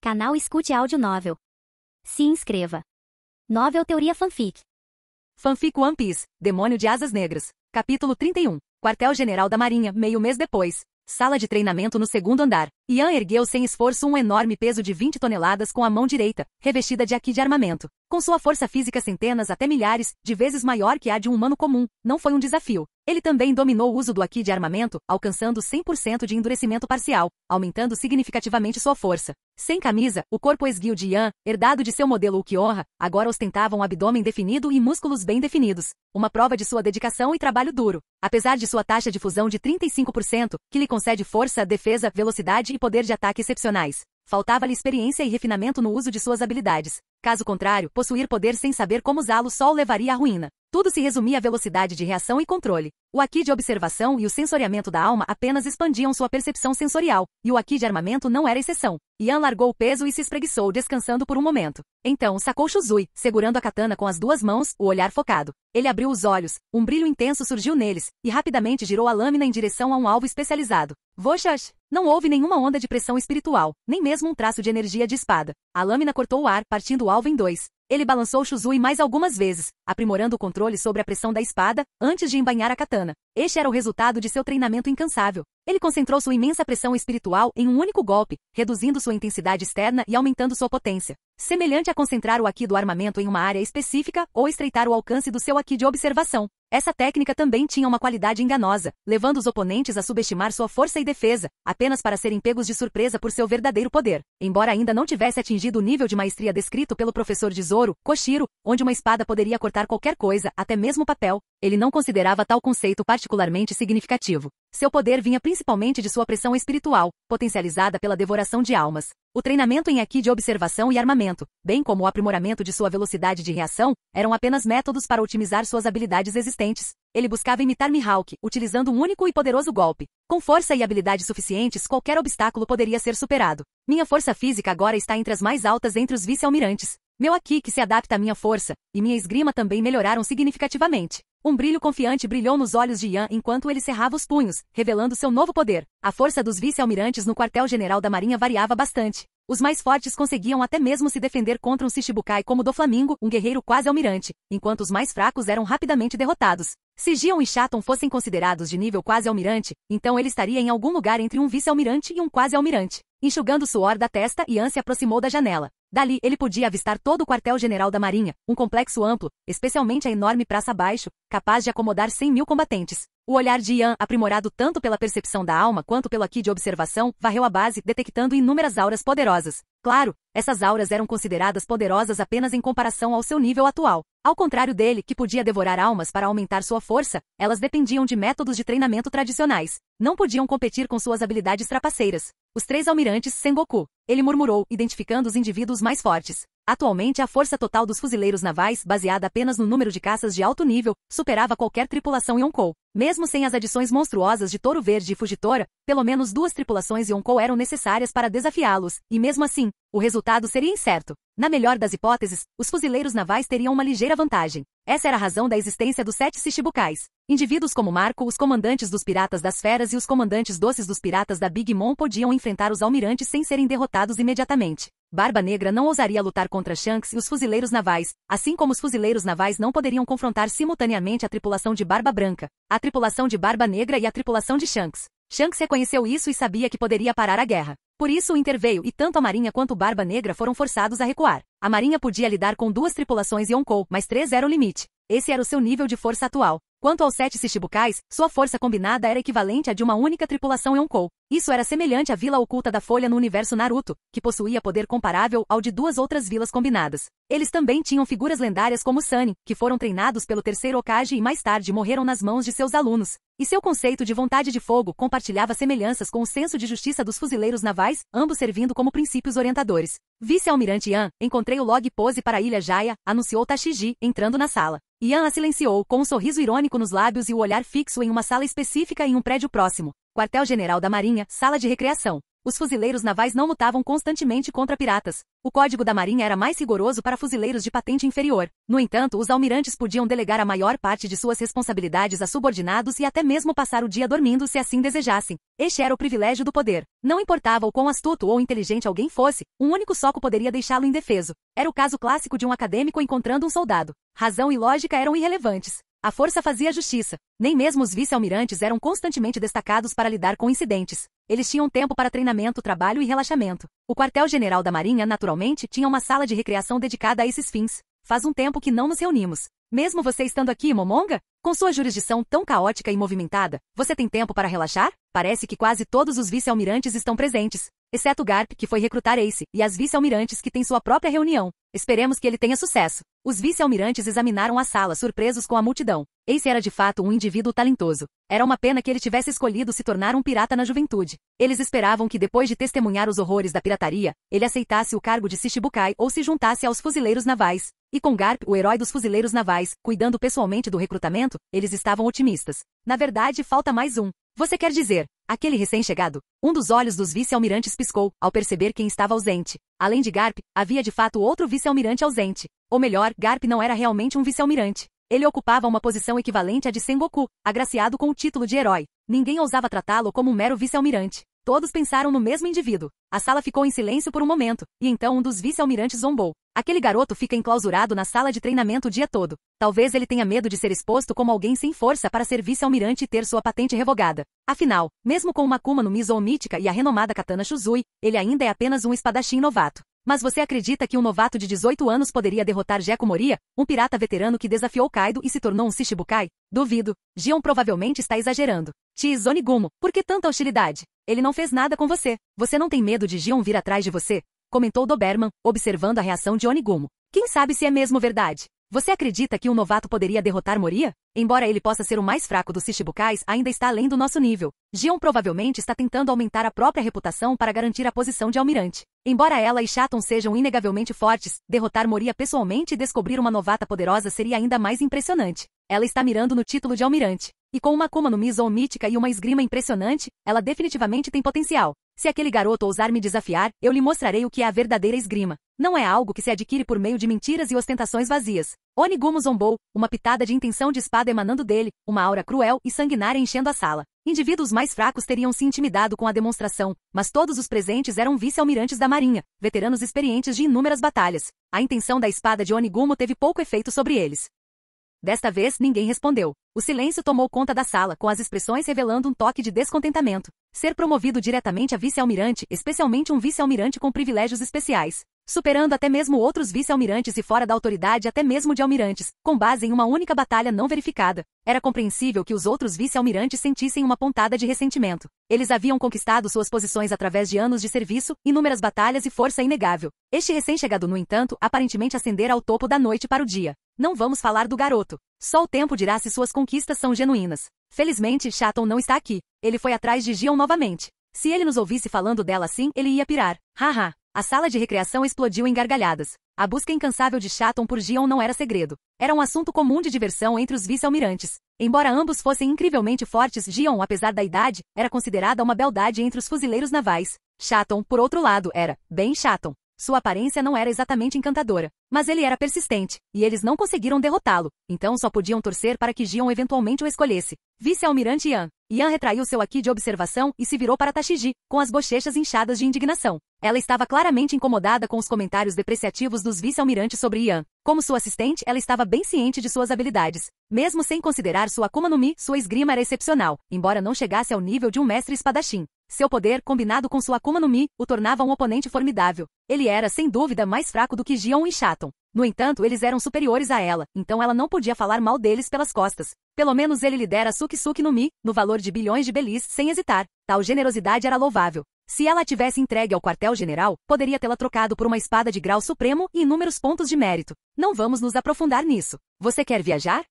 Canal Escute Áudio Novel. Se inscreva. Novel Teoria Fanfic. Fanfic One Piece, Demônio de Asas Negras. Capítulo 31. Quartel-General da Marinha, meio mês depois. Sala de treinamento no segundo andar. Ian ergueu sem esforço um enorme peso de 20 toneladas com a mão direita, revestida de haki de armamento. Com sua força física centenas até milhares de vezes maior que a de um humano comum, não foi um desafio. Ele também dominou o uso do haki de armamento, alcançando 100% de endurecimento parcial, aumentando significativamente sua força. Sem camisa, o corpo esguio de Ian, herdado de seu modelo Ukiyoha, agora ostentava um abdômen definido e músculos bem definidos. Uma prova de sua dedicação e trabalho duro. Apesar de sua taxa de fusão de 35%, que lhe concede força, defesa, velocidade e poder de ataque excepcionais, faltava-lhe experiência e refinamento no uso de suas habilidades. Caso contrário, possuir poder sem saber como usá-lo só o levaria à ruína. Tudo se resumia à velocidade de reação e controle. O haki de observação e o sensoriamento da alma apenas expandiam sua percepção sensorial, e o haki de armamento não era exceção. Ian largou o peso e se espreguiçou, descansando por um momento. Então sacou Shuzui, segurando a katana com as duas mãos, o olhar focado. Ele abriu os olhos, um brilho intenso surgiu neles, e rapidamente girou a lâmina em direção a um alvo especializado. Voxash! Não houve nenhuma onda de pressão espiritual, nem mesmo um traço de energia de espada. A lâmina cortou o ar, partindo o alvo em dois. Ele balançou Shuzui mais algumas vezes, aprimorando o controle sobre a pressão da espada, antes de embainhar a katana. Este era o resultado de seu treinamento incansável. Ele concentrou sua imensa pressão espiritual em um único golpe, reduzindo sua intensidade externa e aumentando sua potência. Semelhante a concentrar o haki do armamento em uma área específica ou estreitar o alcance do seu haki de observação. Essa técnica também tinha uma qualidade enganosa, levando os oponentes a subestimar sua força e defesa, apenas para serem pegos de surpresa por seu verdadeiro poder. Embora ainda não tivesse atingido o nível de maestria descrito pelo professor de Zoro, Koshiro, onde uma espada poderia cortar qualquer coisa, até mesmo papel, ele não considerava tal conceito particularmente significativo. Seu poder vinha principalmente de sua pressão espiritual, potencializada pela devoração de almas. O treinamento em haki de observação e armamento, bem como o aprimoramento de sua velocidade de reação, eram apenas métodos para otimizar suas habilidades existentes. Ele buscava imitar Mihawk, utilizando um único e poderoso golpe. Com força e habilidade suficientes, qualquer obstáculo poderia ser superado. Minha força física agora está entre as mais altas entre os vice-almirantes. Meu haki que se adapta à minha força, e minha esgrima também melhoraram significativamente. Um brilho confiante brilhou nos olhos de Ian enquanto ele cerrava os punhos, revelando seu novo poder. A força dos vice-almirantes no quartel-general da Marinha variava bastante. Os mais fortes conseguiam até mesmo se defender contra um Shichibukai como Doflamingo, um guerreiro quase almirante, enquanto os mais fracos eram rapidamente derrotados. Se Gion e Chaton fossem considerados de nível quase almirante, então ele estaria em algum lugar entre um vice-almirante e um quase almirante. Enxugando o suor da testa, Ian se aproximou da janela. Dali, ele podia avistar todo o quartel-general da Marinha, um complexo amplo, especialmente a enorme praça abaixo, capaz de acomodar 100.000 combatentes. O olhar de Ian, aprimorado tanto pela percepção da alma quanto pelo haki de observação, varreu a base, detectando inúmeras auras poderosas. Claro, essas auras eram consideradas poderosas apenas em comparação ao seu nível atual. Ao contrário dele, que podia devorar almas para aumentar sua força, elas dependiam de métodos de treinamento tradicionais. Não podiam competir com suas habilidades trapaceiras. Os três almirantes Sengoku. Ele murmurou, identificando os indivíduos mais fortes. Atualmente a força total dos fuzileiros navais, baseada apenas no número de caças de alto nível, superava qualquer tripulação Yonkou. Mesmo sem as adições monstruosas de Touro Verde e Fugitora, pelo menos 2 tripulações Yonkou eram necessárias para desafiá-los, e mesmo assim, o resultado seria incerto. Na melhor das hipóteses, os fuzileiros navais teriam uma ligeira vantagem. Essa era a razão da existência dos 7 Shichibukais. Indivíduos como Marco, os comandantes dos Piratas das Feras e os comandantes doces dos Piratas da Big Mom podiam enfrentar os almirantes sem serem derrotados imediatamente. Barba Negra não ousaria lutar contra Shanks e os fuzileiros navais, assim como os fuzileiros navais não poderiam confrontar simultaneamente a tripulação de Barba Branca, a tripulação de Barba Negra e a tripulação de Shanks. Shanks reconheceu isso e sabia que poderia parar a guerra. Por isso interveio e tanto a Marinha quanto Barba Negra foram forçados a recuar. A Marinha podia lidar com 2 tripulações Yonkou, mas 3 era o limite. Esse era o seu nível de força atual. Quanto aos 7 Shichibukais, sua força combinada era equivalente à de uma única tripulação Yonkou. Isso era semelhante à Vila Oculta da Folha no universo Naruto, que possuía poder comparável ao de 2 outras vilas combinadas. Eles também tinham figuras lendárias como Sunny, que foram treinados pelo terceiro Hokage e mais tarde morreram nas mãos de seus alunos. E seu conceito de vontade de fogo compartilhava semelhanças com o senso de justiça dos fuzileiros navais, ambos servindo como princípios orientadores. Vice-almirante Ian, encontrei o log pose para a Ilha Jaya, anunciou Tashiji, entrando na sala. Ian a silenciou, com um sorriso irônico nos lábios e o olhar fixo em uma sala específica em um prédio próximo. Quartel-General da Marinha, sala de recreação. Os fuzileiros navais não lutavam constantemente contra piratas. O código da Marinha era mais rigoroso para fuzileiros de patente inferior. No entanto, os almirantes podiam delegar a maior parte de suas responsabilidades a subordinados e até mesmo passar o dia dormindo se assim desejassem. Este era o privilégio do poder. Não importava o quão astuto ou inteligente alguém fosse, um único soco poderia deixá-lo indefeso. Era o caso clássico de um acadêmico encontrando um soldado. Razão e lógica eram irrelevantes. A força fazia justiça. Nem mesmo os vice-almirantes eram constantemente destacados para lidar com incidentes. Eles tinham tempo para treinamento, trabalho e relaxamento. O quartel-general da Marinha, naturalmente, tinha uma sala de recreação dedicada a esses fins. Faz um tempo que não nos reunimos. Mesmo você estando aqui, Momonga? Com sua jurisdição tão caótica e movimentada, você tem tempo para relaxar? Parece que quase todos os vice-almirantes estão presentes, exceto Garp, que foi recrutar Ace, e as vice-almirantes que têm sua própria reunião. Esperemos que ele tenha sucesso. Os vice-almirantes examinaram a sala, surpresos com a multidão. Ace era de fato um indivíduo talentoso. Era uma pena que ele tivesse escolhido se tornar um pirata na juventude. Eles esperavam que depois de testemunhar os horrores da pirataria, ele aceitasse o cargo de Shichibukai ou se juntasse aos fuzileiros navais. E com Garp, o herói dos fuzileiros navais, cuidando pessoalmente do recrutamento, eles estavam otimistas. Na verdade, falta mais um. Você quer dizer, aquele recém-chegado? Um dos olhos dos vice-almirantes piscou, ao perceber quem estava ausente. Além de Garp, havia de fato outro vice-almirante ausente. Ou melhor, Garp não era realmente um vice-almirante. Ele ocupava uma posição equivalente à de Sengoku, agraciado com o título de herói. Ninguém ousava tratá-lo como um mero vice-almirante. Todos pensaram no mesmo indivíduo. A sala ficou em silêncio por um momento, e então um dos vice-almirantes zombou. Aquele garoto fica enclausurado na sala de treinamento o dia todo. Talvez ele tenha medo de ser exposto como alguém sem força para ser vice-almirante e ter sua patente revogada. Afinal, mesmo com uma Akuma no Mi Zou mítica e a renomada Katana Shuzui, ele ainda é apenas um espadachim novato. Mas você acredita que um novato de 18 anos poderia derrotar Gekko Moria, um pirata veterano que desafiou Kaido e se tornou um Shichibukai? Duvido. Gion provavelmente está exagerando. Chiz Onigumo, por que tanta hostilidade? Ele não fez nada com você. Você não tem medo de Gion vir atrás de você? Comentou Doberman, observando a reação de Onigumo. Quem sabe se é mesmo verdade? Você acredita que um novato poderia derrotar Moria? Embora ele possa ser o mais fraco dos Shichibukais, ainda está além do nosso nível. Gion provavelmente está tentando aumentar a própria reputação para garantir a posição de almirante. Embora ela e Shaton sejam inegavelmente fortes, derrotar Moria pessoalmente e descobrir uma novata poderosa seria ainda mais impressionante. Ela está mirando no título de almirante. E com uma Akuma no Mi Zou mítica e uma esgrima impressionante, ela definitivamente tem potencial. Se aquele garoto ousar me desafiar, eu lhe mostrarei o que é a verdadeira esgrima. Não é algo que se adquire por meio de mentiras e ostentações vazias. Onigumo zombou, uma pitada de intenção de espada emanando dele, uma aura cruel e sanguinária enchendo a sala. Indivíduos mais fracos teriam se intimidado com a demonstração, mas todos os presentes eram vice-almirantes da Marinha, veteranos experientes de inúmeras batalhas. A intenção da espada de Onigumo teve pouco efeito sobre eles. Desta vez, ninguém respondeu. O silêncio tomou conta da sala, com as expressões revelando um toque de descontentamento. Ser promovido diretamente a vice-almirante, especialmente um vice-almirante com privilégios especiais, superando até mesmo outros vice-almirantes e fora da autoridade até mesmo de almirantes, com base em uma única batalha não verificada. Era compreensível que os outros vice-almirantes sentissem uma pontada de ressentimento. Eles haviam conquistado suas posições através de anos de serviço, inúmeras batalhas e força inegável. Este recém-chegado, no entanto, aparentemente ascendera ao topo da noite para o dia. Não vamos falar do garoto. Só o tempo dirá se suas conquistas são genuínas. Felizmente, Shaton não está aqui. Ele foi atrás de Gion novamente. Se ele nos ouvisse falando dela assim, ele ia pirar. Haha. A sala de recreação explodiu em gargalhadas. A busca incansável de Shaton por Gion não era segredo. Era um assunto comum de diversão entre os vice-almirantes. Embora ambos fossem incrivelmente fortes, Gion, apesar da idade, era considerada uma beldade entre os fuzileiros navais. Shaton, por outro lado, era bem Shaton. Sua aparência não era exatamente encantadora, mas ele era persistente, e eles não conseguiram derrotá-lo, então só podiam torcer para que Gion eventualmente o escolhesse. Vice-almirante Yan. Yan retraiu seu aqui de observação e se virou para Tashiji, com as bochechas inchadas de indignação. Ela estava claramente incomodada com os comentários depreciativos dos vice-almirantes sobre Yan. Como sua assistente, ela estava bem ciente de suas habilidades. Mesmo sem considerar sua Akuma no Mi, sua esgrima era excepcional, embora não chegasse ao nível de um mestre espadachim. Seu poder, combinado com sua Akuma no Mi, o tornava um oponente formidável. Ele era, sem dúvida, mais fraco do que Gion e Shaton. No entanto, eles eram superiores a ela, então ela não podia falar mal deles pelas costas. Pelo menos ele lhe dera Suki no Mi, no valor de bilhões de belis, sem hesitar. Tal generosidade era louvável. Se ela a tivesse entregue ao quartel-general, poderia tê-la trocado por uma espada de grau supremo e inúmeros pontos de mérito. Não vamos nos aprofundar nisso. Você quer viajar?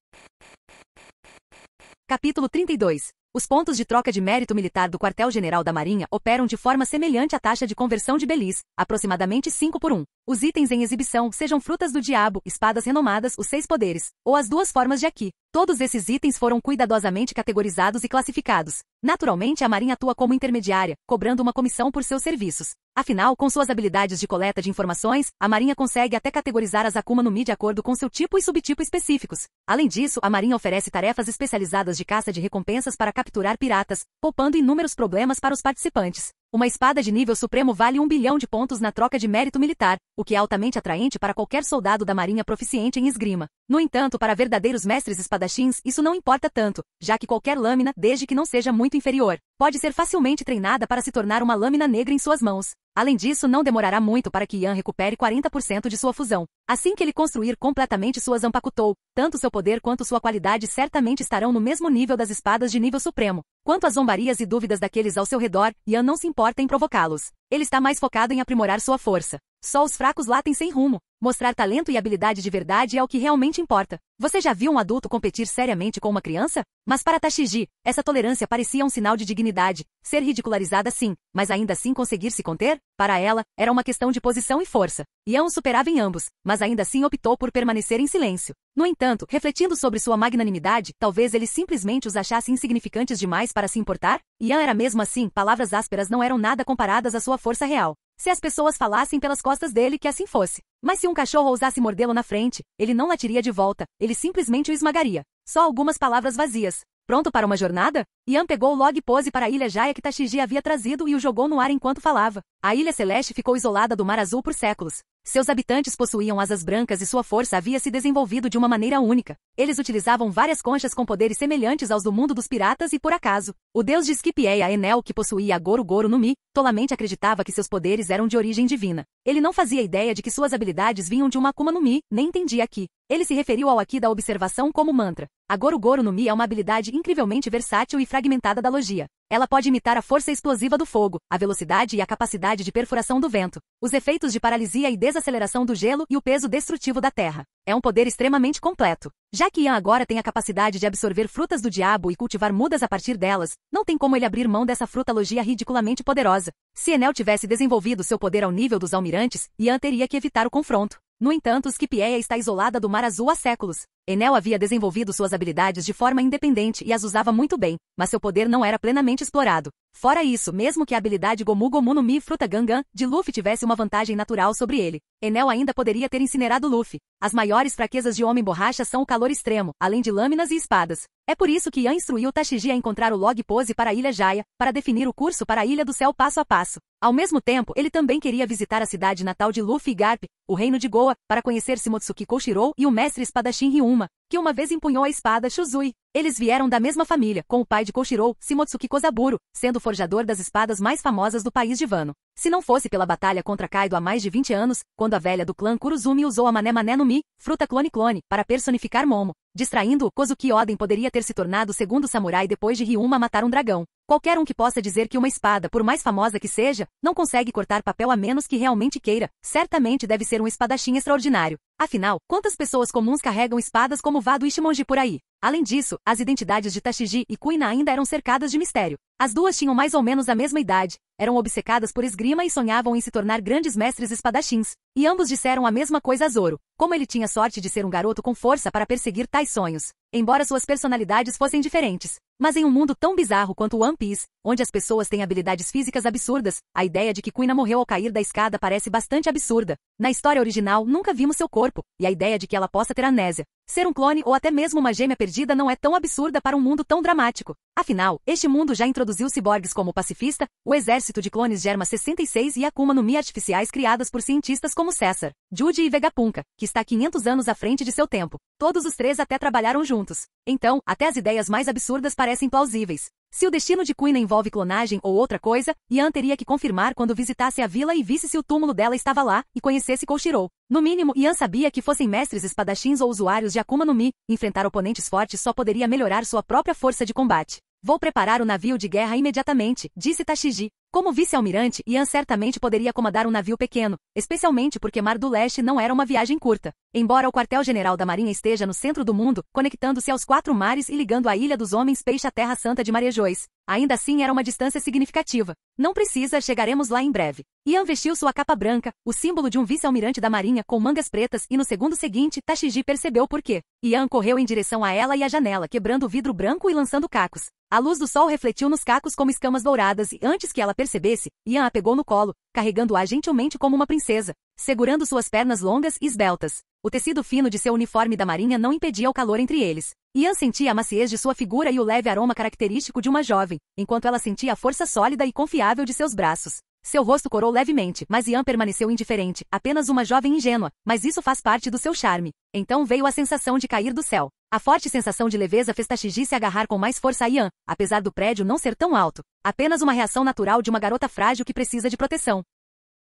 Capítulo 32. Os pontos de troca de mérito militar do quartel-general da Marinha operam de forma semelhante à taxa de conversão de belis, aproximadamente 5 por 1. Os itens em exibição sejam frutas do diabo, espadas renomadas, os 6 poderes, ou as 2 formas de Aqui. Todos esses itens foram cuidadosamente categorizados e classificados. Naturalmente, a Marinha atua como intermediária, cobrando uma comissão por seus serviços. Afinal, com suas habilidades de coleta de informações, a Marinha consegue até categorizar as Akuma no Mi de acordo com seu tipo e subtipo específicos. Além disso, a Marinha oferece tarefas especializadas de caça de recompensas para capturar piratas, poupando inúmeros problemas para os participantes. Uma espada de nível supremo vale 1 bilhão de pontos na troca de mérito militar, o que é altamente atraente para qualquer soldado da Marinha proficiente em esgrima. No entanto, para verdadeiros mestres espadachins, isso não importa tanto, já que qualquer lâmina, desde que não seja muito inferior, pode ser facilmente treinada para se tornar uma lâmina negra em suas mãos. Além disso, não demorará muito para que Yan recupere 40% de sua fusão. Assim que ele construir completamente sua Zanpakutou, tanto seu poder quanto sua qualidade certamente estarão no mesmo nível das espadas de nível supremo. Quanto às zombarias e dúvidas daqueles ao seu redor, Yan não se importa em provocá-los. Ele está mais focado em aprimorar sua força. Só os fracos latem sem rumo. Mostrar talento e habilidade de verdade é o que realmente importa. Você já viu um adulto competir seriamente com uma criança? Mas para Tashigi, essa tolerância parecia um sinal de dignidade. Ser ridicularizada sim, mas ainda assim conseguir se conter? Para ela, era uma questão de posição e força. Yan o superava em ambos, mas ainda assim optou por permanecer em silêncio. No entanto, refletindo sobre sua magnanimidade, talvez ele simplesmente os achasse insignificantes demais para se importar? Yan era mesmo assim, palavras ásperas não eram nada comparadas à sua força real. Se as pessoas falassem pelas costas dele que assim fosse. Mas se um cachorro ousasse mordê-lo na frente, ele não latiria de volta, ele simplesmente o esmagaria. Só algumas palavras vazias. Pronto para uma jornada? Yan pegou o log pose para a Ilha Jaya que Tashigi havia trazido e o jogou no ar enquanto falava. A Ilha Celeste ficou isolada do Mar Azul por séculos. Seus habitantes possuíam asas brancas e sua força havia se desenvolvido de uma maneira única. Eles utilizavam várias conchas com poderes semelhantes aos do mundo dos piratas e por acaso, o deus de Skipieia Enel que possuía a Goro Goro no Mi, tolamente acreditava que seus poderes eram de origem divina. Ele não fazia ideia de que suas habilidades vinham de uma Akuma no Mi, nem entendia Aqui. Ele se referiu ao Aqui da observação como mantra. A Goro Goro no Mi é uma habilidade incrivelmente versátil e fragmentada da logia. Ela pode imitar a força explosiva do fogo, a velocidade e a capacidade de perfuração do vento, os efeitos de paralisia e desaceleração do gelo e o peso destrutivo da terra. É um poder extremamente completo. Já que Yan agora tem a capacidade de absorver frutas do diabo e cultivar mudas a partir delas, não tem como ele abrir mão dessa fruta logia ridiculamente poderosa. Se Enel tivesse desenvolvido seu poder ao nível dos almirantes, Yan teria que evitar o confronto. No entanto, Skipieia está isolada do Mar Azul há séculos. Enel havia desenvolvido suas habilidades de forma independente e as usava muito bem, mas seu poder não era plenamente explorado. Fora isso, mesmo que a habilidade Gomu Gomu no Mi Fruta Gangan de Luffy tivesse uma vantagem natural sobre ele, Enel ainda poderia ter incinerado Luffy. As maiores fraquezas de Homem Borracha são o calor extremo, além de lâminas e espadas. É por isso que Yan instruiu Tashigi a encontrar o log pose para a Ilha Jaya, para definir o curso para a Ilha do Céu passo a passo. Ao mesmo tempo, ele também queria visitar a cidade natal de Luffy e Garp, o reino de Goa, para conhecer Shimotsuki Koshirou e o mestre espadachim Ryuma, que uma vez empunhou a espada Shuzui. Eles vieram da mesma família, com o pai de Koshirou, Shimotsuki Kozaburo, sendo o forjador das espadas mais famosas do país de Wano. Se não fosse pela batalha contra Kaido há mais de 20 anos, quando a velha do clã Kuruzumi usou a Mané Mané no Mi, fruta clone-clone, para personificar Momo. Distraindo-o, Kozuki Oden poderia ter se tornado o segundo samurai depois de Ryuma matar um dragão. Qualquer um que possa dizer que uma espada, por mais famosa que seja, não consegue cortar papel a menos que realmente queira, certamente deve ser um espadachim extraordinário. Afinal, quantas pessoas comuns carregam espadas como Vado e Shimonji por aí? Além disso, as identidades de Tashigi e Kuina ainda eram cercadas de mistério. As duas tinham mais ou menos a mesma idade, eram obcecadas por esgrima e sonhavam em se tornar grandes mestres espadachins. E ambos disseram a mesma coisa a Zoro, como ele tinha sorte de ser um garoto com força para perseguir tais sonhos, embora suas personalidades fossem diferentes. Mas em um mundo tão bizarro quanto One Piece, onde as pessoas têm habilidades físicas absurdas, a ideia de que Kuina morreu ao cair da escada parece bastante absurda. Na história original, nunca vimos seu corpo, e a ideia de que ela possa ter amnésia, ser um clone ou até mesmo uma gêmea perdida não é tão absurda para um mundo tão dramático. Afinal, este mundo já introduziu ciborgues como o Pacifista, o exército de clones Germa 66 e Akuma no Mi artificiais criadas por cientistas como César, Judy e Vegapunk, que está 500 anos à frente de seu tempo. Todos os três até trabalharam juntos. Então, até as ideias mais absurdas parecem plausíveis. Se o destino de Kuina envolve clonagem ou outra coisa, Yan teria que confirmar quando visitasse a vila e visse se o túmulo dela estava lá, e conhecesse Koshirou. No mínimo, Yan sabia que fossem mestres espadachins ou usuários de Akuma no Mi, enfrentar oponentes fortes só poderia melhorar sua própria força de combate. Vou preparar o navio de guerra imediatamente, disse Tashigi. Como vice-almirante, Yan certamente poderia comandar um navio pequeno, especialmente porque Mar do Leste não era uma viagem curta. Embora o quartel-general da Marinha esteja no centro do mundo, conectando-se aos 4 mares e ligando a Ilha dos Homens Peixe à Terra Santa de Marejois, Ainda assim era uma distância significativa. Não precisa, chegaremos lá em breve. Ian vestiu sua capa branca, o símbolo de um vice-almirante da marinha com mangas pretas, e no segundo seguinte, Tashigi percebeu por quê. Ian correu em direção a ela e à janela, quebrando o vidro branco e lançando cacos. A luz do sol refletiu nos cacos como escamas douradas e, antes que ela percebesse, Ian a pegou no colo, carregando-a gentilmente como uma princesa, segurando suas pernas longas e esbeltas. O tecido fino de seu uniforme da marinha não impedia o calor entre eles. Ian sentia a maciez de sua figura e o leve aroma característico de uma jovem, enquanto ela sentia a força sólida e confiável de seus braços. Seu rosto corou levemente, mas Ian permaneceu indiferente, apenas uma jovem ingênua, mas isso faz parte do seu charme. Então veio a sensação de cair do céu. A forte sensação de leveza fez Tashigi se agarrar com mais força a Ian, apesar do prédio não ser tão alto. Apenas uma reação natural de uma garota frágil que precisa de proteção.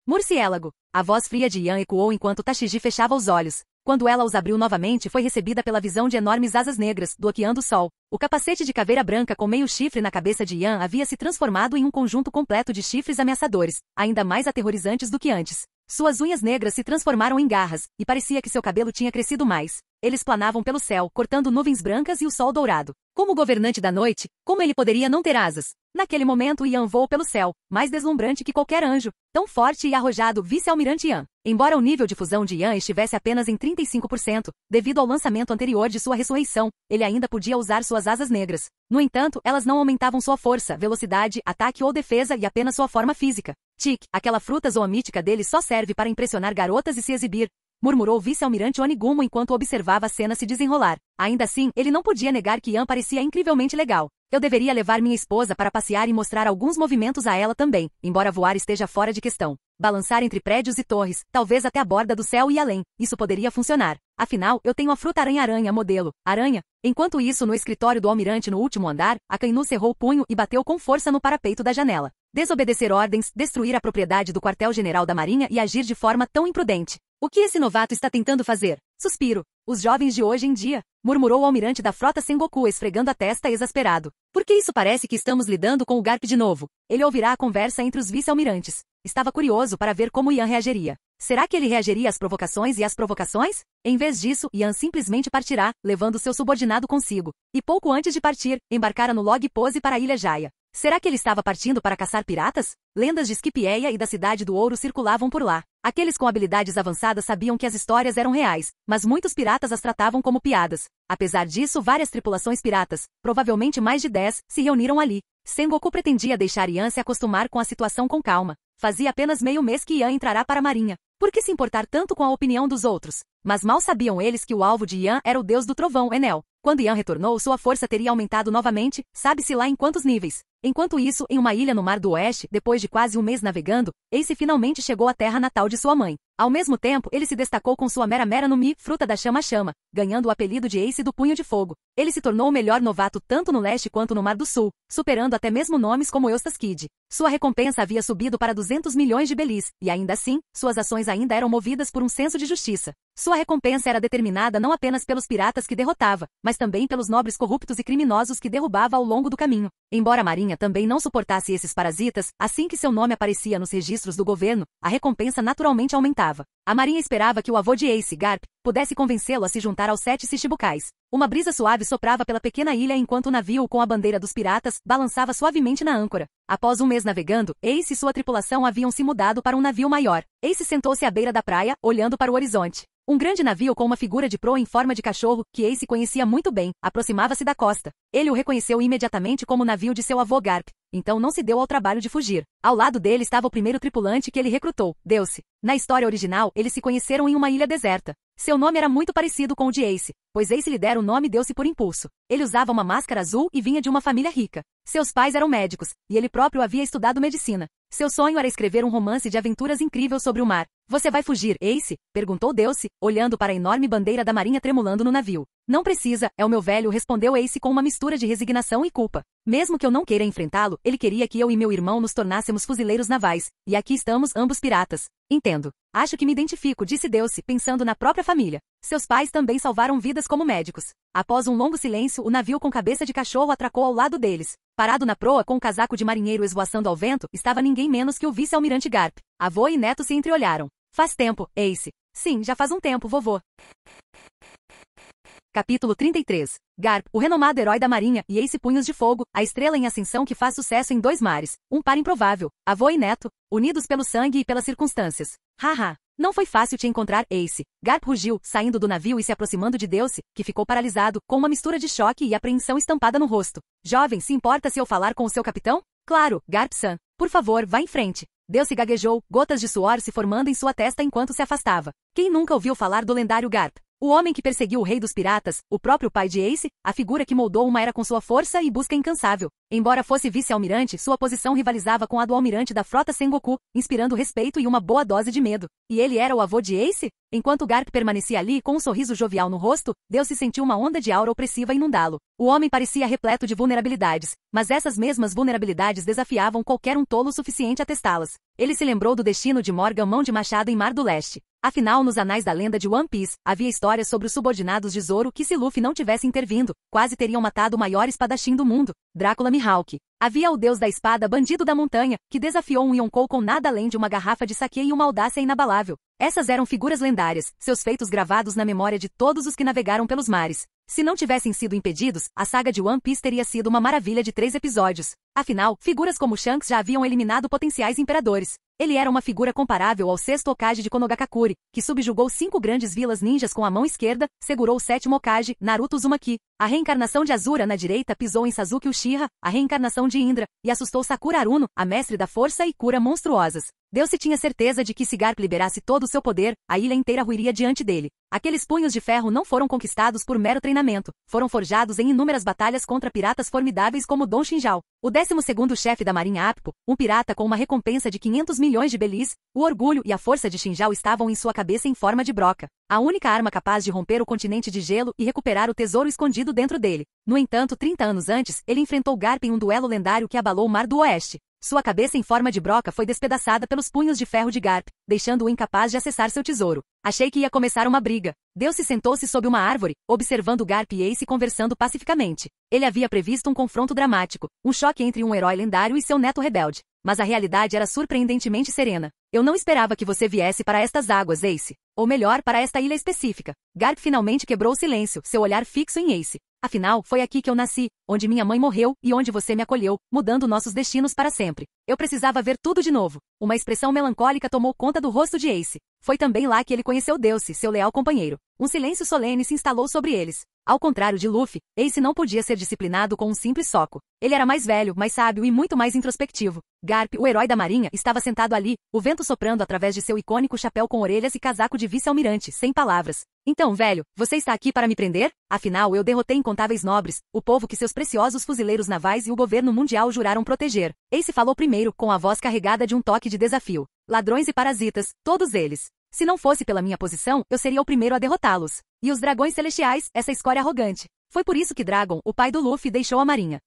Murciélago. A voz fria de Ian ecoou enquanto Tashigi fechava os olhos. Quando ela os abriu novamente, foi recebida pela visão de enormes asas negras, bloqueando o sol. O capacete de caveira branca com meio chifre na cabeça de Ian havia se transformado em um conjunto completo de chifres ameaçadores, ainda mais aterrorizantes do que antes. Suas unhas negras se transformaram em garras, e parecia que seu cabelo tinha crescido mais. Eles planavam pelo céu, cortando nuvens brancas e o sol dourado. Como governante da noite, como ele poderia não ter asas? Naquele momento Ian voou pelo céu, mais deslumbrante que qualquer anjo, tão forte e arrojado vice-almirante Ian. Embora o nível de fusão de Ian estivesse apenas em 35%, devido ao lançamento anterior de sua ressurreição, ele ainda podia usar suas asas negras. No entanto, elas não aumentavam sua força, velocidade, ataque ou defesa e apenas sua forma física. Tic, aquela fruta zoomítica dele só serve para impressionar garotas e se exibir, murmurou o vice-almirante Onigumo enquanto observava a cena se desenrolar. Ainda assim, ele não podia negar que Ian parecia incrivelmente legal. Eu deveria levar minha esposa para passear e mostrar alguns movimentos a ela também, embora voar esteja fora de questão. Balançar entre prédios e torres, talvez até a borda do céu e além, isso poderia funcionar. Afinal, eu tenho a fruta aranha-aranha modelo. Aranha? Enquanto isso, no escritório do almirante no último andar, Akainu cerrou o punho e bateu com força no parapeito da janela. Desobedecer ordens, destruir a propriedade do quartel-general da marinha e agir de forma tão imprudente. O que esse novato está tentando fazer? Suspiro. Os jovens de hoje em dia, murmurou o almirante da frota Sengoku esfregando a testa exasperado. Por que isso parece que estamos lidando com o Garp de novo? Ele ouvirá a conversa entre os vice-almirantes. Estava curioso para ver como Ian reagiria. Será que ele reagiria às provocações e às provocações? Em vez disso, Ian simplesmente partirá, levando seu subordinado consigo. E pouco antes de partir, embarcara no log pose para a Ilha Jaya. Será que ele estava partindo para caçar piratas? Lendas de Skipieia e da Cidade do Ouro circulavam por lá. Aqueles com habilidades avançadas sabiam que as histórias eram reais, mas muitos piratas as tratavam como piadas. Apesar disso, várias tripulações piratas, provavelmente mais de 10, se reuniram ali. Sengoku pretendia deixar Ian se acostumar com a situação com calma. Fazia apenas meio mês que Ian entrará para a marinha. Por que se importar tanto com a opinião dos outros? Mas mal sabiam eles que o alvo de Ian era o deus do trovão, Enel. Quando Ian retornou, sua força teria aumentado novamente, sabe-se lá em quantos níveis. Enquanto isso, em uma ilha no Mar do Oeste, depois de quase um mês navegando, Ace finalmente chegou à terra natal de sua mãe. Ao mesmo tempo, ele se destacou com sua Mera no Mi, fruta da chama-chama, ganhando o apelido de Ace do Punho de Fogo. Ele se tornou o melhor novato tanto no leste quanto no Mar do Sul, superando até mesmo nomes como Eustas Kid. Sua recompensa havia subido para 200 milhões de belis, e ainda assim, suas ações ainda eram movidas por um senso de justiça. Sua recompensa era determinada não apenas pelos piratas que derrotava, mas também pelos nobres corruptos e criminosos que derrubava ao longo do caminho. Embora a marinha também não suportasse esses parasitas, assim que seu nome aparecia nos registros do governo, a recompensa naturalmente aumentava. A marinha esperava que o avô de Ace, Garp, pudesse convencê-lo a se juntar aos 7 Shichibukais. Uma brisa suave soprava pela pequena ilha enquanto o navio com a bandeira dos piratas balançava suavemente na âncora. Após um mês navegando, Ace e sua tripulação haviam se mudado para um navio maior. Ace sentou-se à beira da praia, olhando para o horizonte. Um grande navio com uma figura de proa em forma de cachorro, que Ace conhecia muito bem, aproximava-se da costa. Ele o reconheceu imediatamente como o navio de seu avô Garp, então não se deu ao trabalho de fugir. Ao lado dele estava o primeiro tripulante que ele recrutou, Deuce. Na história original, eles se conheceram em uma ilha deserta. Seu nome era muito parecido com o de Ace, pois Ace lhe dera o nome Deuce por impulso. Ele usava uma máscara azul e vinha de uma família rica. Seus pais eram médicos, e ele próprio havia estudado medicina. Seu sonho era escrever um romance de aventuras incrível sobre o mar. Você vai fugir, Ace? Perguntou Deuce, olhando para a enorme bandeira da marinha tremulando no navio. Não precisa, é o meu velho, respondeu Ace com uma mistura de resignação e culpa. Mesmo que eu não queira enfrentá-lo, ele queria que eu e meu irmão nos tornássemos fuzileiros navais, e aqui estamos ambos piratas. Entendo. Acho que me identifico, disse Deuce, pensando na própria família. Seus pais também salvaram vidas como médicos. Após um longo silêncio, o navio com cabeça de cachorro atracou ao lado deles. Parado na proa com um casaco de marinheiro esvoaçando ao vento, estava ninguém menos que o vice-almirante Garp. Avô e neto se entreolharam. Faz tempo, Ace. Sim, já faz um tempo, vovô. Capítulo 33. Garp, o renomado herói da marinha, e Ace Punhos de Fogo, a estrela em ascensão que faz sucesso em 2 mares, um par improvável, avô e neto, unidos pelo sangue e pelas circunstâncias. Haha. Não foi fácil te encontrar, Ace. Garp rugiu, saindo do navio e se aproximando de Deuce, que ficou paralisado, com uma mistura de choque e apreensão estampada no rosto. Jovem, se importa se eu falar com o seu capitão? Claro, Garp-san. Por favor, vá em frente. Deuce gaguejou, gotas de suor se formando em sua testa enquanto se afastava. Quem nunca ouviu falar do lendário Garp? O homem que perseguiu o rei dos piratas, o próprio pai de Ace, a figura que moldou uma era com sua força e busca incansável. Embora fosse vice-almirante, sua posição rivalizava com a do almirante da frota Sengoku, inspirando respeito e uma boa dose de medo. E ele era o avô de Ace? Enquanto Garp permanecia ali com um sorriso jovial no rosto, Deuce sentiu uma onda de aura opressiva inundá-lo. O homem parecia repleto de vulnerabilidades, mas essas mesmas vulnerabilidades desafiavam qualquer um tolo suficiente a testá-las. Ele se lembrou do destino de Morgan Mão de Machado em Mar do Leste. Afinal, nos anais da lenda de One Piece, havia histórias sobre os subordinados de Zoro que, se Luffy não tivesse intervindo, quase teriam matado o maior espadachim do mundo, Drácula Mihawk. Havia o deus da espada Bandido da Montanha, que desafiou um Yonkou com nada além de uma garrafa de saquê e uma audácia inabalável. Essas eram figuras lendárias, seus feitos gravados na memória de todos os que navegaram pelos mares. Se não tivessem sido impedidos, a saga de One Piece teria sido uma maravilha de 3 episódios. Afinal, figuras como Shanks já haviam eliminado potenciais imperadores. Ele era uma figura comparável ao 6º Hokage de Konohagakure, que subjugou 5 grandes vilas ninjas com a mão esquerda, segurou o 7º Hokage, Naruto Uzumaki. A reencarnação de Azura na direita pisou em Sasuke Uchiha, a reencarnação de Indra, e assustou Sakura Haruno, a mestre da força e cura monstruosas. Deuce tinha certeza de que se Garp liberasse todo o seu poder, a ilha inteira ruiria diante dele. Aqueles punhos de ferro não foram conquistados por mero treinamento, foram forjados em inúmeras batalhas contra piratas formidáveis como Don Shinjao, o 12º chefe da marinha Appo, um pirata com uma recompensa de 500 milhões de belis. O orgulho e a força de Shinjao estavam em sua cabeça em forma de broca, a única arma capaz de romper o continente de gelo e recuperar o tesouro escondido dentro dele. No entanto, 30 anos antes, ele enfrentou Garp em um duelo lendário que abalou o Mar do Oeste. Sua cabeça em forma de broca foi despedaçada pelos punhos de ferro de Garp, deixando-o incapaz de acessar seu tesouro. Achei que ia começar uma briga. Deuce sentou-se sob uma árvore, observando Garp e Ace conversando pacificamente. Ele havia previsto um confronto dramático, um choque entre um herói lendário e seu neto rebelde. Mas a realidade era surpreendentemente serena. Eu não esperava que você viesse para estas águas, Ace. Ou melhor, para esta ilha específica. Garp finalmente quebrou o silêncio, seu olhar fixo em Ace. Afinal, foi aqui que eu nasci, onde minha mãe morreu e onde você me acolheu, mudando nossos destinos para sempre. Eu precisava ver tudo de novo. Uma expressão melancólica tomou conta do rosto de Ace. Foi também lá que ele conheceu Deuce, seu leal companheiro. Um silêncio solene se instalou sobre eles. Ao contrário de Luffy, Ace não podia ser disciplinado com um simples soco. Ele era mais velho, mais sábio e muito mais introspectivo. Garp, o herói da marinha, estava sentado ali, o vento soprando através de seu icônico chapéu com orelhas e casaco de vice-almirante, sem palavras. Então, velho, você está aqui para me prender? Afinal, eu derrotei incontáveis nobres, o povo que seus preciosos fuzileiros navais e o governo mundial juraram proteger. Ace falou primeiro, com a voz carregada de um toque de desafio. Ladrões e parasitas, todos eles. Se não fosse pela minha posição, eu seria o primeiro a derrotá-los. E os dragões celestiais, essa escória arrogante. Foi por isso que Dragon, o pai do Luffy, deixou a marinha.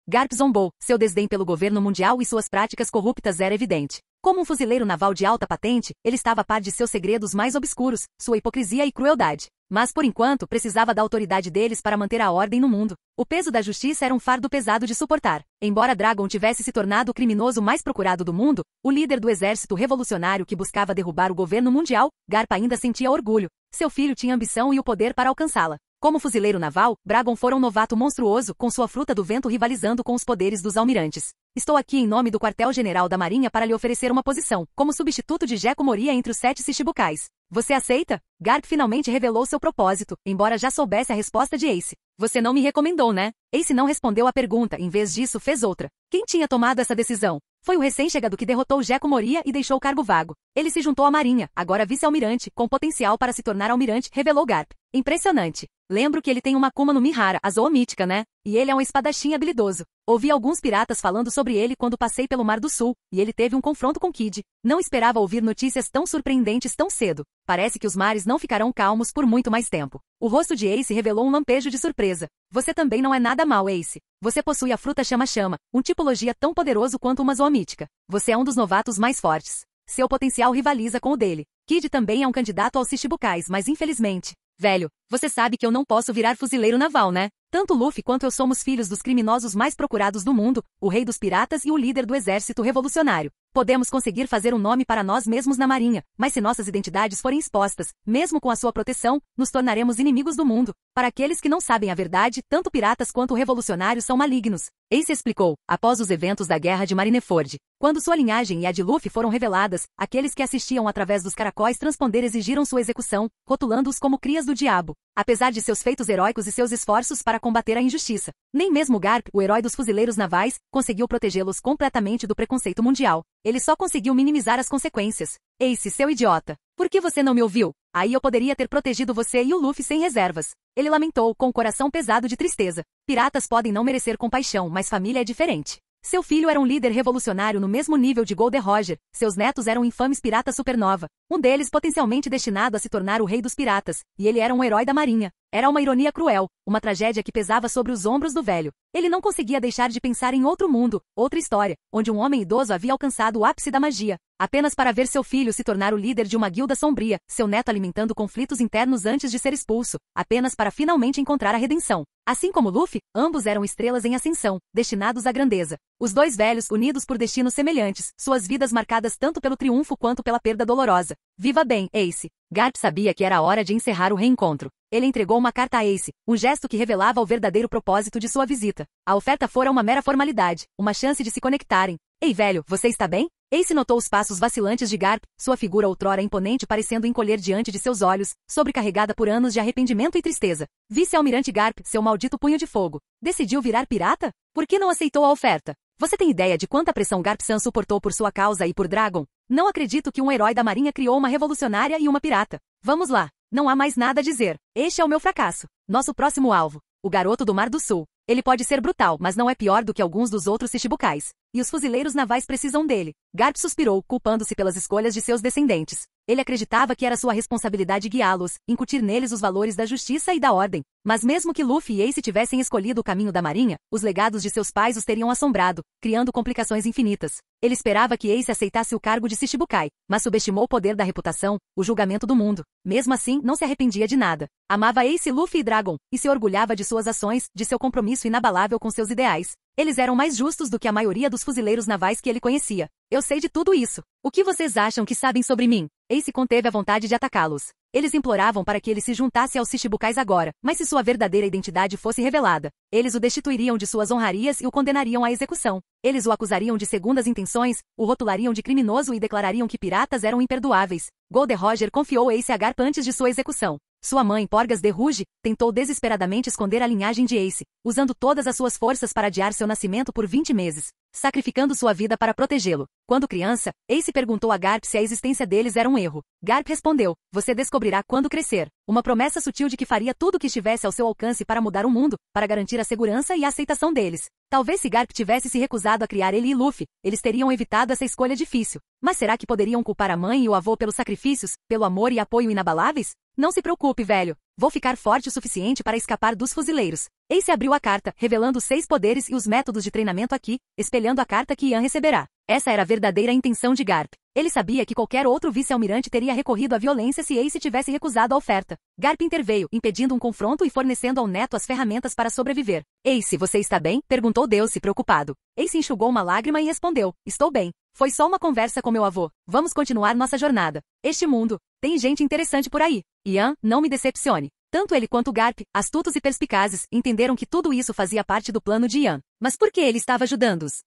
Garp zombou, seu desdém pelo governo mundial e suas práticas corruptas era evidente. Como um fuzileiro naval de alta patente, ele estava a par de seus segredos mais obscuros, sua hipocrisia e crueldade. Mas por enquanto, precisava da autoridade deles para manter a ordem no mundo. O peso da justiça era um fardo pesado de suportar. Embora Dragon tivesse se tornado o criminoso mais procurado do mundo, o líder do exército revolucionário que buscava derrubar o governo mundial, Garp ainda sentia orgulho. Seu filho tinha ambição e o poder para alcançá-la. Como fuzileiro naval, Dragon fora um novato monstruoso, com sua fruta do vento rivalizando com os poderes dos almirantes. Estou aqui em nome do quartel-general da Marinha para lhe oferecer uma posição, como substituto de Gekko Moria entre os 7 Shichibukais. Você aceita? Garp finalmente revelou seu propósito, embora já soubesse a resposta de Ace. Você não me recomendou, né? Ace não respondeu à pergunta, em vez disso fez outra. Quem tinha tomado essa decisão? Foi o recém-chegado que derrotou Gekko Moria e deixou o cargo vago. Ele se juntou à Marinha, agora vice-almirante, com potencial para se tornar almirante, revelou Garp. Impressionante. Lembro que ele tem uma Akuma no Mihara, a Zou mítica, né? E ele é um espadachim habilidoso. Ouvi alguns piratas falando sobre ele quando passei pelo Mar do Sul, e ele teve um confronto com Kid. Não esperava ouvir notícias tão surpreendentes tão cedo. Parece que os mares não ficarão calmos por muito mais tempo. O rosto de Ace revelou um lampejo de surpresa. Você também não é nada mal, Ace. Você possui a fruta chama-chama, um tipologia tão poderoso quanto uma Zou mítica. Você é um dos novatos mais fortes. Seu potencial rivaliza com o dele. Kid também é um candidato aos Shichibukais, mas infelizmente... Velho, você sabe que eu não posso virar fuzileiro naval, né? Tanto Luffy quanto eu somos filhos dos criminosos mais procurados do mundo, o rei dos piratas e o líder do exército revolucionário. Podemos conseguir fazer um nome para nós mesmos na Marinha, mas se nossas identidades forem expostas, mesmo com a sua proteção, nos tornaremos inimigos do mundo. Para aqueles que não sabem a verdade, tanto piratas quanto revolucionários são malignos. Ace explicou, após os eventos da Guerra de Marineford. Quando sua linhagem e a de Luffy foram reveladas, aqueles que assistiam através dos caracóis transponder exigiram sua execução, rotulando-os como crias do diabo. Apesar de seus feitos heróicos e seus esforços para combater a injustiça, nem mesmo Garp, o herói dos fuzileiros navais, conseguiu protegê-los completamente do preconceito mundial. Ele só conseguiu minimizar as consequências. Ace, seu idiota. Por que você não me ouviu? Aí eu poderia ter protegido você e o Luffy sem reservas. Ele lamentou, com o coração pesado de tristeza. Piratas podem não merecer compaixão, mas família é diferente. Seu filho era um líder revolucionário no mesmo nível de Gold Roger, seus netos eram infames piratas supernova, um deles potencialmente destinado a se tornar o rei dos piratas, e ele era um herói da marinha. Era uma ironia cruel, uma tragédia que pesava sobre os ombros do velho. Ele não conseguia deixar de pensar em outro mundo, outra história, onde um homem idoso havia alcançado o ápice da magia, apenas para ver seu filho se tornar o líder de uma guilda sombria, seu neto alimentando conflitos internos antes de ser expulso, apenas para finalmente encontrar a redenção. Assim como Luffy, ambos eram estrelas em ascensão, destinados à grandeza. Os dois velhos, unidos por destinos semelhantes, suas vidas marcadas tanto pelo triunfo quanto pela perda dolorosa. Viva bem, Ace. Garp sabia que era a hora de encerrar o reencontro. Ele entregou uma carta a Ace, um gesto que revelava o verdadeiro propósito de sua visita. A oferta fora uma mera formalidade, uma chance de se conectarem. Ei, velho, você está bem? Ace notou os passos vacilantes de Garp, sua figura outrora imponente parecendo encolher diante de seus olhos, sobrecarregada por anos de arrependimento e tristeza. Vice-almirante Garp, seu maldito punho de fogo. Decidiu virar pirata? Por que não aceitou a oferta? Você tem ideia de quanta pressão Garp-san suportou por sua causa e por Dragon? Não acredito que um herói da marinha criou uma revolucionária e uma pirata. Vamos lá. Não há mais nada a dizer. Este é o meu fracasso. Nosso próximo alvo. O garoto do Mar do Sul. Ele pode ser brutal, mas não é pior do que alguns dos outros Shichibukais. E os fuzileiros navais precisam dele. Garp suspirou, culpando-se pelas escolhas de seus descendentes. Ele acreditava que era sua responsabilidade guiá-los, incutir neles os valores da justiça e da ordem. Mas mesmo que Luffy e Ace tivessem escolhido o caminho da marinha, os legados de seus pais os teriam assombrado, criando complicações infinitas. Ele esperava que Ace aceitasse o cargo de Shichibukai, mas subestimou o poder da reputação, o julgamento do mundo. Mesmo assim, não se arrependia de nada. Amava Ace, Luffy e Dragon, e se orgulhava de suas ações, de seu compromisso inabalável com seus ideais. Eles eram mais justos do que a maioria dos fuzileiros navais que ele conhecia. Eu sei de tudo isso. O que vocês acham que sabem sobre mim? Ace conteve a vontade de atacá-los. Eles imploravam para que ele se juntasse aos Shichibukais agora, mas se sua verdadeira identidade fosse revelada, eles o destituiriam de suas honrarias e o condenariam à execução. Eles o acusariam de segundas intenções, o rotulariam de criminoso e declarariam que piratas eram imperdoáveis. Gold Roger confiou Ace a Garp antes de sua execução. Sua mãe, Porgas de Rouge, tentou desesperadamente esconder a linhagem de Ace, usando todas as suas forças para adiar seu nascimento por 20 meses, sacrificando sua vida para protegê-lo. Quando criança, Ace perguntou a Garp se a existência deles era um erro. Garp respondeu, você descobrirá quando crescer. Uma promessa sutil de que faria tudo o que estivesse ao seu alcance para mudar o mundo, para garantir a segurança e a aceitação deles. Talvez se Garp tivesse se recusado a criar ele e Luffy, eles teriam evitado essa escolha difícil. Mas será que poderiam culpar a mãe e o avô pelos sacrifícios, pelo amor e apoio inabaláveis? Não se preocupe, velho. Vou ficar forte o suficiente para escapar dos fuzileiros. Ace abriu a carta, revelando os 6 poderes e os métodos de treinamento aqui, espelhando a carta que Ian receberá. Essa era a verdadeira intenção de Garp. Ele sabia que qualquer outro vice-almirante teria recorrido à violência se Ace tivesse recusado a oferta. Garp interveio, impedindo um confronto e fornecendo ao neto as ferramentas para sobreviver. Ace, você está bem? Perguntou Delcy, preocupado. Ace enxugou uma lágrima e respondeu, estou bem. Foi só uma conversa com meu avô. Vamos continuar nossa jornada. Este mundo. Tem gente interessante por aí. Ian, não me decepcione. Tanto ele quanto Garp, astutos e perspicazes, entenderam que tudo isso fazia parte do plano de Ian. Mas por que ele estava ajudando-os?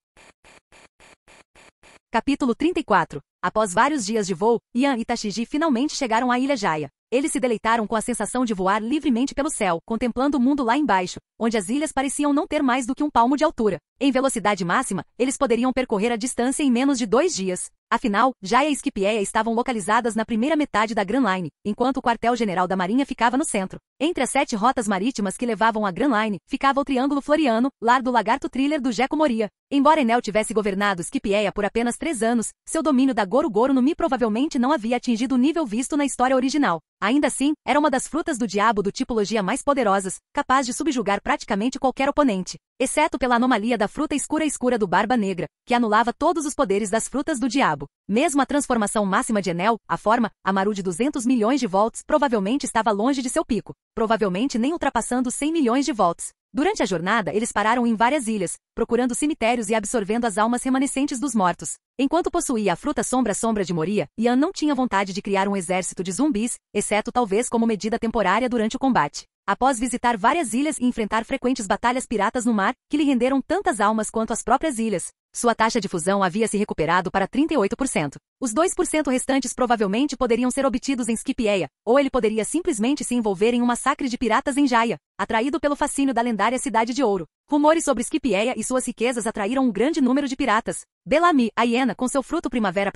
Capítulo 34. Após vários dias de voo, Ian e Tashigi finalmente chegaram à Ilha Jaya. Eles se deleitaram com a sensação de voar livremente pelo céu, contemplando o mundo lá embaixo, onde as ilhas pareciam não ter mais do que um palmo de altura. Em velocidade máxima, eles poderiam percorrer a distância em menos de 2 dias. Afinal, Jaya e Skipjeia estavam localizadas na primeira metade da Grand Line, enquanto o quartel-general da Marinha ficava no centro. Entre as 7 rotas marítimas que levavam à Grand Line, ficava o Triângulo Floriano, lar do lagarto thriller do Gecko Moria. Embora Enel tivesse governado Skipjeia por apenas 3 anos, seu domínio da Goro Goro no Mi provavelmente não havia atingido o nível visto na história original. Ainda assim, era uma das frutas do diabo do tipologia mais poderosas, capaz de subjugar praticamente qualquer oponente, exceto pela anomalia da fruta escura do Barba Negra, que anulava todos os poderes das frutas do diabo. Mesmo a transformação máxima de Enel, a forma, Amaru de 200 milhões de volts, provavelmente estava longe de seu pico, provavelmente nem ultrapassando 100 milhões de volts. Durante a jornada, eles pararam em várias ilhas, procurando cemitérios e absorvendo as almas remanescentes dos mortos. Enquanto possuía a fruta sombra de Moria, Ian não tinha vontade de criar um exército de zumbis, exceto talvez como medida temporária durante o combate. Após visitar várias ilhas e enfrentar frequentes batalhas piratas no mar, que lhe renderam tantas almas quanto as próprias ilhas, sua taxa de fusão havia se recuperado para 38%. Os 2% restantes provavelmente poderiam ser obtidos em Skipjeia, ou ele poderia simplesmente se envolver em um massacre de piratas em Jaya, atraído pelo fascínio da lendária Cidade de Ouro. Rumores sobre Skipjeia e suas riquezas atraíram um grande número de piratas. Bellamy, a hiena com seu fruto Primavera,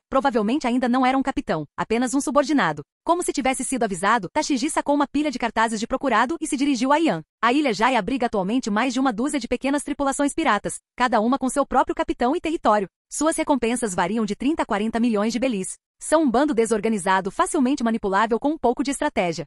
provavelmente ainda não era um capitão, apenas um subordinado. Como se tivesse sido avisado, Tashigi sacou uma pilha de cartazes de procurado e se dirigiu a Ian. A ilha Jaya abriga atualmente mais de uma dúzia de pequenas tripulações piratas, cada uma com seu próprio capitão e território. Suas recompensas variam de 30 a 40 milhões de belis. São um bando desorganizado facilmente manipulável com um pouco de estratégia.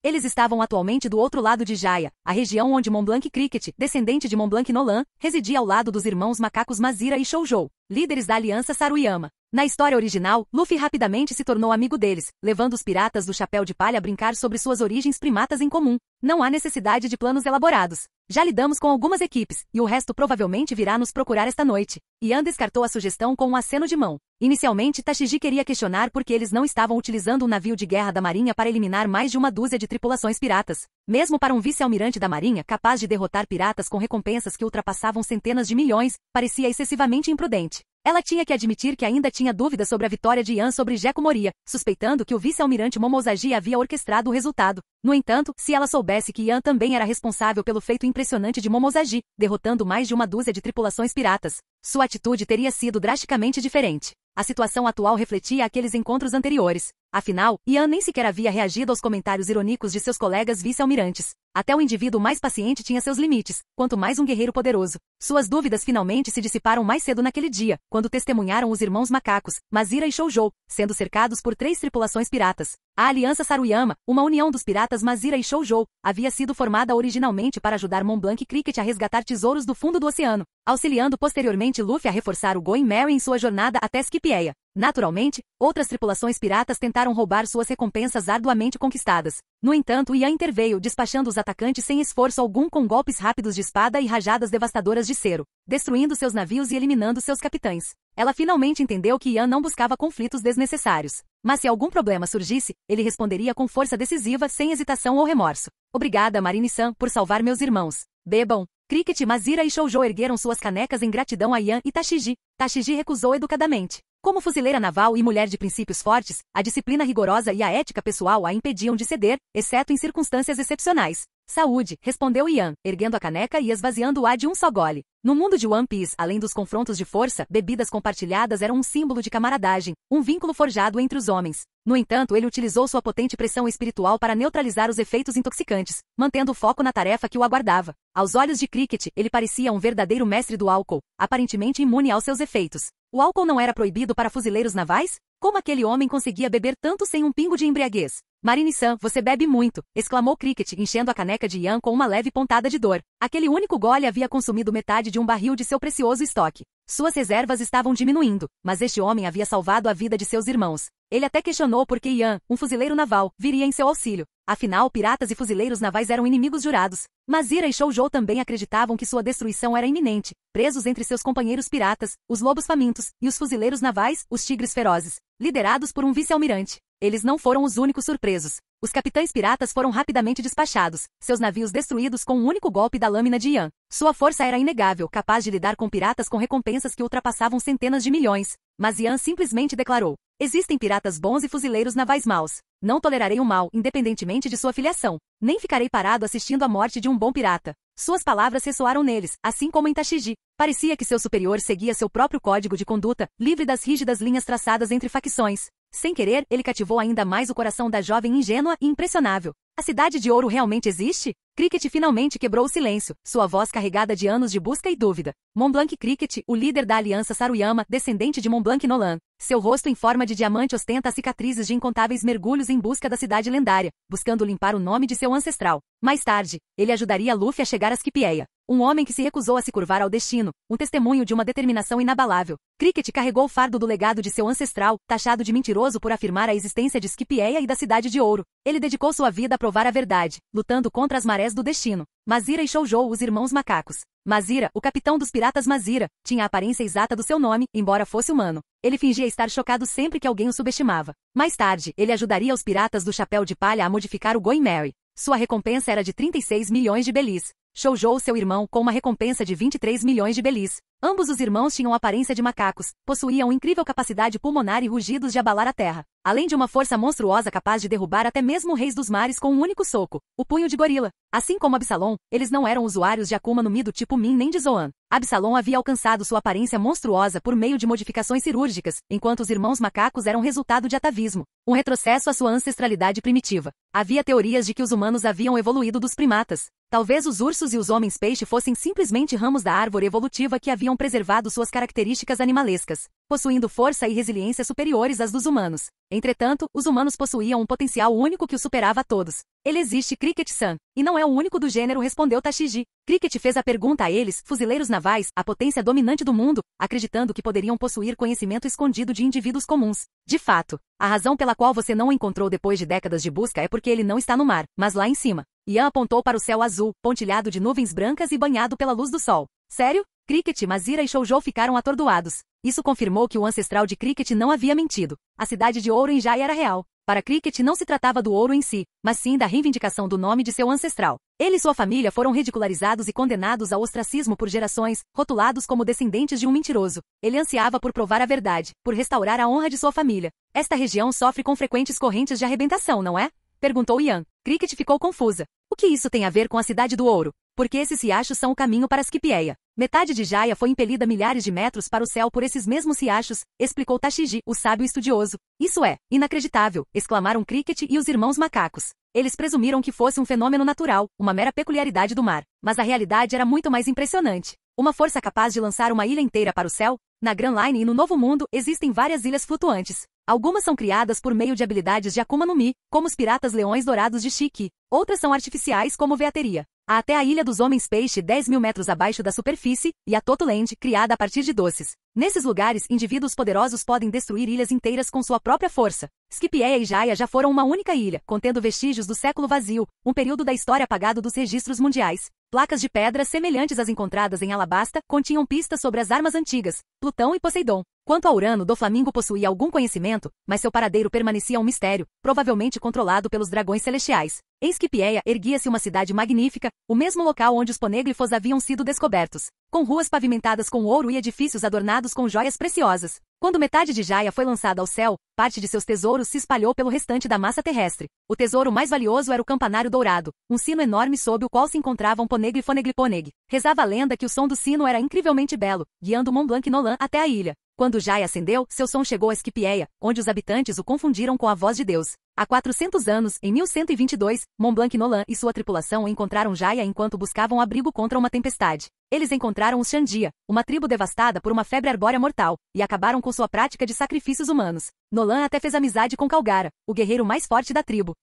Eles estavam atualmente do outro lado de Jaya, a região onde Montblanc Cricket, descendente de Montblanc Nolan, residia ao lado dos irmãos macacos Mazira e Shoujo, líderes da Aliança Saruyama. Na história original, Luffy rapidamente se tornou amigo deles, levando os piratas do Chapéu de Palha a brincar sobre suas origens primatas em comum. Não há necessidade de planos elaborados. Já lidamos com algumas equipes, e o resto provavelmente virá nos procurar esta noite. Ian descartou a sugestão com um aceno de mão. Inicialmente, Tashigi queria questionar por que eles não estavam utilizando um navio de guerra da Marinha para eliminar mais de uma dúzia de tripulações piratas. Mesmo para um vice-almirante da Marinha capaz de derrotar piratas com recompensas que ultrapassavam centenas de milhões, parecia excessivamente imprudente. Ela tinha que admitir que ainda tinha dúvidas sobre a vitória de Ian sobre Gekko Moria, suspeitando que o vice-almirante Momozagi havia orquestrado o resultado. No entanto, se ela soubesse que Ian também era responsável pelo feito impressionante de Momozagi, derrotando mais de uma dúzia de tripulações piratas, sua atitude teria sido drasticamente diferente. A situação atual refletia aqueles encontros anteriores. Afinal, Ian nem sequer havia reagido aos comentários irônicos de seus colegas vice-almirantes. Até o indivíduo mais paciente tinha seus limites, quanto mais um guerreiro poderoso. Suas dúvidas finalmente se dissiparam mais cedo naquele dia, quando testemunharam os irmãos macacos, Mazira e Shoujo, sendo cercados por 3 tripulações piratas. A Aliança Saruyama, uma união dos piratas Mazira e Shoujo, havia sido formada originalmente para ajudar Montblanc Cricket a resgatar tesouros do fundo do oceano, auxiliando posteriormente Luffy a reforçar o Going Merry em sua jornada até Skipjeia. Naturalmente, outras tripulações piratas tentaram roubar suas recompensas arduamente conquistadas. No entanto, Ian interveio, despachando os atacantes sem esforço algum com golpes rápidos de espada e rajadas devastadoras de cero, destruindo seus navios e eliminando seus capitães. Ela finalmente entendeu que Ian não buscava conflitos desnecessários. Mas se algum problema surgisse, ele responderia com força decisiva, sem hesitação ou remorso. Obrigada, Marine-san, por salvar meus irmãos. Bebam. Cricket, Mazira e Shoujo ergueram suas canecas em gratidão a Ian e Tashigi. Tashigi recusou educadamente. Como fuzileira naval e mulher de princípios fortes, a disciplina rigorosa e a ética pessoal a impediam de ceder, exceto em circunstâncias excepcionais. Saúde, respondeu Ian, erguendo a caneca e esvaziando-a de um só gole. No mundo de One Piece, além dos confrontos de força, bebidas compartilhadas eram um símbolo de camaradagem, um vínculo forjado entre os homens. No entanto, ele utilizou sua potente pressão espiritual para neutralizar os efeitos intoxicantes, mantendo o foco na tarefa que o aguardava. Aos olhos de Cricket, ele parecia um verdadeiro mestre do álcool, aparentemente imune aos seus efeitos. O álcool não era proibido para fuzileiros navais? Como aquele homem conseguia beber tanto sem um pingo de embriaguez? Marine-san, você bebe muito, exclamou Cricket, enchendo a caneca de Ian com uma leve pontada de dor. Aquele único gole havia consumido metade de um barril de seu precioso estoque. Suas reservas estavam diminuindo, mas este homem havia salvado a vida de seus irmãos. Ele até questionou por que Ian, um fuzileiro naval, viria em seu auxílio. Afinal, piratas e fuzileiros navais eram inimigos jurados. Mazira e Shoujo também acreditavam que sua destruição era iminente, presos entre seus companheiros piratas, os lobos famintos, e os fuzileiros navais, os tigres ferozes, liderados por um vice-almirante. Eles não foram os únicos surpresos. Os capitães piratas foram rapidamente despachados, seus navios destruídos com um único golpe da lâmina de Ian. Sua força era inegável, capaz de lidar com piratas com recompensas que ultrapassavam centenas de milhões. Mas Ian simplesmente declarou: existem piratas bons e fuzileiros navais maus. Não tolerarei o mal, independentemente de sua filiação. Nem ficarei parado assistindo à morte de um bom pirata. Suas palavras ressoaram neles, assim como em Tashigi. Parecia que seu superior seguia seu próprio código de conduta, livre das rígidas linhas traçadas entre facções. Sem querer, ele cativou ainda mais o coração da jovem ingênua e impressionável. A Cidade de Ouro realmente existe? Cricket finalmente quebrou o silêncio, sua voz carregada de anos de busca e dúvida. Montblanc Cricket, o líder da Aliança Saruyama, descendente de Montblanc Nolan. Seu rosto em forma de diamante ostenta as cicatrizes de incontáveis mergulhos em busca da cidade lendária, buscando limpar o nome de seu ancestral. Mais tarde, ele ajudaria Luffy a chegar a Skipjeia. Um homem que se recusou a se curvar ao destino, um testemunho de uma determinação inabalável. Cricket carregou o fardo do legado de seu ancestral, taxado de mentiroso por afirmar a existência de Skipjeia e da Cidade de Ouro. Ele dedicou sua vida a provar a verdade, lutando contra as marés do destino. Mazira e Shoujo, os irmãos macacos. Mazira, o capitão dos piratas Mazira, tinha a aparência exata do seu nome, embora fosse humano. Ele fingia estar chocado sempre que alguém o subestimava. Mais tarde, ele ajudaria os piratas do Chapéu de Palha a modificar o Going Merry. Sua recompensa era de 36 milhões de belis. Shoujo, seu irmão, com uma recompensa de 23 milhões de belis. Ambos os irmãos tinham aparência de macacos, possuíam incrível capacidade pulmonar e rugidos de abalar a terra, além de uma força monstruosa capaz de derrubar até mesmo reis dos mares com um único soco, o punho de gorila. Assim como Absalom, eles não eram usuários de Akuma no Mi do tipo Min nem de Zoan. Absalom havia alcançado sua aparência monstruosa por meio de modificações cirúrgicas, enquanto os irmãos macacos eram resultado de atavismo, um retrocesso à sua ancestralidade primitiva. Havia teorias de que os humanos haviam evoluído dos primatas. Talvez os ursos e os homens-peixe fossem simplesmente ramos da árvore evolutiva que haviam preservado suas características animalescas, possuindo força e resiliência superiores às dos humanos. Entretanto, os humanos possuíam um potencial único que o superava a todos. Ele existe, Cricket-san, e não é o único do gênero, respondeu Tashiji. Cricket fez a pergunta a eles, fuzileiros navais, a potência dominante do mundo, acreditando que poderiam possuir conhecimento escondido de indivíduos comuns. De fato, a razão pela qual você não o encontrou depois de décadas de busca é porque ele não está no mar, mas lá em cima. Ian apontou para o céu azul, pontilhado de nuvens brancas e banhado pela luz do sol. Sério? Cricket, Mazira e Shoujo ficaram atordoados. Isso confirmou que o ancestral de Cricket não havia mentido. A Cidade de Ouro em Jaya era real. Para Cricket não se tratava do ouro em si, mas sim da reivindicação do nome de seu ancestral. Ele e sua família foram ridicularizados e condenados ao ostracismo por gerações, rotulados como descendentes de um mentiroso. Ele ansiava por provar a verdade, por restaurar a honra de sua família. Esta região sofre com frequentes correntes de arrebentação, não é? Perguntou Ian. Cricket ficou confusa. O que isso tem a ver com a Cidade do Ouro? Porque esses riachos são o caminho para Skipjeia. Metade de Jaya foi impelida milhares de metros para o céu por esses mesmos riachos, explicou Tashiji, o sábio estudioso. Isso é inacreditável, exclamaram Cricket e os irmãos macacos. Eles presumiram que fosse um fenômeno natural, uma mera peculiaridade do mar. Mas a realidade era muito mais impressionante. Uma força capaz de lançar uma ilha inteira para o céu? Na Grand Line e no Novo Mundo existem várias ilhas flutuantes. Algumas são criadas por meio de habilidades de Akuma no Mi, como os piratas leões dourados de Shiki. Outras são artificiais, como veateria. Há até a Ilha dos Homens-Peixe 10 mil metros abaixo da superfície, e a Totoland, criada a partir de doces. Nesses lugares, indivíduos poderosos podem destruir ilhas inteiras com sua própria força. Skipjeia e Jaya já foram uma única ilha, contendo vestígios do século vazio, um período da história apagado dos registros mundiais. Placas de pedra semelhantes às encontradas em Alabasta continham pistas sobre as armas antigas, Plutão e Poseidon. Quanto a Urano, do Flamingo possuía algum conhecimento, mas seu paradeiro permanecia um mistério, provavelmente controlado pelos dragões celestiais. Em Skipjeia erguia-se uma cidade magnífica, o mesmo local onde os ponêglifos haviam sido descobertos, com ruas pavimentadas com ouro e edifícios adornados com joias preciosas. Quando metade de Jaya foi lançada ao céu, parte de seus tesouros se espalhou pelo restante da massa terrestre. O tesouro mais valioso era o campanário dourado, um sino enorme sob o qual se encontrava um poneglyphoneglyponeg. Rezava a lenda que o som do sino era incrivelmente belo, guiando Mont Blanc Nolan até a ilha. Quando Jaya acendeu, seu som chegou a Skipjeia, onde os habitantes o confundiram com a voz de Deus. Há 400 anos, em 1122, Mont Blanc Nolan e sua tripulação encontraram Jaya enquanto buscavam abrigo contra uma tempestade. Eles encontraram os Xandia, uma tribo devastada por uma febre arbórea mortal, e acabaram com sua prática de sacrifícios humanos. Nolan até fez amizade com Calgara, o guerreiro mais forte da tribo.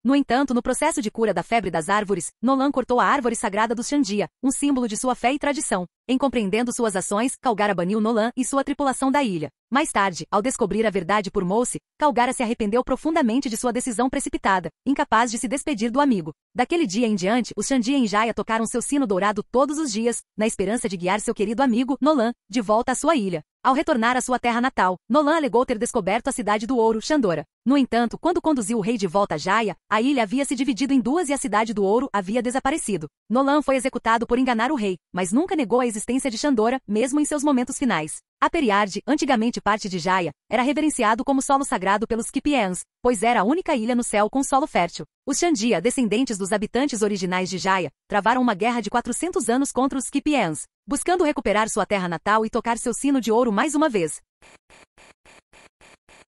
No entanto, no processo de cura da febre das árvores, Nolan cortou a árvore sagrada dos Xandia, um símbolo de sua fé e tradição. Em compreendendo suas ações, Calgara baniu Nolan e sua tripulação da ilha. Mais tarde, ao descobrir a verdade por Mousse, Calgara se arrependeu profundamente de sua decisão precipitada, incapaz de se despedir do amigo. Daquele dia em diante, os Xandia em Jaya tocaram seu sino dourado todos os dias, na esperança de guiar seu querido amigo, Nolan, de volta à sua ilha. Ao retornar à sua terra natal, Nolan alegou ter descoberto a Cidade do Ouro, Xandora. No entanto, quando conduziu o rei de volta a Jaya, a ilha havia se dividido em duas e a Cidade do Ouro havia desaparecido. Nolan foi executado por enganar o rei, mas nunca negou a existência de Xandora, mesmo em seus momentos finais. A Periard, antigamente parte de Jaya, era reverenciado como solo sagrado pelos Skipjeans, pois era a única ilha no céu com solo fértil. Os Xandia, descendentes dos habitantes originais de Jaya, travaram uma guerra de 400 anos contra os Skipjeans, buscando recuperar sua terra natal e tocar seu sino de ouro mais uma vez.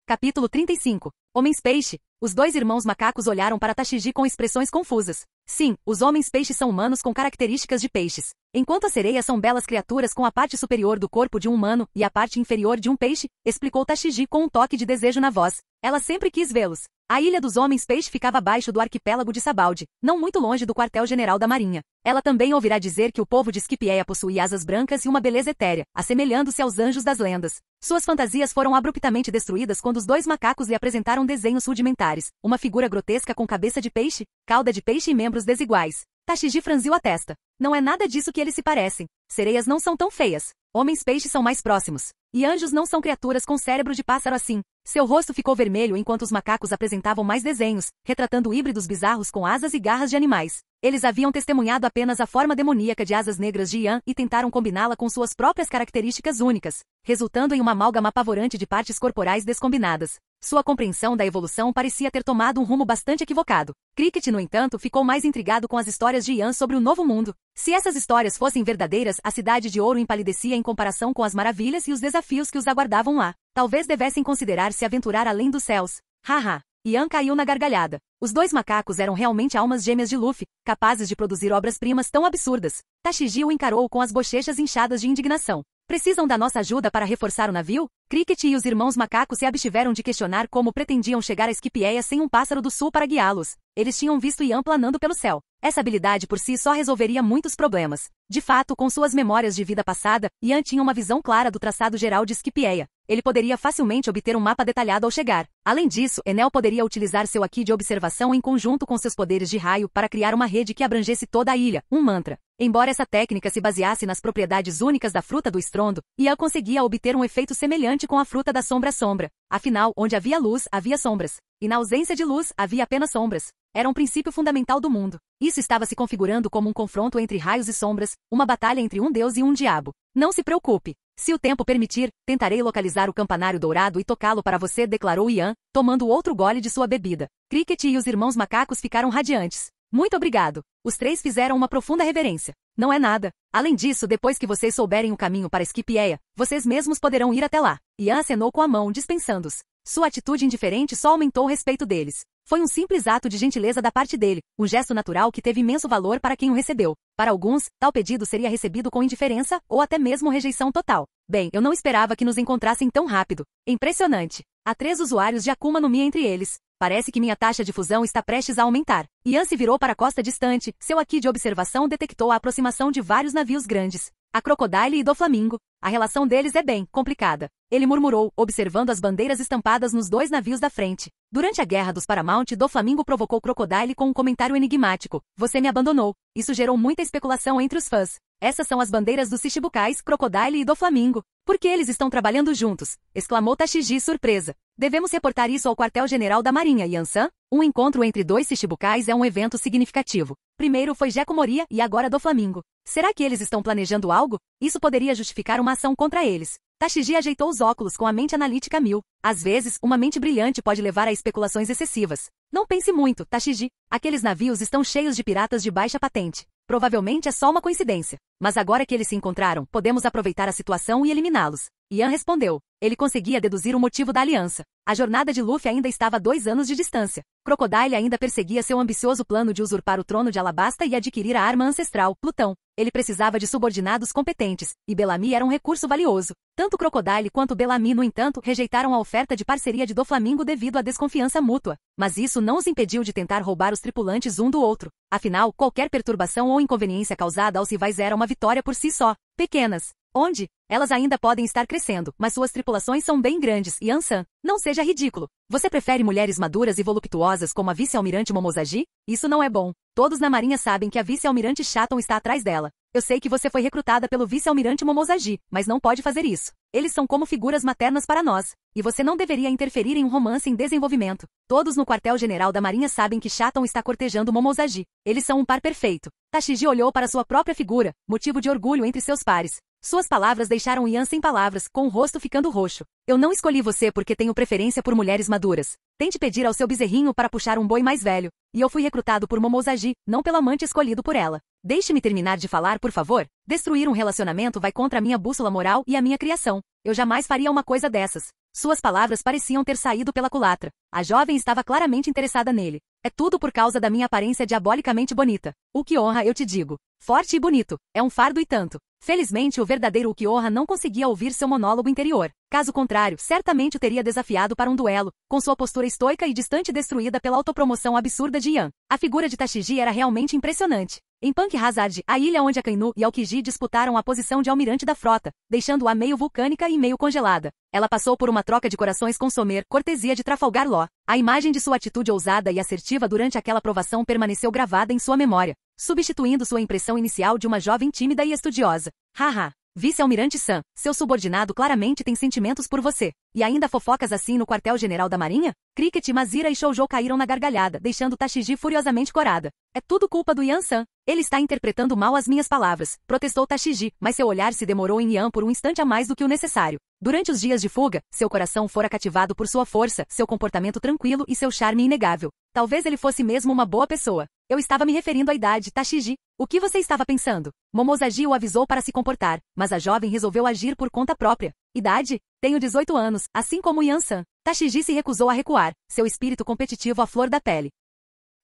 Capítulo 35. Homens-peixe. Os dois irmãos macacos olharam para Tashigi com expressões confusas. Sim, os homens-peixes são humanos com características de peixes. Enquanto as sereias são belas criaturas com a parte superior do corpo de um humano e a parte inferior de um peixe, explicou Tashigi com um toque de desejo na voz. Ela sempre quis vê-los. A ilha dos homens-peixe ficava abaixo do arquipélago de Sabaldi, não muito longe do quartel-general da Marinha. Ela também ouvirá dizer que o povo de Scipieia possuía asas brancas e uma beleza etérea, assemelhando-se aos anjos das lendas. Suas fantasias foram abruptamente destruídas quando os dois macacos lhe apresentaram desenhos rudimentares, uma figura grotesca com cabeça de peixe, cauda de peixe e membros desiguais. Tashigi franziu a testa. Não é nada disso que eles se parecem. Sereias não são tão feias. Homens-peixes são mais próximos. E anjos não são criaturas com cérebro de pássaro assim. Seu rosto ficou vermelho enquanto os macacos apresentavam mais desenhos, retratando híbridos bizarros com asas e garras de animais. Eles haviam testemunhado apenas a forma demoníaca de asas negras de Ian e tentaram combiná-la com suas próprias características únicas, resultando em uma amálgama apavorante de partes corporais descombinadas. Sua compreensão da evolução parecia ter tomado um rumo bastante equivocado. Cricket, no entanto, ficou mais intrigado com as histórias de Ian sobre o novo mundo. Se essas histórias fossem verdadeiras, a Cidade de Ouro empalidecia em comparação com as maravilhas e os desafios que os aguardavam lá. Talvez devessem considerar se aventurar além dos céus. Haha. Ian caiu na gargalhada. Os dois macacos eram realmente almas gêmeas de Luffy, capazes de produzir obras-primas tão absurdas. Tashigi o encarou com as bochechas inchadas de indignação. Precisam da nossa ajuda para reforçar o navio? Cricket e os irmãos macacos se abstiveram de questionar como pretendiam chegar a Scipieia sem um pássaro do sul para guiá-los. Eles tinham visto Ian planando pelo céu. Essa habilidade por si só resolveria muitos problemas. De fato, com suas memórias de vida passada, Ian tinha uma visão clara do traçado geral de Scipieia. Ele poderia facilmente obter um mapa detalhado ao chegar. Além disso, Enel poderia utilizar seu Haki de observação em conjunto com seus poderes de raio para criar uma rede que abrangesse toda a ilha, um mantra. Embora essa técnica se baseasse nas propriedades únicas da fruta do estrondo, Ian conseguia obter um efeito semelhante com a fruta da sombra-sombra. Afinal, onde havia luz, havia sombras. E na ausência de luz, havia apenas sombras. Era um princípio fundamental do mundo. Isso estava se configurando como um confronto entre raios e sombras, uma batalha entre um deus e um diabo. Não se preocupe. Se o tempo permitir, tentarei localizar o campanário dourado e tocá-lo para você, declarou Ian, tomando outro gole de sua bebida. Cricket e os irmãos macacos ficaram radiantes. Muito obrigado. Os três fizeram uma profunda reverência. Não é nada. Além disso, depois que vocês souberem o caminho para Scipieia, vocês mesmos poderão ir até lá. Ian acenou com a mão, dispensando-os. Sua atitude indiferente só aumentou o respeito deles. Foi um simples ato de gentileza da parte dele, um gesto natural que teve imenso valor para quem o recebeu. Para alguns, tal pedido seria recebido com indiferença ou até mesmo rejeição total. Bem, eu não esperava que nos encontrassem tão rápido. Impressionante. Há 3 usuários de Akuma no Mi entre eles. Parece que minha taxa de fusão está prestes a aumentar. Ian se virou para a costa distante. Seu Haki de observação detectou a aproximação de vários navios grandes. A Crocodile e do Flamingo. A relação deles é bem complicada. Ele murmurou, observando as bandeiras estampadas nos 2 navios da frente. Durante a Guerra dos Paramount, do Flamingo provocou Crocodile com um comentário enigmático. Você me abandonou. Isso gerou muita especulação entre os fãs. Essas são as bandeiras dos Shichibukais, Crocodile e do Flamingo. Por que eles estão trabalhando juntos? Exclamou Tashigi surpresa. Devemos reportar isso ao quartel-general da Marinha, Yansan. Um encontro entre 2 Shichibukais é um evento significativo. Primeiro foi Gekko Moria e agora do Flamingo. Será que eles estão planejando algo? Isso poderia justificar uma ação contra eles. Tashigi ajeitou os óculos com a mente analítica a mil. Às vezes, uma mente brilhante pode levar a especulações excessivas. Não pense muito, Tashigi. Aqueles navios estão cheios de piratas de baixa patente. Provavelmente é só uma coincidência. Mas agora que eles se encontraram, podemos aproveitar a situação e eliminá-los. Ian respondeu. Ele conseguia deduzir o motivo da aliança. A jornada de Luffy ainda estava a 2 anos de distância. Crocodile ainda perseguia seu ambicioso plano de usurpar o trono de Alabasta e adquirir a arma ancestral, Plutão. Ele precisava de subordinados competentes, e Bellamy era um recurso valioso. Tanto Crocodile quanto Bellamy, no entanto, rejeitaram a oferta de parceria de Doflamingo devido à desconfiança mútua. Mas isso não os impediu de tentar roubar os tripulantes um do outro. Afinal, qualquer perturbação ou inconveniência causada aos rivais era uma vitória por si só. Pequenas. Onde? Elas ainda podem estar crescendo, mas suas tripulações são bem grandes, Yansan. Não seja ridículo. Você prefere mulheres maduras e voluptuosas como a vice-almirante Momozagi? Isso não é bom. Todos na marinha sabem que a vice-almirante Shaton está atrás dela. Eu sei que você foi recrutada pelo vice-almirante Momozagi, mas não pode fazer isso. Eles são como figuras maternas para nós. E você não deveria interferir em um romance em desenvolvimento. Todos no quartel-general da marinha sabem que Shaton está cortejando Momozagi. Eles são um par perfeito. Tashigi olhou para sua própria figura, motivo de orgulho entre seus pares. Suas palavras deixaram Ian sem palavras, com o rosto ficando roxo. Eu não escolhi você porque tenho preferência por mulheres maduras. Tente pedir ao seu bezerrinho para puxar um boi mais velho. E eu fui recrutado por Momozagi, não pelo amante escolhido por ela. Deixe-me terminar de falar, por favor. Destruir um relacionamento vai contra a minha bússola moral e a minha criação. Eu jamais faria uma coisa dessas. Suas palavras pareciam ter saído pela culatra. A jovem estava claramente interessada nele. É tudo por causa da minha aparência diabolicamente bonita. Ukiyoha, eu te digo. Forte e bonito. É um fardo e tanto. Felizmente, o verdadeiro Ukiyoha não conseguia ouvir seu monólogo interior. Caso contrário, certamente o teria desafiado para um duelo, com sua postura estoica e distante destruída pela autopromoção absurda de Yan. A figura de Tashiji era realmente impressionante. Em Punk Hazard, a ilha onde Akainu e Aokiji disputaram a posição de almirante da frota, deixando-a meio vulcânica e meio congelada. Ela passou por uma troca de corações com Sommer, cortesia de Trafalgar Law. A imagem de sua atitude ousada e assertiva durante aquela provação permaneceu gravada em sua memória, substituindo sua impressão inicial de uma jovem tímida e estudiosa. Haha. Vice-almirante Sam, seu subordinado claramente tem sentimentos por você. E ainda fofocas assim no quartel-general da Marinha? Cricket, Mazira e Shoujo caíram na gargalhada, deixando Tashiji furiosamente corada. É tudo culpa do Yan-san. Ele está interpretando mal as minhas palavras, protestou Tashiji, mas seu olhar se demorou em Yan por um instante a mais do que o necessário. Durante os dias de fuga, seu coração fora cativado por sua força, seu comportamento tranquilo e seu charme inegável. Talvez ele fosse mesmo uma boa pessoa. Eu estava me referindo à idade, Tashiji. O que você estava pensando? Momozagi o avisou para se comportar, mas a jovem resolveu agir por conta própria. Idade? Tenho 18 anos, assim como Yan-san. Tashiji se recusou a recuar, seu espírito competitivo à flor da pele.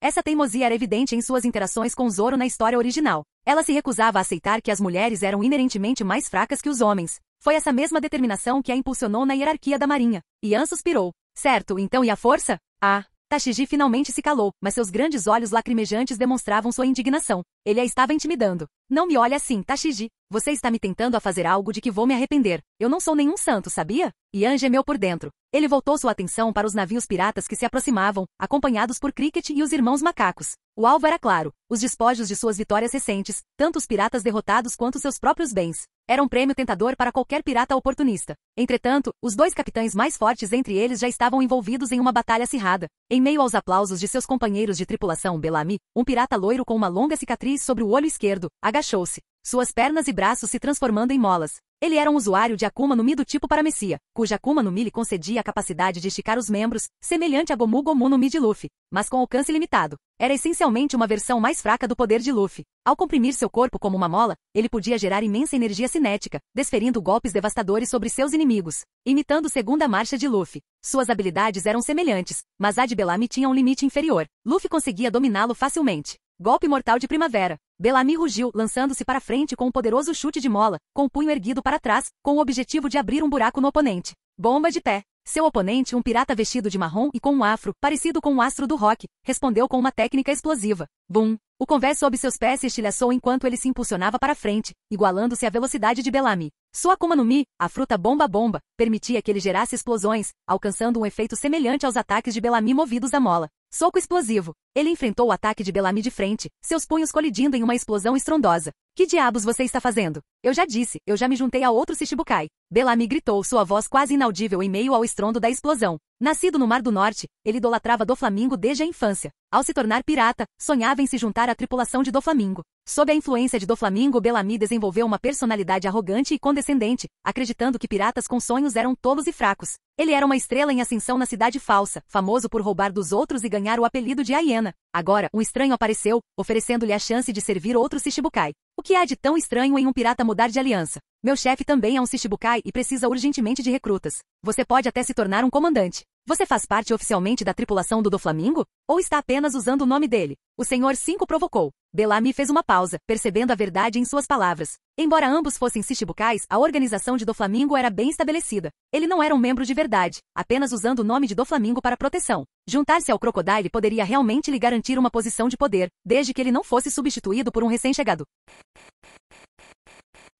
Essa teimosia era evidente em suas interações com Zoro na história original. Ela se recusava a aceitar que as mulheres eram inerentemente mais fracas que os homens. Foi essa mesma determinação que a impulsionou na hierarquia da Marinha. Yan suspirou. Certo, então e a força? Tashiji finalmente se calou, mas seus grandes olhos lacrimejantes demonstravam sua indignação. Ele a estava intimidando. Não me olhe assim, Tashiji. Você está me tentando a fazer algo de que vou me arrepender. Eu não sou nenhum santo, sabia? Yan gemeu por dentro. Ele voltou sua atenção para os navios piratas que se aproximavam, acompanhados por Cricket e os irmãos macacos. O alvo era claro, os despojos de suas vitórias recentes, tanto os piratas derrotados quanto seus próprios bens. Era um prêmio tentador para qualquer pirata oportunista. Entretanto, os dois capitães mais fortes entre eles já estavam envolvidos em uma batalha acirrada. Em meio aos aplausos de seus companheiros de tripulação, Bellamy, um pirata loiro com uma longa cicatriz sobre o olho esquerdo, agachou-se, suas pernas e braços se transformando em molas. Ele era um usuário de Akuma no Mi do tipo Paramecia, cuja Akuma no Mi lhe concedia a capacidade de esticar os membros, semelhante a Gomu Gomu no Mi de Luffy, mas com alcance limitado. Era essencialmente uma versão mais fraca do poder de Luffy. Ao comprimir seu corpo como uma mola, ele podia gerar imensa energia cinética, desferindo golpes devastadores sobre seus inimigos, imitando segunda marcha de Luffy. Suas habilidades eram semelhantes, mas a de Bellamy tinha um limite inferior. Luffy conseguia dominá-lo facilmente. Golpe mortal de primavera. Bellamy rugiu, lançando-se para frente com um poderoso chute de mola, com o punho erguido para trás, com o objetivo de abrir um buraco no oponente. Bomba de pé. Seu oponente, um pirata vestido de marrom e com um afro, parecido com o astro do rock, respondeu com uma técnica explosiva. Bum! O convés sob seus pés se estilhaçou enquanto ele se impulsionava para frente, igualando-se à velocidade de Bellamy. Sua Akuma no Mi, a fruta bomba-bomba, permitia que ele gerasse explosões, alcançando um efeito semelhante aos ataques de Bellamy movidos a mola. Soco explosivo. Ele enfrentou o ataque de Bellamy de frente, seus punhos colidindo em uma explosão estrondosa. Que diabos você está fazendo? Eu já disse, eu já me juntei a outro Shichibukai. Bellamy gritou, sua voz quase inaudível em meio ao estrondo da explosão. Nascido no Mar do Norte, ele idolatrava Doflamingo desde a infância. Ao se tornar pirata, sonhava em se juntar à tripulação de Doflamingo. Sob a influência de Doflamingo, Bellamy desenvolveu uma personalidade arrogante e condescendente, acreditando que piratas com sonhos eram tolos e fracos. Ele era uma estrela em ascensão na Cidade Falsa, famoso por roubar dos outros e ganhar o apelido de hiena. Agora, um estranho apareceu, oferecendo-lhe a chance de servir outro Shichibukai. O que há de tão estranho em um pirata mudar de aliança? Meu chefe também é um Shichibukai e precisa urgentemente de recrutas. Você pode até se tornar um comandante. Você faz parte oficialmente da tripulação do Doflamingo? Ou está apenas usando o nome dele? O Senhor 5 provocou. Bellamy fez uma pausa, percebendo a verdade em suas palavras. Embora ambos fossem Shichibukais, a organização de Doflamingo era bem estabelecida. Ele não era um membro de verdade, apenas usando o nome de Doflamingo para proteção. Juntar-se ao Crocodile poderia realmente lhe garantir uma posição de poder, desde que ele não fosse substituído por um recém-chegado.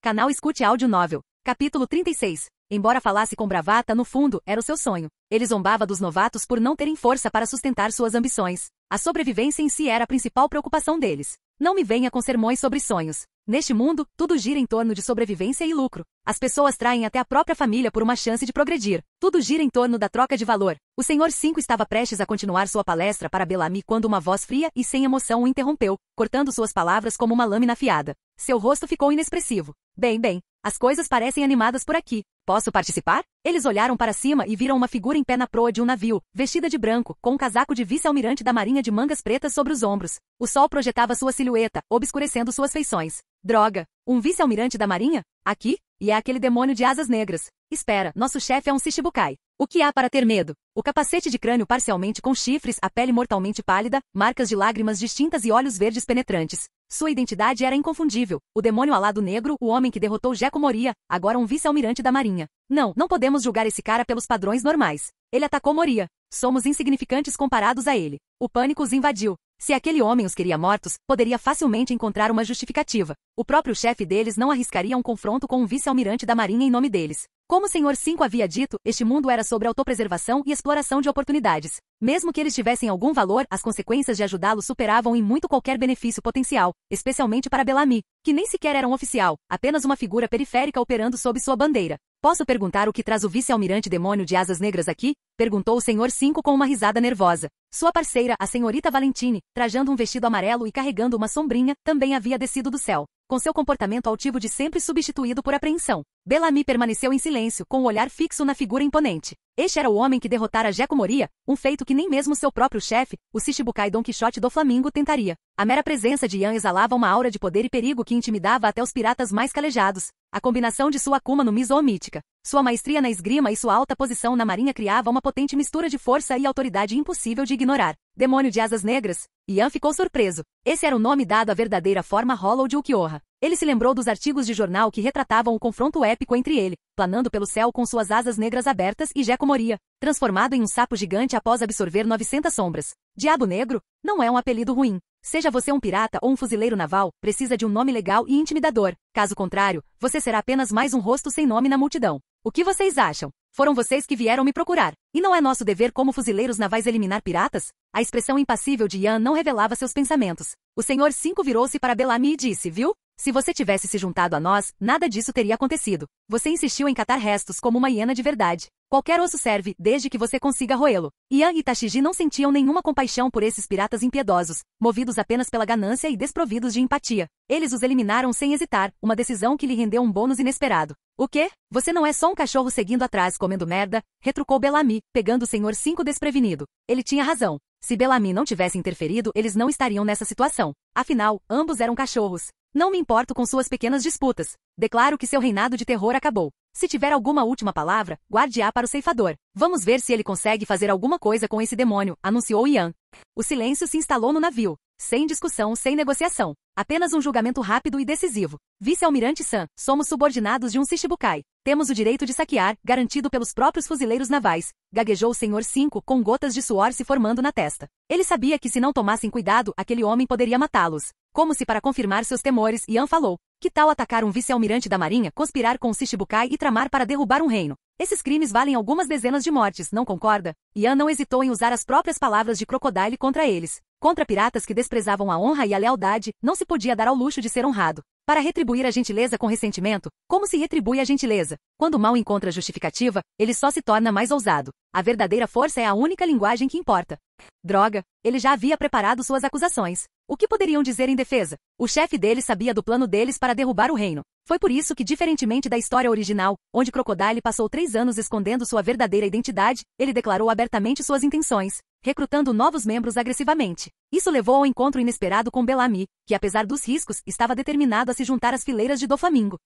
Canal Escute Áudio Novel. Capítulo 36. Embora falasse com bravata, no fundo, era o seu sonho. Ele zombava dos novatos por não terem força para sustentar suas ambições. A sobrevivência em si era a principal preocupação deles. Não me venha com sermões sobre sonhos. Neste mundo, tudo gira em torno de sobrevivência e lucro. As pessoas traem até a própria família por uma chance de progredir. Tudo gira em torno da troca de valor. O Senhor 5 estava prestes a continuar sua palestra para Bellamy quando uma voz fria e sem emoção o interrompeu, cortando suas palavras como uma lâmina afiada. Seu rosto ficou inexpressivo. Bem, as coisas parecem animadas por aqui. Posso participar? Eles olharam para cima e viram uma figura em pé na proa de um navio, vestida de branco, com um casaco de vice-almirante da Marinha de mangas pretas sobre os ombros. O sol projetava sua silhueta, obscurecendo suas feições. Droga! Um vice-almirante da Marinha? Aqui? e é aquele demônio de asas negras. Espera, nosso chefe é um Shichibukai. O que há para ter medo? O capacete de crânio parcialmente com chifres, a pele mortalmente pálida, marcas de lágrimas distintas e olhos verdes penetrantes. Sua identidade era inconfundível. O demônio alado negro, o homem que derrotou Gekko Moria, agora um vice-almirante da marinha. Não podemos julgar esse cara pelos padrões normais. Ele atacou Moria. Somos insignificantes comparados a ele. O pânico os invadiu. Se aquele homem os queria mortos, poderia facilmente encontrar uma justificativa. O próprio chefe deles não arriscaria um confronto com um vice-almirante da marinha em nome deles. Como o Senhor 5 havia dito, este mundo era sobre autopreservação e exploração de oportunidades. Mesmo que eles tivessem algum valor, as consequências de ajudá-lo superavam em muito qualquer benefício potencial, especialmente para Bellamy, que nem sequer era um oficial, apenas uma figura periférica operando sob sua bandeira. Posso perguntar o que traz o vice-almirante demônio de asas negras aqui? Perguntou o Senhor 5 com uma risada nervosa. Sua parceira, a senhorita Valentine, trajando um vestido amarelo e carregando uma sombrinha, também havia descido do céu, com seu comportamento altivo de sempre substituído por apreensão. Bellamy permaneceu em silêncio, com o olhar fixo na figura imponente. Este era o homem que derrotara Gekko Moria, um feito que nem mesmo seu próprio chefe, o Shichibukai Don Quixote do Flamingo, tentaria. A mera presença de Yan exalava uma aura de poder e perigo que intimidava até os piratas mais calejados. A combinação de sua Akuma no Mi zoomítica, sua maestria na esgrima e sua alta posição na marinha criava uma potente mistura de força e autoridade impossível de ignorar. Demônio de asas negras? Yan ficou surpreso. Esse era o nome dado à verdadeira forma Hollow de Ukiyoha. Ele se lembrou dos artigos de jornal que retratavam o confronto épico entre ele, planando pelo céu com suas asas negras abertas, e Gekko Moria, transformado em um sapo gigante após absorver 900 sombras. Diabo Negro? Não é um apelido ruim. Seja você um pirata ou um fuzileiro naval, precisa de um nome legal e intimidador. Caso contrário, você será apenas mais um rosto sem nome na multidão. O que vocês acham? Foram vocês que vieram me procurar. E não é nosso dever como fuzileiros navais eliminar piratas? A expressão impassível de Yan não revelava seus pensamentos. O Senhor 5 virou-se para Bellamy e disse, viu? Se você tivesse se juntado a nós, nada disso teria acontecido. Você insistiu em catar restos como uma hiena de verdade. Qualquer osso serve, desde que você consiga roê-lo. Yan e Tashigi não sentiam nenhuma compaixão por esses piratas impiedosos, movidos apenas pela ganância e desprovidos de empatia. Eles os eliminaram sem hesitar, uma decisão que lhe rendeu um bônus inesperado. O quê? Você não é só um cachorro seguindo atrás comendo merda? Retrucou Bellamy, pegando o Senhor 5 desprevenido. Ele tinha razão. Se Bellamy não tivesse interferido, eles não estariam nessa situação. Afinal, ambos eram cachorros. Não me importo com suas pequenas disputas. Declaro que seu reinado de terror acabou. Se tiver alguma última palavra, guarde-a para o ceifador. Vamos ver se ele consegue fazer alguma coisa com esse demônio, anunciou Yan. O silêncio se instalou no navio. Sem discussão, sem negociação. Apenas um julgamento rápido e decisivo. Vice-almirante San, somos subordinados de um Shichibukai. Temos o direito de saquear, garantido pelos próprios fuzileiros navais. Gaguejou o Senhor 5, com gotas de suor se formando na testa. Ele sabia que se não tomassem cuidado, aquele homem poderia matá-los. Como se para confirmar seus temores, Yan falou. Que tal atacar um vice-almirante da marinha, conspirar com o Shichibukai e tramar para derrubar um reino? Esses crimes valem algumas dezenas de mortes, não concorda? Yan não hesitou em usar as próprias palavras de Crocodile contra eles. Contra piratas que desprezavam a honra e a lealdade, não se podia dar ao luxo de ser honrado. Para retribuir a gentileza com ressentimento, como se retribui a gentileza? Quando o mal encontra justificativa, ele só se torna mais ousado. A verdadeira força é a única linguagem que importa. Droga, ele já havia preparado suas acusações. O que poderiam dizer em defesa? O chefe deles sabia do plano deles para derrubar o reino. Foi por isso que, diferentemente da história original, onde Crocodile passou 3 anos escondendo sua verdadeira identidade, ele declarou abertamente suas intenções, recrutando novos membros agressivamente. Isso levou ao encontro inesperado com Bellamy, que apesar dos riscos, estava determinado a se juntar às fileiras de Doflamingo.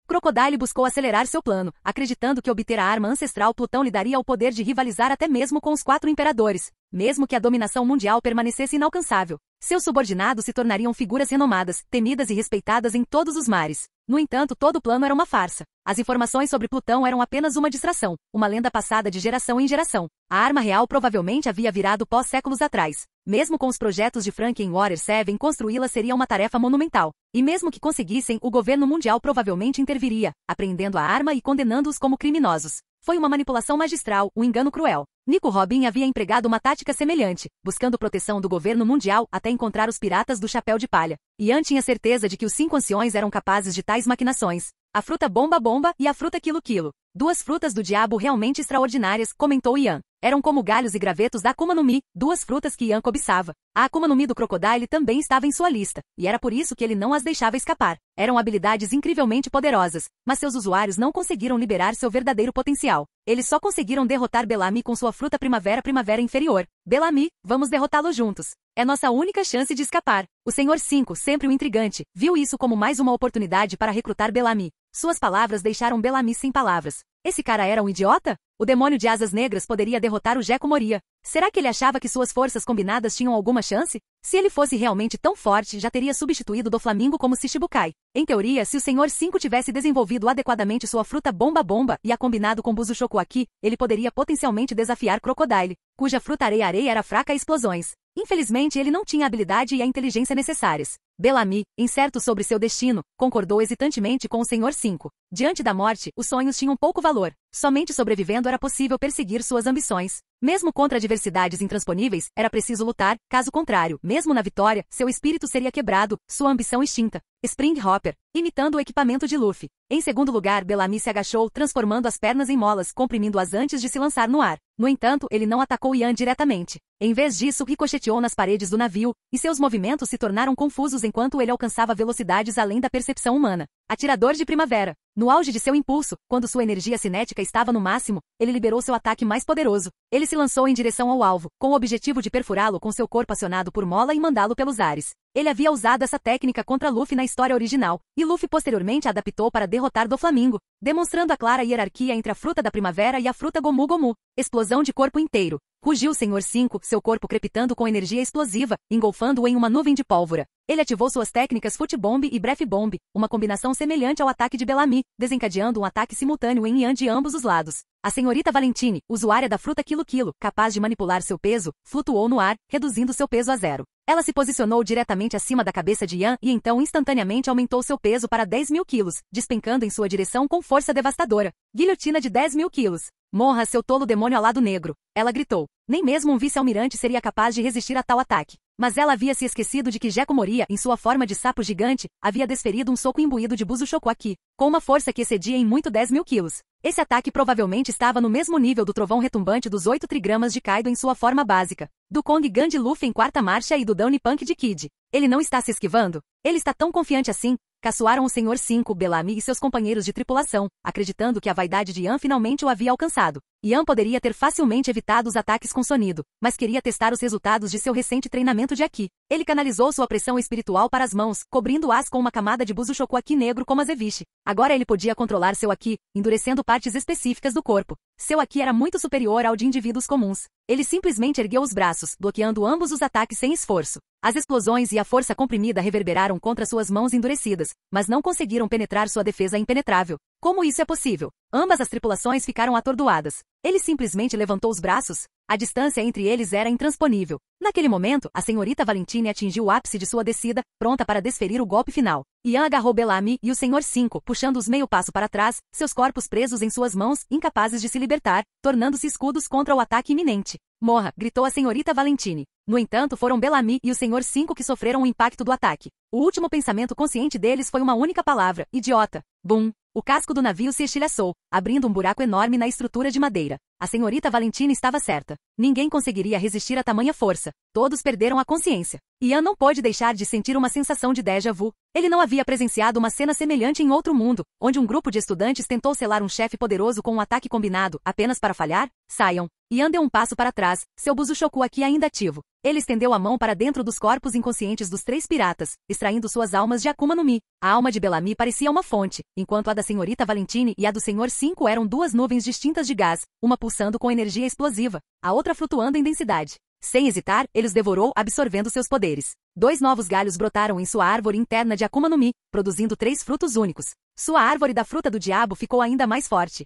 Crocodile buscou acelerar seu plano, acreditando que obter a arma ancestral Plutão lhe daria o poder de rivalizar até mesmo com os 4 imperadores, mesmo que a dominação mundial permanecesse inalcançável. Seus subordinados se tornariam figuras renomadas, temidas e respeitadas em todos os mares. No entanto, todo o plano era uma farsa. As informações sobre Plutão eram apenas uma distração, uma lenda passada de geração em geração. A arma real provavelmente havia virado pó séculos atrás. Mesmo com os projetos de Frankenwater 7, construí-la seria uma tarefa monumental. E mesmo que conseguissem, o governo mundial provavelmente interviria, apreendendo a arma e condenando-os como criminosos. Foi uma manipulação magistral, um engano cruel. Nico Robin havia empregado uma tática semelhante, buscando proteção do governo mundial até encontrar os piratas do chapéu de palha. Yan tinha certeza de que os 5 anciões eram capazes de tais maquinações. A fruta Bomba Bomba e a fruta Quilo Quilo. 2 frutas do diabo realmente extraordinárias, comentou Yan. Eram como galhos e gravetos da Akuma no Mi, 2 frutas que Yan cobiçava. A Akuma no Mi do Crocodile também estava em sua lista, e era por isso que ele não as deixava escapar. Eram habilidades incrivelmente poderosas, mas seus usuários não conseguiram liberar seu verdadeiro potencial. Eles só conseguiram derrotar Bellamy com sua fruta Primavera inferior. Bellamy, vamos derrotá-lo juntos. É nossa única chance de escapar. O Senhor 5, sempre o intrigante, viu isso como mais uma oportunidade para recrutar Bellamy. Suas palavras deixaram Bellamy sem palavras. Esse cara era um idiota? O demônio de asas negras poderia derrotar o Gekko Moria. Será que ele achava que suas forças combinadas tinham alguma chance? Se ele fosse realmente tão forte, já teria substituído Doflamingo como Shichibukai. Em teoria, se o Senhor 5 tivesse desenvolvido adequadamente sua fruta Bomba-Bomba e a combinado com Busushoku Aki, ele poderia potencialmente desafiar Crocodile, cuja fruta Areia-Areia era fraca a explosões. Infelizmente, ele não tinha a habilidade e a inteligência necessárias. Bellamy, incerto sobre seu destino, concordou hesitantemente com o Senhor 5. Diante da morte, os sonhos tinham pouco valor. Somente sobrevivendo era possível perseguir suas ambições. Mesmo contra adversidades intransponíveis, era preciso lutar, caso contrário, mesmo na vitória, seu espírito seria quebrado, sua ambição extinta. Spring Hopper, imitando o equipamento de Luffy. Em segundo lugar, Bellamy se agachou, transformando as pernas em molas, comprimindo-as antes de se lançar no ar. No entanto, ele não atacou Ian diretamente. Em vez disso, ricocheteou nas paredes do navio, e seus movimentos se tornaram confusos enquanto ele alcançava velocidades além da percepção humana. Atirador de primavera. No auge de seu impulso, quando sua energia cinética estava no máximo, ele liberou seu ataque mais poderoso. Ele se lançou em direção ao alvo, com o objetivo de perfurá-lo com seu corpo acionado por mola e mandá-lo pelos ares. Ele havia usado essa técnica contra Luffy na história original, e Luffy posteriormente a adaptou para derrotar Doflamingo, demonstrando a clara hierarquia entre a fruta da primavera e a fruta Gomu Gomu. Explosão de corpo inteiro. Rugiu o Senhor 5, seu corpo crepitando com energia explosiva, engolfando-o em uma nuvem de pólvora. Ele ativou suas técnicas Foot Bomb e Breath Bomb, uma combinação semelhante ao ataque de Bellamy, desencadeando um ataque simultâneo em Ian de ambos os lados. A senhorita Valentine, usuária da fruta Kilo Kilo, capaz de manipular seu peso, flutuou no ar, reduzindo seu peso a zero. Ela se posicionou diretamente acima da cabeça de Ian e então instantaneamente aumentou seu peso para 10.000 quilos, despencando em sua direção com força devastadora. Guilhotina de 10.000 quilos. Morra, seu tolo demônio alado negro. Ela gritou. Nem mesmo um vice-almirante seria capaz de resistir a tal ataque. Mas ela havia se esquecido de que Gekko Moria, em sua forma de sapo gigante, havia desferido um soco imbuído de Busushoku Aki, com uma força que excedia em muito 10.000 quilos. Esse ataque provavelmente estava no mesmo nível do trovão retumbante dos 8 trigramas de Kaido em sua forma básica, do Kong Gun de Luffy em quarta marcha e do Downy Punk de Kid. Ele não está se esquivando? Ele está tão confiante assim? Caçoaram o Senhor 5, Bellamy e seus companheiros de tripulação, acreditando que a vaidade de Ian finalmente o havia alcançado. Ian poderia ter facilmente evitado os ataques com Sonido, mas queria testar os resultados de seu recente treinamento de Aki. Ele canalizou sua pressão espiritual para as mãos, cobrindo-as com uma camada de Busushoku Aki negro como azeviche. Agora ele podia controlar seu Aki, endurecendo partes específicas do corpo. Seu Aki era muito superior ao de indivíduos comuns. Ele simplesmente ergueu os braços, bloqueando ambos os ataques sem esforço. As explosões e a força comprimida reverberaram contra suas mãos endurecidas, mas não conseguiram penetrar sua defesa impenetrável. Como isso é possível? Ambas as tripulações ficaram atordoadas. Ele simplesmente levantou os braços. A distância entre eles era intransponível. Naquele momento, a senhorita Valentine atingiu o ápice de sua descida, pronta para desferir o golpe final. Ian agarrou Bellamy e o Senhor 5, puxando-os meio passo para trás, seus corpos presos em suas mãos, incapazes de se libertar, tornando-se escudos contra o ataque iminente. Morra, gritou a senhorita Valentine. No entanto, foram Bellamy e o Senhor 5 que sofreram o impacto do ataque. O último pensamento consciente deles foi uma única palavra: idiota. Bum! O casco do navio se estilhaçou, abrindo um buraco enorme na estrutura de madeira. A senhorita Valentine estava certa. Ninguém conseguiria resistir a tamanha força. Todos perderam a consciência. Ian não pôde deixar de sentir uma sensação de déjà vu. Ele não havia presenciado uma cena semelhante em outro mundo, onde um grupo de estudantes tentou selar um chefe poderoso com um ataque combinado, apenas para falhar? Saiam. Ian deu um passo para trás, seu Busushoku Aki ainda ativo. Ele estendeu a mão para dentro dos corpos inconscientes dos 3 piratas, extraindo suas almas de Akuma no Mi. A alma de Bellamy parecia uma fonte, enquanto a da senhorita Valentine e a do Senhor 5 eram 2 nuvens distintas de gás, uma pulsando com energia explosiva, a outra flutuando em densidade. Sem hesitar, ele os devorou, absorvendo seus poderes. 2 novos galhos brotaram em sua árvore interna de Akuma no Mi, produzindo 3 frutos únicos. Sua árvore da fruta do diabo ficou ainda mais forte.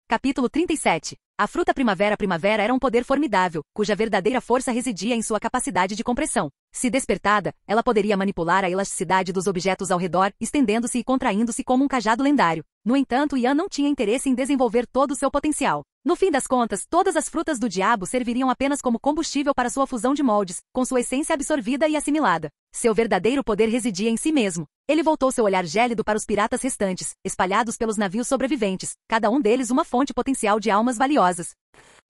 Capítulo 37. A fruta Primavera era um poder formidável, cuja verdadeira força residia em sua capacidade de compressão. Se despertada, ela poderia manipular a elasticidade dos objetos ao redor, estendendo-se e contraindo-se como um cajado lendário. No entanto, Ian não tinha interesse em desenvolver todo o seu potencial. No fim das contas, todas as frutas do diabo serviriam apenas como combustível para sua fusão de moldes, com sua essência absorvida e assimilada. Seu verdadeiro poder residia em si mesmo. Ele voltou seu olhar gélido para os piratas restantes, espalhados pelos navios sobreviventes, cada um deles uma fonte potencial de almas valiosas.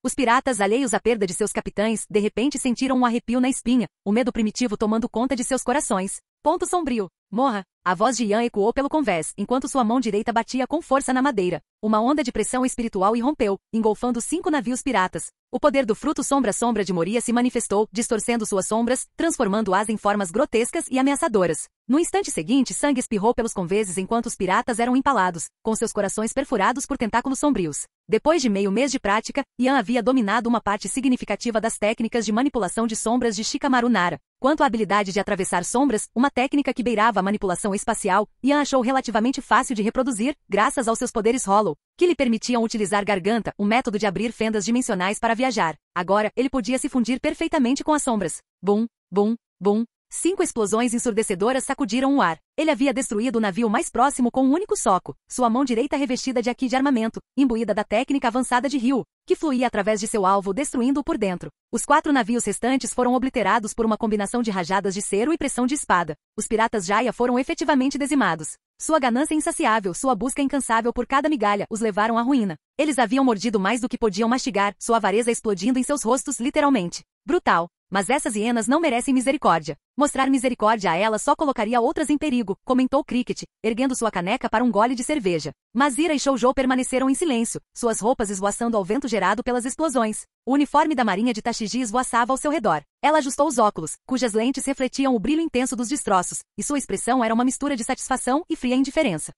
Os piratas, alheios à perda de seus capitães, de repente sentiram um arrepio na espinha, o medo primitivo tomando conta de seus corações. Ponto sombrio. Morra! A voz de Ian ecoou pelo convés, enquanto sua mão direita batia com força na madeira. Uma onda de pressão espiritual irrompeu, engolfando 5 navios piratas. O poder do fruto sombra de Moria se manifestou, distorcendo suas sombras, transformando-as em formas grotescas e ameaçadoras. No instante seguinte, sangue espirrou pelos conveses enquanto os piratas eram empalados, com seus corações perfurados por tentáculos sombrios. Depois de meio mês de prática, Ian havia dominado uma parte significativa das técnicas de manipulação de sombras de Shikamaru Nara. Quanto à habilidade de atravessar sombras, uma técnica que beirava a manipulação espacial, Ian achou relativamente fácil de reproduzir, graças aos seus poderes Hollow, que lhe permitiam utilizar Garganta, um método de abrir fendas dimensionais para viajar. Agora, ele podia se fundir perfeitamente com as sombras. Bum, bum, bum. 5 explosões ensurdecedoras sacudiram o ar. Ele havia destruído o navio mais próximo com um único soco, sua mão direita revestida de haki de armamento, imbuída da técnica avançada de Ryu, que fluía através de seu alvo destruindo-o por dentro. Os 4 navios restantes foram obliterados por uma combinação de rajadas de cero e pressão de espada. Os piratas Jaya foram efetivamente dizimados. Sua ganância insaciável, sua busca incansável por cada migalha, os levaram à ruína. Eles haviam mordido mais do que podiam mastigar, sua avareza explodindo em seus rostos literalmente. Brutal. Mas essas hienas não merecem misericórdia. Mostrar misericórdia a elas só colocaria outras em perigo, comentou Cricket, erguendo sua caneca para um gole de cerveja. Mazira e Shoujo permaneceram em silêncio, suas roupas esvoaçando ao vento gerado pelas explosões. O uniforme da marinha de Tashigi esvoaçava ao seu redor. Ela ajustou os óculos, cujas lentes refletiam o brilho intenso dos destroços, e sua expressão era uma mistura de satisfação e fria indiferença.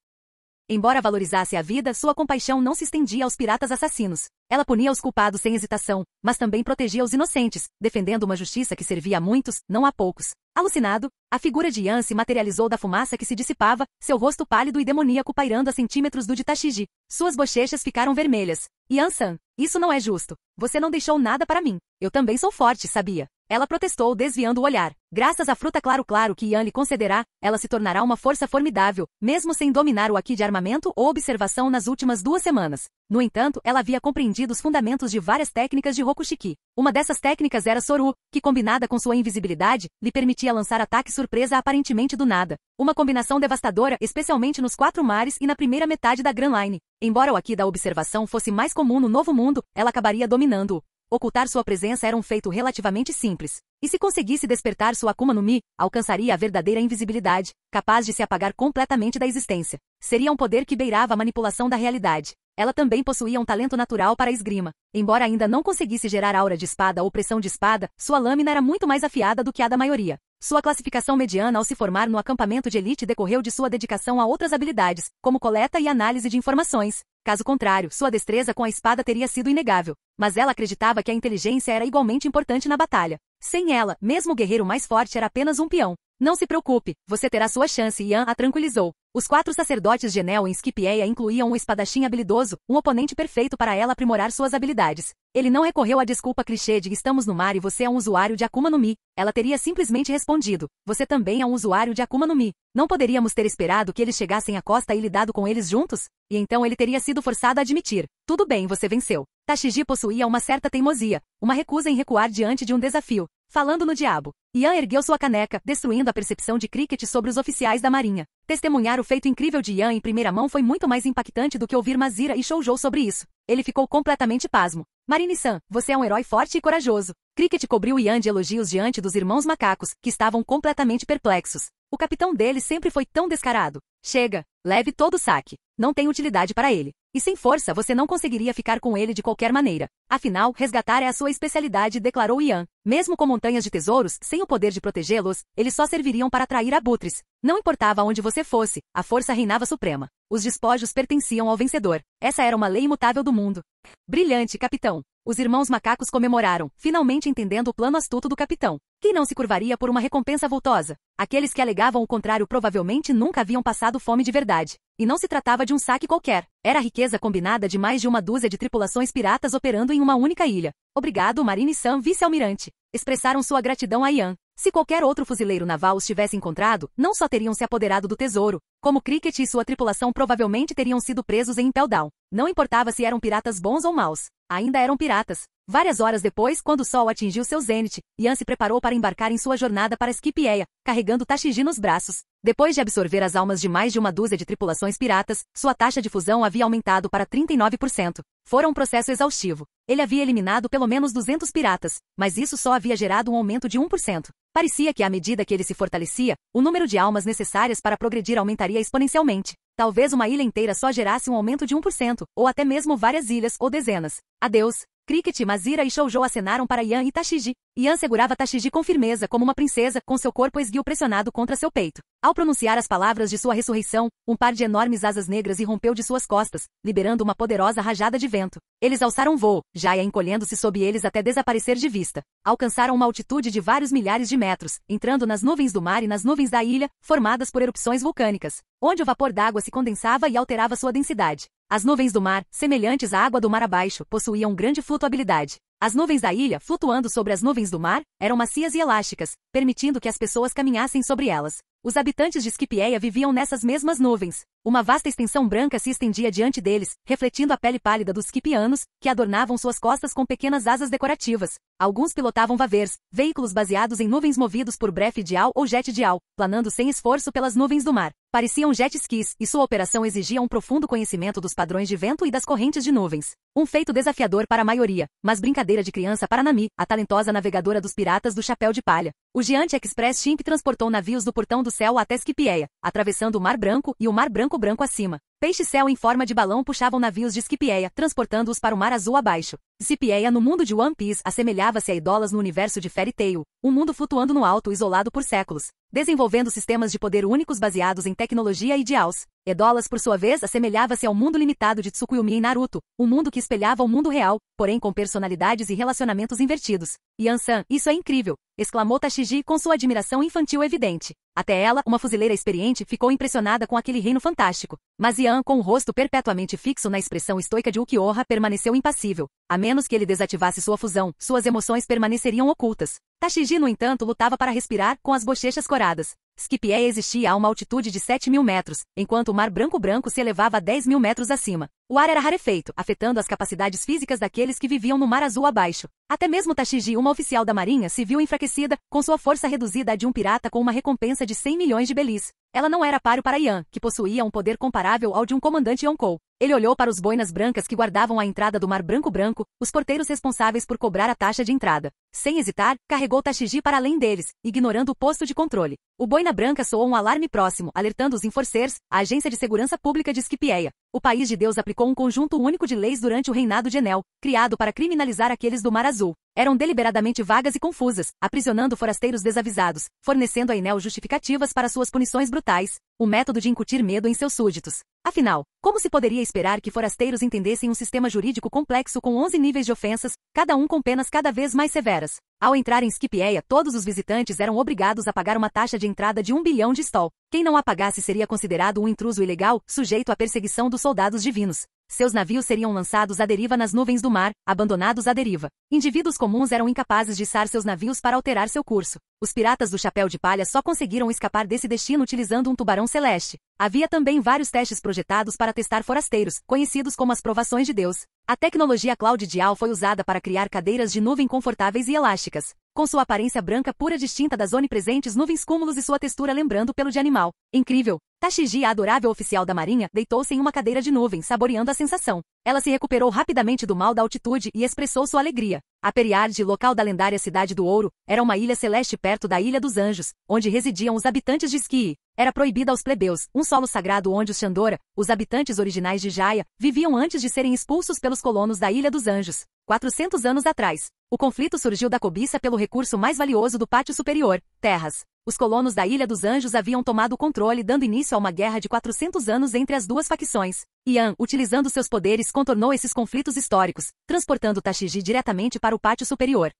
Embora valorizasse a vida, sua compaixão não se estendia aos piratas assassinos. Ela punia os culpados sem hesitação, mas também protegia os inocentes, defendendo uma justiça que servia a muitos, não a poucos. Alucinado, a figura de Ian se materializou da fumaça que se dissipava, seu rosto pálido e demoníaco pairando a centímetros do de Tashigi. Suas bochechas ficaram vermelhas. Ian-san, isso não é justo. Você não deixou nada para mim. Eu também sou forte, sabia? Ela protestou, desviando o olhar. Graças à fruta claro que Ian lhe concederá, ela se tornará uma força formidável, mesmo sem dominar o haki de armamento ou observação nas últimas 2 semanas. No entanto, ela havia compreendido os fundamentos de várias técnicas de Rokushiki. Uma dessas técnicas era Soru, que combinada com sua invisibilidade, lhe permitia lançar ataque surpresa aparentemente do nada. Uma combinação devastadora, especialmente nos 4 mares e na primeira metade da Grand Line. Embora o haki da observação fosse mais comum no Novo Mundo, ela acabaria dominando-o. Ocultar sua presença era um feito relativamente simples. E se conseguisse despertar sua Akuma no Mi, alcançaria a verdadeira invisibilidade, capaz de se apagar completamente da existência. Seria um poder que beirava a manipulação da realidade. Ela também possuía um talento natural para a esgrima. Embora ainda não conseguisse gerar aura de espada ou pressão de espada, sua lâmina era muito mais afiada do que a da maioria. Sua classificação mediana ao se formar no acampamento de elite decorreu de sua dedicação a outras habilidades, como coleta e análise de informações. Caso contrário, sua destreza com a espada teria sido inegável. Mas ela acreditava que a inteligência era igualmente importante na batalha. Sem ela, mesmo o guerreiro mais forte era apenas um peão. Não se preocupe, você terá sua chance, Ian a tranquilizou. Os 4 sacerdotes de Enel em Skipieia incluíam um espadachim habilidoso, um oponente perfeito para ela aprimorar suas habilidades. Ele não recorreu à desculpa clichê de estamos no mar e você é um usuário de Akuma no Mi. Ela teria simplesmente respondido, você também é um usuário de Akuma no Mi. Não poderíamos ter esperado que eles chegassem à costa e lidado com eles juntos? E então ele teria sido forçado a admitir, tudo bem, você venceu. Tashigi possuía uma certa teimosia, uma recusa em recuar diante de um desafio. Falando no diabo, Ian ergueu sua caneca, destruindo a percepção de Cricket sobre os oficiais da marinha. Testemunhar o feito incrível de Ian em primeira mão foi muito mais impactante do que ouvir Mazira e Shoujo sobre isso. Ele ficou completamente pasmo. Marine-san, você é um herói forte e corajoso. Cricket cobriu Ian de elogios diante dos irmãos macacos, que estavam completamente perplexos. O capitão deles sempre foi tão descarado. Chega, leve todo o saque. Não tem utilidade para ele. E sem força você não conseguiria ficar com ele de qualquer maneira. Afinal, resgatar é a sua especialidade, declarou Ian. Mesmo com montanhas de tesouros, sem o poder de protegê-los, eles só serviriam para atrair abutres. Não importava onde você fosse, a força reinava suprema. Os despojos pertenciam ao vencedor. Essa era uma lei imutável do mundo. Brilhante, capitão. Os irmãos macacos comemoraram, finalmente entendendo o plano astuto do capitão. Quem não se curvaria por uma recompensa vultosa? Aqueles que alegavam o contrário provavelmente nunca haviam passado fome de verdade. E não se tratava de um saque qualquer. Era a riqueza combinada de mais de uma dúzia de tripulações piratas operando em uma única ilha. Obrigado, Marine-san, vice-almirante. Expressaram sua gratidão a Ian. Se qualquer outro fuzileiro naval os tivesse encontrado, não só teriam se apoderado do tesouro, como Cricket e sua tripulação provavelmente teriam sido presos em Impel Down. Não importava se eram piratas bons ou maus. Ainda eram piratas. Várias horas depois, quando o sol atingiu seu zênite, Ian se preparou para embarcar em sua jornada para Skipieia, carregando Tashigi nos braços. Depois de absorver as almas de mais de uma dúzia de tripulações piratas, sua taxa de fusão havia aumentado para 39%. Fora um processo exaustivo. Ele havia eliminado pelo menos 200 piratas, mas isso só havia gerado um aumento de 1%. Parecia que à medida que ele se fortalecia, o número de almas necessárias para progredir aumentaria exponencialmente. Talvez uma ilha inteira só gerasse um aumento de 1%, ou até mesmo várias ilhas ou dezenas. Adeus. Cricket, Mazira e Shoujo acenaram para Yan e Tashigi. Yan segurava Tashigi com firmeza como uma princesa, com seu corpo esguio pressionado contra seu peito. Ao pronunciar as palavras de sua ressurreição, um par de enormes asas negras irrompeu de suas costas, liberando uma poderosa rajada de vento. Eles alçaram voo, Jaya encolhendo-se sob eles até desaparecer de vista. Alcançaram uma altitude de vários milhares de metros, entrando nas nuvens do mar e nas nuvens da ilha, formadas por erupções vulcânicas, onde o vapor d'água se condensava e alterava sua densidade. As nuvens do mar, semelhantes à água do mar abaixo, possuíam grande flutuabilidade. As nuvens da ilha, flutuando sobre as nuvens do mar, eram macias e elásticas, permitindo que as pessoas caminhassem sobre elas. Os habitantes de Skipieia viviam nessas mesmas nuvens. Uma vasta extensão branca se estendia diante deles, refletindo a pele pálida dos Skipianos, que adornavam suas costas com pequenas asas decorativas. Alguns pilotavam vavers, veículos baseados em nuvens movidos por brefe dial ou jet dial, planando sem esforço pelas nuvens do mar. Pareciam jet skis, e sua operação exigia um profundo conhecimento dos padrões de vento e das correntes de nuvens. Um feito desafiador para a maioria, mas brincadeira de criança para Nami, a talentosa navegadora dos piratas do chapéu de palha. O Giant Express Ship transportou navios do Portão do Céu até Skipieia, atravessando o Mar Branco e o Mar Branco acima. Peixe-céu em forma de balão puxavam navios de Skipieia, transportando-os para o Mar Azul abaixo. Skipieia no mundo de One Piece assemelhava-se a Edolas no universo de Fairy Tail, um mundo flutuando no alto isolado por séculos, desenvolvendo sistemas de poder únicos baseados em tecnologia e ideais. Edolas, por sua vez, assemelhava-se ao mundo limitado de Tsukuyomi em Naruto, um mundo que espelhava o mundo real, porém com personalidades e relacionamentos invertidos. Yan-san, isso é incrível! Exclamou Tashigi com sua admiração infantil evidente. Até ela, uma fuzileira experiente, ficou impressionada com aquele reino fantástico. Mas Yan, com o rosto perpetuamente fixo na expressão estoica de Ukiyoha, permaneceu impassível. A menos que ele desativasse sua fusão, suas emoções permaneceriam ocultas. Tashigi, no entanto, lutava para respirar, com as bochechas coradas. Skipieia existia a uma altitude de 7.000 metros, enquanto o Mar Branco se elevava a 10.000 metros acima. O ar era rarefeito, afetando as capacidades físicas daqueles que viviam no Mar Azul abaixo. Até mesmo Tashigi, uma oficial da marinha, se viu enfraquecida, com sua força reduzida à de um pirata com uma recompensa de 100 milhões de belis. Ela não era páreo para Yan, que possuía um poder comparável ao de um comandante Yonkou. Ele olhou para os boinas brancas que guardavam a entrada do Mar Branco, os porteiros responsáveis por cobrar a taxa de entrada. Sem hesitar, carregou Tashigi para além deles, ignorando o posto de controle. O boina branca soou um alarme próximo, alertando os enforcers, a agência de segurança pública de Skipieia. O país de Deus aplicou um conjunto único de leis durante o reinado de Enel, criado para criminalizar aqueles do Mar Azul. Eram deliberadamente vagas e confusas, aprisionando forasteiros desavisados, fornecendo a Enel justificativas para suas punições brutais, o método de incutir medo em seus súditos. Afinal, como se poderia esperar que forasteiros entendessem um sistema jurídico complexo com 11 níveis de ofensas, cada um com penas cada vez mais severas? Ao entrar em Skipieia, todos os visitantes eram obrigados a pagar uma taxa de entrada de 1 bilhão de stol. Quem não a pagasse seria considerado um intruso ilegal, sujeito à perseguição dos soldados divinos. Seus navios seriam lançados à deriva nas nuvens do mar, abandonados à deriva. Indivíduos comuns eram incapazes de içar seus navios para alterar seu curso. Os piratas do chapéu de palha só conseguiram escapar desse destino utilizando um tubarão celeste. Havia também vários testes projetados para testar forasteiros, conhecidos como as provações de Deus. A tecnologia Cloud Dial foi usada para criar cadeiras de nuvem confortáveis e elásticas. Com sua aparência branca pura distinta das onipresentes nuvens cúmulos e sua textura lembrando pelo de animal. Incrível! Tashigi, a adorável oficial da marinha, deitou-se em uma cadeira de nuvem, saboreando a sensação. Ela se recuperou rapidamente do mal da altitude e expressou sua alegria. A Periard, local da lendária Cidade do Ouro, era uma ilha celeste perto da Ilha dos Anjos, onde residiam os habitantes de Skii. Era proibida aos plebeus, um solo sagrado onde os Xandora, os habitantes originais de Jaya, viviam antes de serem expulsos pelos colonos da Ilha dos Anjos. 400 anos atrás, o conflito surgiu da cobiça pelo recurso mais valioso do pátio superior, terras. Os colonos da Ilha dos Anjos haviam tomado o controle, dando início a uma guerra de 400 anos entre as duas facções. Yan, utilizando seus poderes, contornou esses conflitos históricos, transportando Tashigi diretamente para o pátio superior.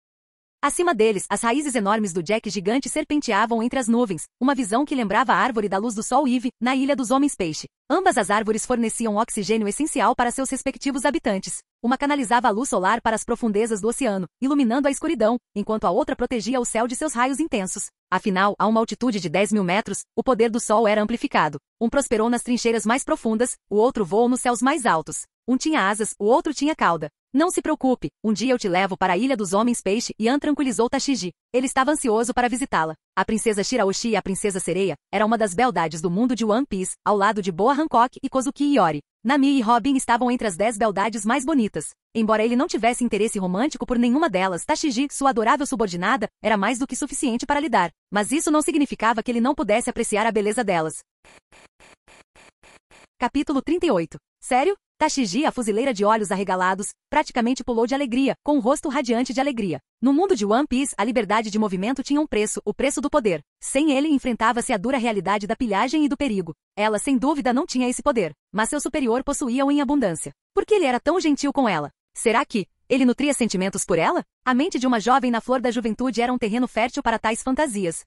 Acima deles, as raízes enormes do Jack gigante serpenteavam entre as nuvens, uma visão que lembrava a árvore da luz do sol Eve, na Ilha dos Homens-Peixe. Ambas as árvores forneciam oxigênio essencial para seus respectivos habitantes. Uma canalizava a luz solar para as profundezas do oceano, iluminando a escuridão, enquanto a outra protegia o céu de seus raios intensos. Afinal, a uma altitude de 10.000 metros, o poder do sol era amplificado. Um prosperou nas trincheiras mais profundas, o outro voou nos céus mais altos. Um tinha asas, o outro tinha cauda. Não se preocupe, um dia eu te levo para a Ilha dos Homens-Peixe, Yan tranquilizou Tashigi. Ele estava ansioso para visitá-la. A princesa Shiraoshi e a princesa Sereia era uma das beldades do mundo de One Piece, ao lado de Boa Hancock e Kozuki Iori. Nami e Robin estavam entre as 10 beldades mais bonitas. Embora ele não tivesse interesse romântico por nenhuma delas, Tashigi, sua adorável subordinada, era mais do que suficiente para lidar. Mas isso não significava que ele não pudesse apreciar a beleza delas. Capítulo 38. Sério? Tashigi, a fuzileira de olhos arregalados, praticamente pulou de alegria, com o rosto radiante de alegria. No mundo de One Piece, a liberdade de movimento tinha um preço, o preço do poder. Sem ele, enfrentava-se a dura realidade da pilhagem e do perigo. Ela, sem dúvida, não tinha esse poder, mas seu superior possuía-o em abundância. Por que ele era tão gentil com ela? Será que ele nutria sentimentos por ela? A mente de uma jovem na flor da juventude era um terreno fértil para tais fantasias.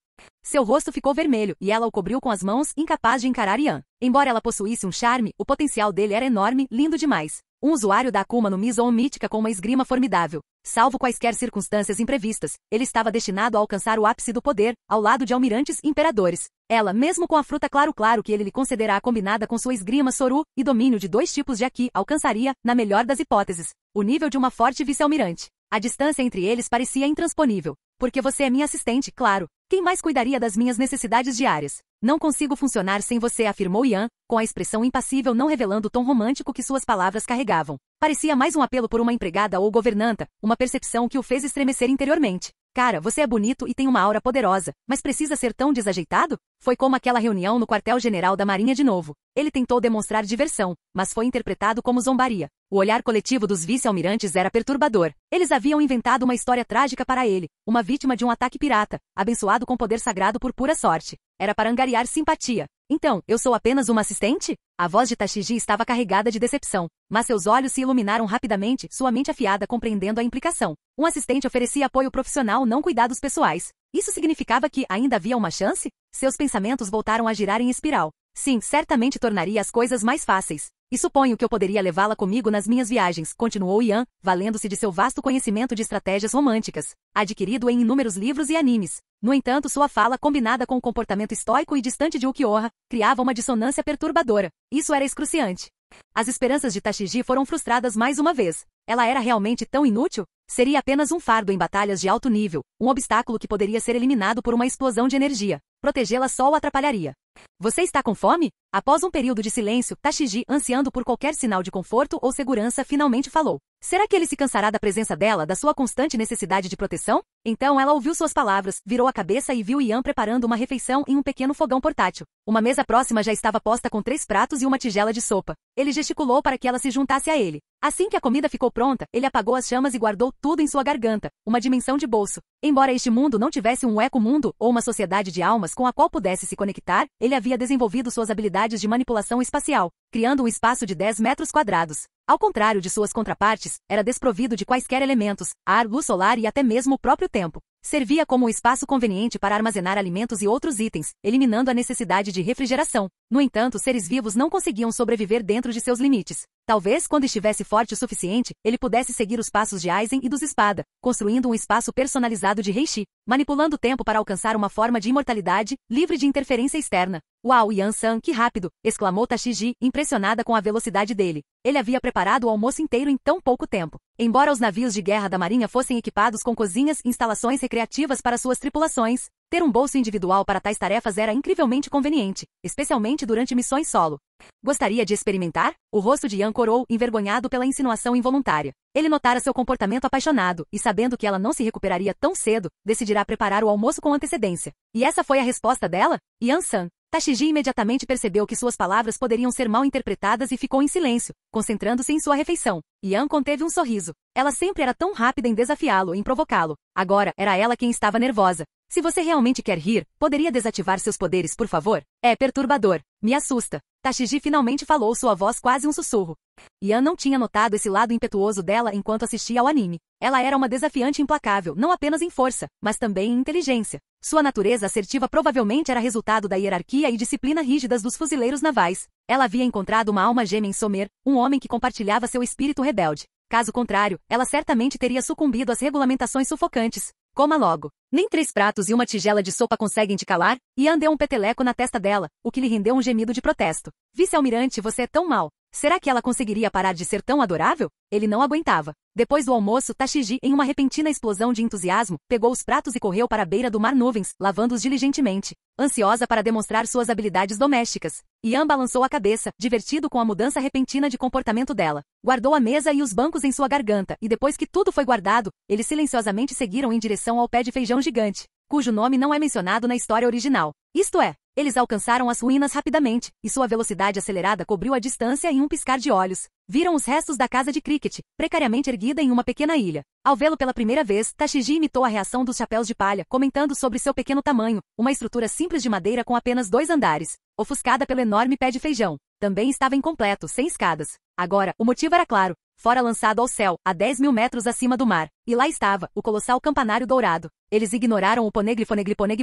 Seu rosto ficou vermelho, e ela o cobriu com as mãos, incapaz de encarar Ian. Embora ela possuísse um charme, o potencial dele era enorme, lindo demais. Um usuário da Akuma no Mi Zoom mítica com uma esgrima formidável. Salvo quaisquer circunstâncias imprevistas, ele estava destinado a alcançar o ápice do poder, ao lado de almirantes e imperadores. Ela, mesmo com a fruta claro que ele lhe concederá combinada com sua esgrima Soru e domínio de 2 tipos de Haki, alcançaria, na melhor das hipóteses, o nível de uma forte vice-almirante. A distância entre eles parecia intransponível. Porque você é minha assistente, claro. Quem mais cuidaria das minhas necessidades diárias? Não consigo funcionar sem você, afirmou Ian, com a expressão impassível não revelando o tom romântico que suas palavras carregavam. Parecia mais um apelo por uma empregada ou governanta, uma percepção que o fez estremecer interiormente. Cara, você é bonito e tem uma aura poderosa, mas precisa ser tão desajeitado? Foi como aquela reunião no quartel-general da Marinha de novo. Ele tentou demonstrar diversão, mas foi interpretado como zombaria. O olhar coletivo dos vice-almirantes era perturbador. Eles haviam inventado uma história trágica para ele, uma vítima de um ataque pirata, abençoado com poder sagrado por pura sorte. Era para angariar simpatia. Então, eu sou apenas uma assistente? A voz de Tashigi estava carregada de decepção, mas seus olhos se iluminaram rapidamente, sua mente afiada compreendendo a implicação. Um assistente oferecia apoio profissional, não cuidados pessoais. Isso significava que ainda havia uma chance? Seus pensamentos voltaram a girar em espiral. Sim, certamente tornaria as coisas mais fáceis. E suponho que eu poderia levá-la comigo nas minhas viagens, continuou Ian, valendo-se de seu vasto conhecimento de estratégias românticas, adquirido em inúmeros livros e animes. No entanto, sua fala, combinada com o comportamento estoico e distante de Ukiyoha, criava uma dissonância perturbadora. Isso era excruciante. As esperanças de Tashigi foram frustradas mais uma vez. Ela era realmente tão inútil? Seria apenas um fardo em batalhas de alto nível, um obstáculo que poderia ser eliminado por uma explosão de energia. Protegê-la só o atrapalharia. Você está com fome? Após um período de silêncio, Tashigi, ansiando por qualquer sinal de conforto ou segurança, finalmente falou. Será que ele se cansará da presença dela, da sua constante necessidade de proteção? Então ela ouviu suas palavras, virou a cabeça e viu Ian preparando uma refeição em um pequeno fogão portátil. Uma mesa próxima já estava posta com 3 pratos e uma tigela de sopa. Ele gesticulou para que ela se juntasse a ele. Assim que a comida ficou pronta, ele apagou as chamas e guardou tudo em sua garganta, uma dimensão de bolso. Embora este mundo não tivesse um eco-mundo ou uma sociedade de almas com a qual pudesse se conectar, ele havia desenvolvido suas habilidades de manipulação espacial, criando um espaço de 10 metros quadrados. Ao contrário de suas contrapartes, era desprovido de quaisquer elementos, ar, luz solar e até mesmo o próprio tempo. Servia como um espaço conveniente para armazenar alimentos e outros itens, eliminando a necessidade de refrigeração. No entanto, seres vivos não conseguiam sobreviver dentro de seus limites. Talvez, quando estivesse forte o suficiente, ele pudesse seguir os passos de Aizen e dos Espada, construindo um espaço personalizado de Reishi, manipulando o tempo para alcançar uma forma de imortalidade, livre de interferência externa. Uau, Yan-san, que rápido! Exclamou Tashigi, impressionada com a velocidade dele. Ele havia preparado o almoço inteiro em tão pouco tempo. Embora os navios de guerra da Marinha fossem equipados com cozinhas e instalações recreativas para suas tripulações, ter um bolso individual para tais tarefas era incrivelmente conveniente, especialmente durante missões solo. Gostaria de experimentar? O rosto de Ian corou, envergonhado pela insinuação involuntária. Ele notara seu comportamento apaixonado, e sabendo que ela não se recuperaria tão cedo, decidirá preparar o almoço com antecedência. E essa foi a resposta dela? Yan-san. Tashigi imediatamente percebeu que suas palavras poderiam ser mal interpretadas e ficou em silêncio, concentrando-se em sua refeição. Ian conteve um sorriso. Ela sempre era tão rápida em desafiá-lo, em provocá-lo. Agora, era ela quem estava nervosa. Se você realmente quer rir, poderia desativar seus poderes, por favor? É perturbador. Me assusta. Tashigi finalmente falou, sua voz quase um sussurro. Ian não tinha notado esse lado impetuoso dela enquanto assistia ao anime. Ela era uma desafiante implacável, não apenas em força, mas também em inteligência. Sua natureza assertiva provavelmente era resultado da hierarquia e disciplina rígidas dos fuzileiros navais. Ela havia encontrado uma alma gêmea em Somer, um homem que compartilhava seu espírito rebelde. Caso contrário, ela certamente teria sucumbido às regulamentações sufocantes. Coma logo. Nem 3 pratos e uma tigela de sopa conseguem te calar? Ian deu um peteleco na testa dela, o que lhe rendeu um gemido de protesto. Vice-almirante, você é tão mau. Será que ela conseguiria parar de ser tão adorável? Ele não aguentava. Depois do almoço, Tashigi, em uma repentina explosão de entusiasmo, pegou os pratos e correu para a beira do mar nuvens, lavando-os diligentemente, ansiosa para demonstrar suas habilidades domésticas. Ian balançou a cabeça, divertido com a mudança repentina de comportamento dela. Guardou a mesa e os bancos em sua garganta, e depois que tudo foi guardado, eles silenciosamente seguiram em direção ao pé de feijão gigante, cujo nome não é mencionado na história original. Isto é, eles alcançaram as ruínas rapidamente, e sua velocidade acelerada cobriu a distância em um piscar de olhos. Viram os restos da casa de Cricket, precariamente erguida em uma pequena ilha. Ao vê-lo pela primeira vez, Tashigi imitou a reação dos chapéus de palha, comentando sobre seu pequeno tamanho, uma estrutura simples de madeira com apenas 2 andares, ofuscada pelo enorme pé de feijão. Também estava incompleto, sem escadas. Agora, o motivo era claro. Fora lançado ao céu, a 10.000 metros acima do mar. E lá estava, o colossal campanário dourado. Eles ignoraram o poneglyph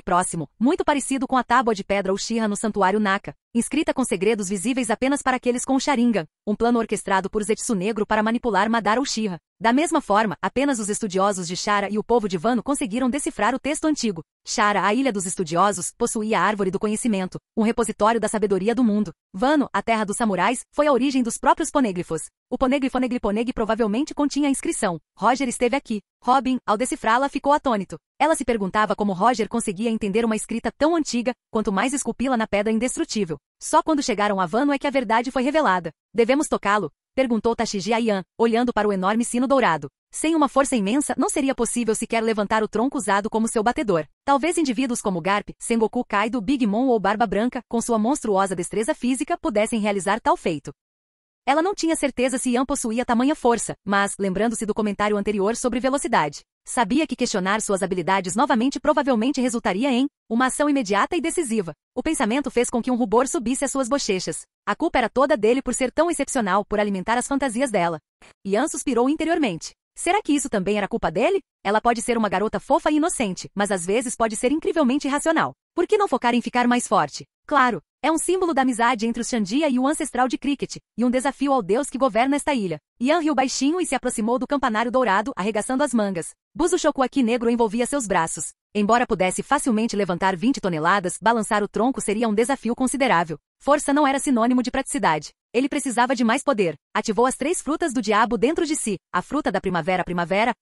próximo, muito parecido com a tábua de pedra Uchiha no santuário Naka, inscrita com segredos visíveis apenas para aqueles com Sharingan, um plano orquestrado por Zetsu Negro para manipular Madara Uchiha. Da mesma forma, apenas os estudiosos de Chara e o povo de Wano conseguiram decifrar o texto antigo. Chara, a ilha dos estudiosos, possuía a árvore do conhecimento, um repositório da sabedoria do mundo. Wano, a terra dos samurais, foi a origem dos próprios poneglyphos. O poneglyph provavelmente continha a inscrição: Roger esteve aqui. Robin, ao decifrá-la, ficou atônito. Ela se perguntava como Roger conseguia entender uma escrita tão antiga, quanto mais esculpi-la na pedra indestrutível. Só quando chegaram a Wano é que a verdade foi revelada. Devemos tocá-lo? Perguntou Tashigi a Ian, olhando para o enorme sino dourado. Sem uma força imensa, não seria possível sequer levantar o tronco usado como seu batedor. Talvez indivíduos como Garp, Sengoku Kaido, Big Mom ou Barba Branca, com sua monstruosa destreza física, pudessem realizar tal feito. Ela não tinha certeza se Ian possuía tamanha força, mas, lembrando-se do comentário anterior sobre velocidade, sabia que questionar suas habilidades novamente provavelmente resultaria em uma ação imediata e decisiva. O pensamento fez com que um rubor subisse às suas bochechas. A culpa era toda dele por ser tão excepcional, por alimentar as fantasias dela. Ian suspirou interiormente. Será que isso também era culpa dele? Ela pode ser uma garota fofa e inocente, mas às vezes pode ser incrivelmente irracional. Por que não focar em ficar mais forte? Claro, é um símbolo da amizade entre os Xandia e o ancestral de Cricket, e um desafio ao deus que governa esta ilha. Ian riu baixinho e se aproximou do campanário dourado, arregaçando as mangas. Buzo Shokuaki negro envolvia seus braços. Embora pudesse facilmente levantar 20 toneladas, balançar o tronco seria um desafio considerável. Força não era sinônimo de praticidade. Ele precisava de mais poder. Ativou as 3 frutas do diabo dentro de si: a fruta da primavera,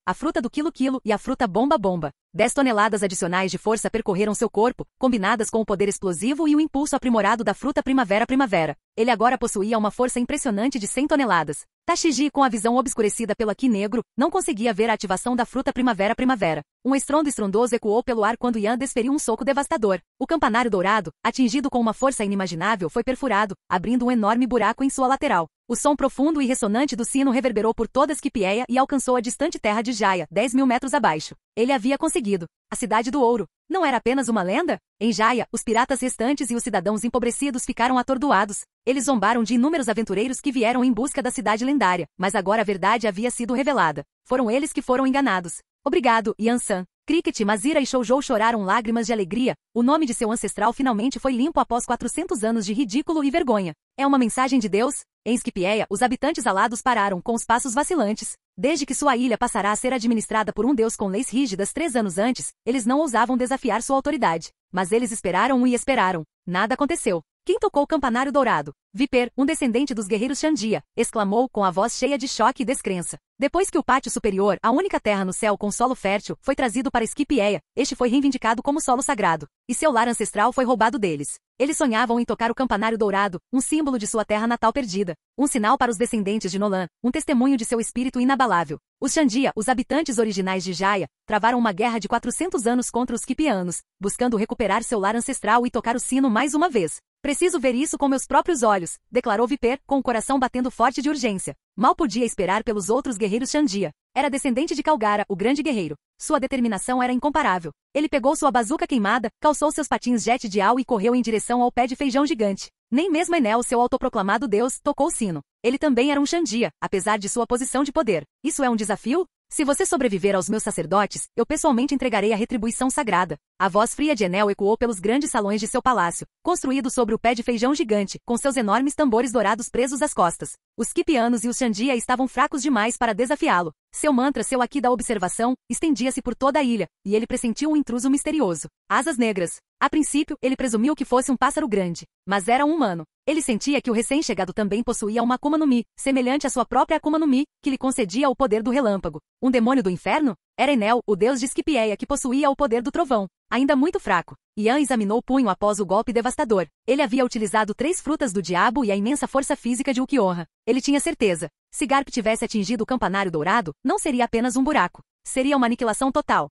a fruta do quilo e a fruta bomba. 10 toneladas adicionais de força percorreram seu corpo, combinadas com o poder explosivo e o impulso aprimorado da fruta primavera. Ele agora possuía uma força impressionante de 100 toneladas. Tashigi, com a visão obscurecida pelo Ki negro, não conseguia ver a ativação da fruta primavera. Um estrondo estrondoso ecoou pelo ar quando Ian desferiu um soco devastador. O campanário dourado, atingido com uma força inimaginável, foi perfurado, abrindo um enorme buraco em sua lateral. O som profundo e ressonante do sino reverberou por toda Skipieia e alcançou a distante terra de Jaya, 10.000 metros abaixo. Ele havia conseguido. A Cidade do Ouro. Não era apenas uma lenda? Em Jaya, os piratas restantes e os cidadãos empobrecidos ficaram atordoados. Eles zombaram de inúmeros aventureiros que vieram em busca da cidade lendária, mas agora a verdade havia sido revelada. Foram eles que foram enganados. Obrigado, Ian-san. Cricket, Mazira e Shoujo choraram lágrimas de alegria. O nome de seu ancestral finalmente foi limpo após 400 anos de ridículo e vergonha. É uma mensagem de Deus? Em Skipieia, os habitantes alados pararam, com os passos vacilantes. Desde que sua ilha passará a ser administrada por um deus com leis rígidas 3 anos antes, eles não ousavam desafiar sua autoridade. Mas eles esperaram e esperaram. Nada aconteceu. Quem tocou o campanário dourado? Viper, um descendente dos guerreiros Xandia, exclamou com a voz cheia de choque e descrença. Depois que o pátio superior, a única terra no céu com solo fértil, foi trazido para Skipieia, este foi reivindicado como solo sagrado, e seu lar ancestral foi roubado deles. Eles sonhavam em tocar o campanário dourado, um símbolo de sua terra natal perdida, um sinal para os descendentes de Nolan, um testemunho de seu espírito inabalável. Os Xandia, os habitantes originais de Jaya, travaram uma guerra de 400 anos contra os Skipianos, buscando recuperar seu lar ancestral e tocar o sino mais uma vez. Preciso ver isso com meus próprios olhos, declarou Viper, com o coração batendo forte de urgência. Mal podia esperar pelos outros guerreiros Xandia. Era descendente de Calgara, o grande guerreiro. Sua determinação era incomparável. Ele pegou sua bazuca queimada, calçou seus patins jet de al e correu em direção ao pé de feijão gigante. Nem mesmo Enel, seu autoproclamado deus, tocou o sino. Ele também era um Xandia, apesar de sua posição de poder. Isso é um desafio? Se você sobreviver aos meus sacerdotes, eu pessoalmente entregarei a retribuição sagrada. A voz fria de Enel ecoou pelos grandes salões de seu palácio, construído sobre o pé de feijão gigante, com seus enormes tambores dourados presos às costas. Os Skipianos e os Xandia estavam fracos demais para desafiá-lo. Seu mantra, seu aqui da observação, estendia-se por toda a ilha, e ele pressentiu um intruso misterioso. Asas negras. A princípio, ele presumiu que fosse um pássaro grande, mas era um humano. Ele sentia que o recém-chegado também possuía uma Akuma no Mi, semelhante à sua própria Akuma no Mi, que lhe concedia o poder do relâmpago. Um demônio do inferno? Era Enel, o deus de Scipieia, que possuía o poder do trovão. Ainda muito fraco, Ian examinou o punho após o golpe devastador. Ele havia utilizado 3 frutas do diabo e a imensa força física de Ulquiorra. Ele tinha certeza. Se Garp tivesse atingido o campanário dourado, não seria apenas um buraco. Seria uma aniquilação total.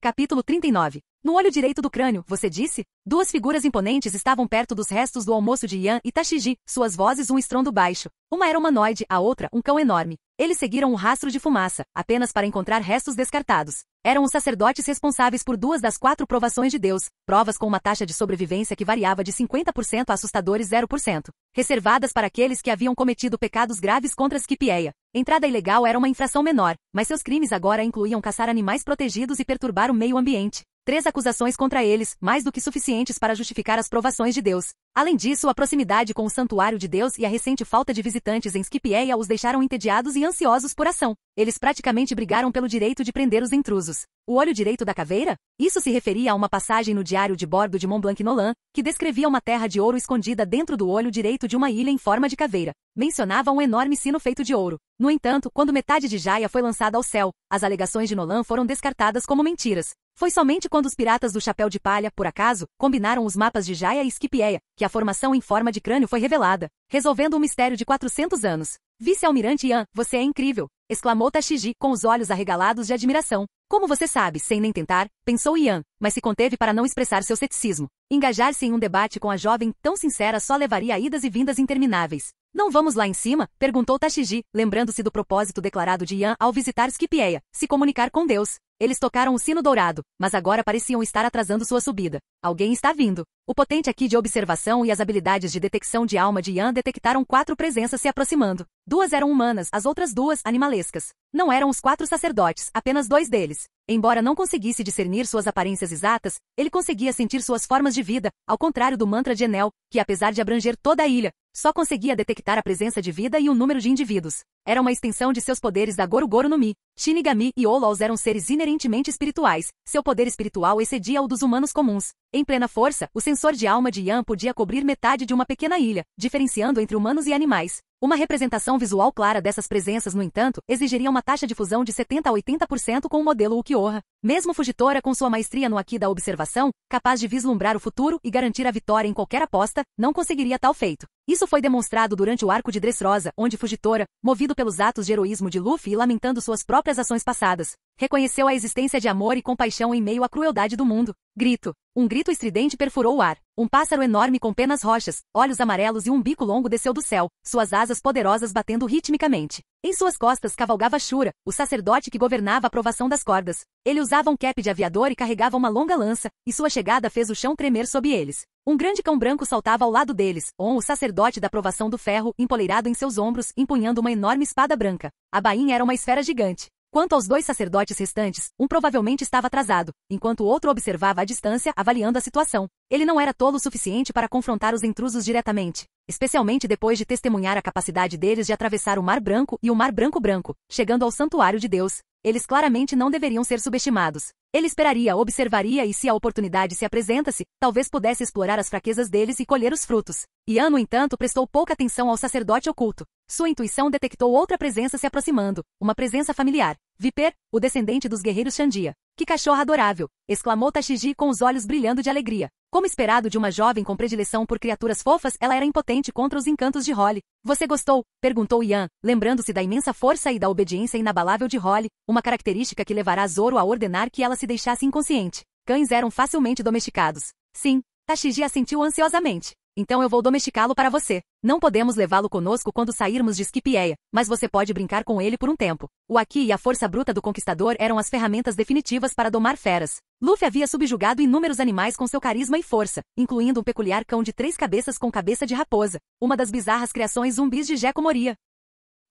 Capítulo 39. No olho direito do crânio, você disse? 2 figuras imponentes estavam perto dos restos do almoço de Ian e Tashiji, suas vozes um estrondo baixo. Uma era humanoide, a outra, um cão enorme. Eles seguiram um rastro de fumaça, apenas para encontrar restos descartados. Eram os sacerdotes responsáveis por 2 das 4 provações de Deus, provas com uma taxa de sobrevivência que variava de 50% a assustadores 0%, reservadas para aqueles que haviam cometido pecados graves contra Scipieia. Entrada ilegal era uma infração menor, mas seus crimes agora incluíam caçar animais protegidos e perturbar o meio ambiente. 3 acusações contra eles, mais do que suficientes para justificar as provações de Deus. Além disso, a proximidade com o santuário de Deus e a recente falta de visitantes em Scipieia os deixaram entediados e ansiosos por ação. Eles praticamente brigaram pelo direito de prender os intrusos. O olho direito da caveira? Isso se referia a uma passagem no diário de bordo de Montblanc Nolan, que descrevia uma terra de ouro escondida dentro do olho direito de uma ilha em forma de caveira. Mencionava um enorme sino feito de ouro. No entanto, quando metade de Jaya foi lançada ao céu, as alegações de Nolan foram descartadas como mentiras. Foi somente quando os piratas do Chapéu de Palha, por acaso, combinaram os mapas de Jaya e Scipieia, que a formação em forma de crânio foi revelada, resolvendo um mistério de 400 anos. Vice-almirante Ian, você é incrível! Exclamou Tashiji, com os olhos arregalados de admiração. Como você sabe, sem nem tentar, pensou Ian, mas se conteve para não expressar seu ceticismo. Engajar-se em um debate com a jovem tão sincera só levaria a idas e vindas intermináveis. Não vamos lá em cima? Perguntou Tashiji, lembrando-se do propósito declarado de Ian ao visitar Scipieia, se comunicar com Deus. Eles tocaram o sino dourado, mas agora pareciam estar atrasando sua subida. Alguém está vindo. O potente aqui de observação e as habilidades de detecção de alma de Ian detectaram 4 presenças se aproximando. 2 eram humanas, as outras 2, animalescas. Não eram os 4 sacerdotes, apenas 2 deles. Embora não conseguisse discernir suas aparências exatas, ele conseguia sentir suas formas de vida, ao contrário do mantra de Enel, que apesar de abranger toda a ilha, só conseguia detectar a presença de vida e o número de indivíduos. Era uma extensão de seus poderes da Goru-Goru no Mi. Shinigami e Olos eram seres inerentemente espirituais. Seu poder espiritual excedia o dos humanos comuns. Em plena força, o sensor de alma de Ian podia cobrir metade de uma pequena ilha, diferenciando entre humanos e animais. Uma representação visual clara dessas presenças, no entanto, exigiria uma taxa de fusão de 70 a 80% com o modelo Ulquiorra. Mesmo Fugitora com sua maestria no Aqui da observação, capaz de vislumbrar o futuro e garantir a vitória em qualquer aposta, não conseguiria tal feito. Isso foi demonstrado durante o arco de Dressrosa, onde Fugitora, movido pelos atos de heroísmo de Luffy e lamentando suas próprias ações passadas, reconheceu a existência de amor e compaixão em meio à crueldade do mundo. Grito. Um grito estridente perfurou o ar. Um pássaro enorme com penas roxas, olhos amarelos e um bico longo desceu do céu, suas asas poderosas batendo ritmicamente. Em suas costas cavalgava Shura, o sacerdote que governava a provação das cordas. Ele usava um cap de aviador e carregava uma longa lança, e sua chegada fez o chão tremer sob eles. Um grande cão branco saltava ao lado deles, o sacerdote da provação do ferro, empoleirado em seus ombros, empunhando uma enorme espada branca. A bainha era uma esfera gigante. Quanto aos 2 sacerdotes restantes, um provavelmente estava atrasado, enquanto o outro observava à distância, avaliando a situação. Ele não era tolo o suficiente para confrontar os intrusos diretamente, especialmente depois de testemunhar a capacidade deles de atravessar o Mar Branco e o Mar Branco, chegando ao santuário de Deus. Eles claramente não deveriam ser subestimados. Ele esperaria, observaria e se a oportunidade se apresenta-se, talvez pudesse explorar as fraquezas deles e colher os frutos. Ian, no entanto, prestou pouca atenção ao sacerdote oculto. Sua intuição detectou outra presença se aproximando, uma presença familiar. Viper, o descendente dos guerreiros Xandia. Que cachorra adorável! Exclamou Tashiji com os olhos brilhando de alegria. Como esperado de uma jovem com predileção por criaturas fofas, ela era impotente contra os encantos de Holly. Você gostou? Perguntou Ian, lembrando-se da imensa força e da obediência inabalável de Holly, uma característica que levará Zoro a ordenar que ela se deixasse inconsciente. Cães eram facilmente domesticados. Sim, Tashiji assentiu ansiosamente. Então eu vou domesticá-lo para você. Não podemos levá-lo conosco quando sairmos de Scipieia, mas você pode brincar com ele por um tempo. O Aki e a força bruta do conquistador eram as ferramentas definitivas para domar feras. Luffy havia subjugado inúmeros animais com seu carisma e força, incluindo um peculiar cão de 3 cabeças com cabeça de raposa, uma das bizarras criações zumbis de Gecko Moria.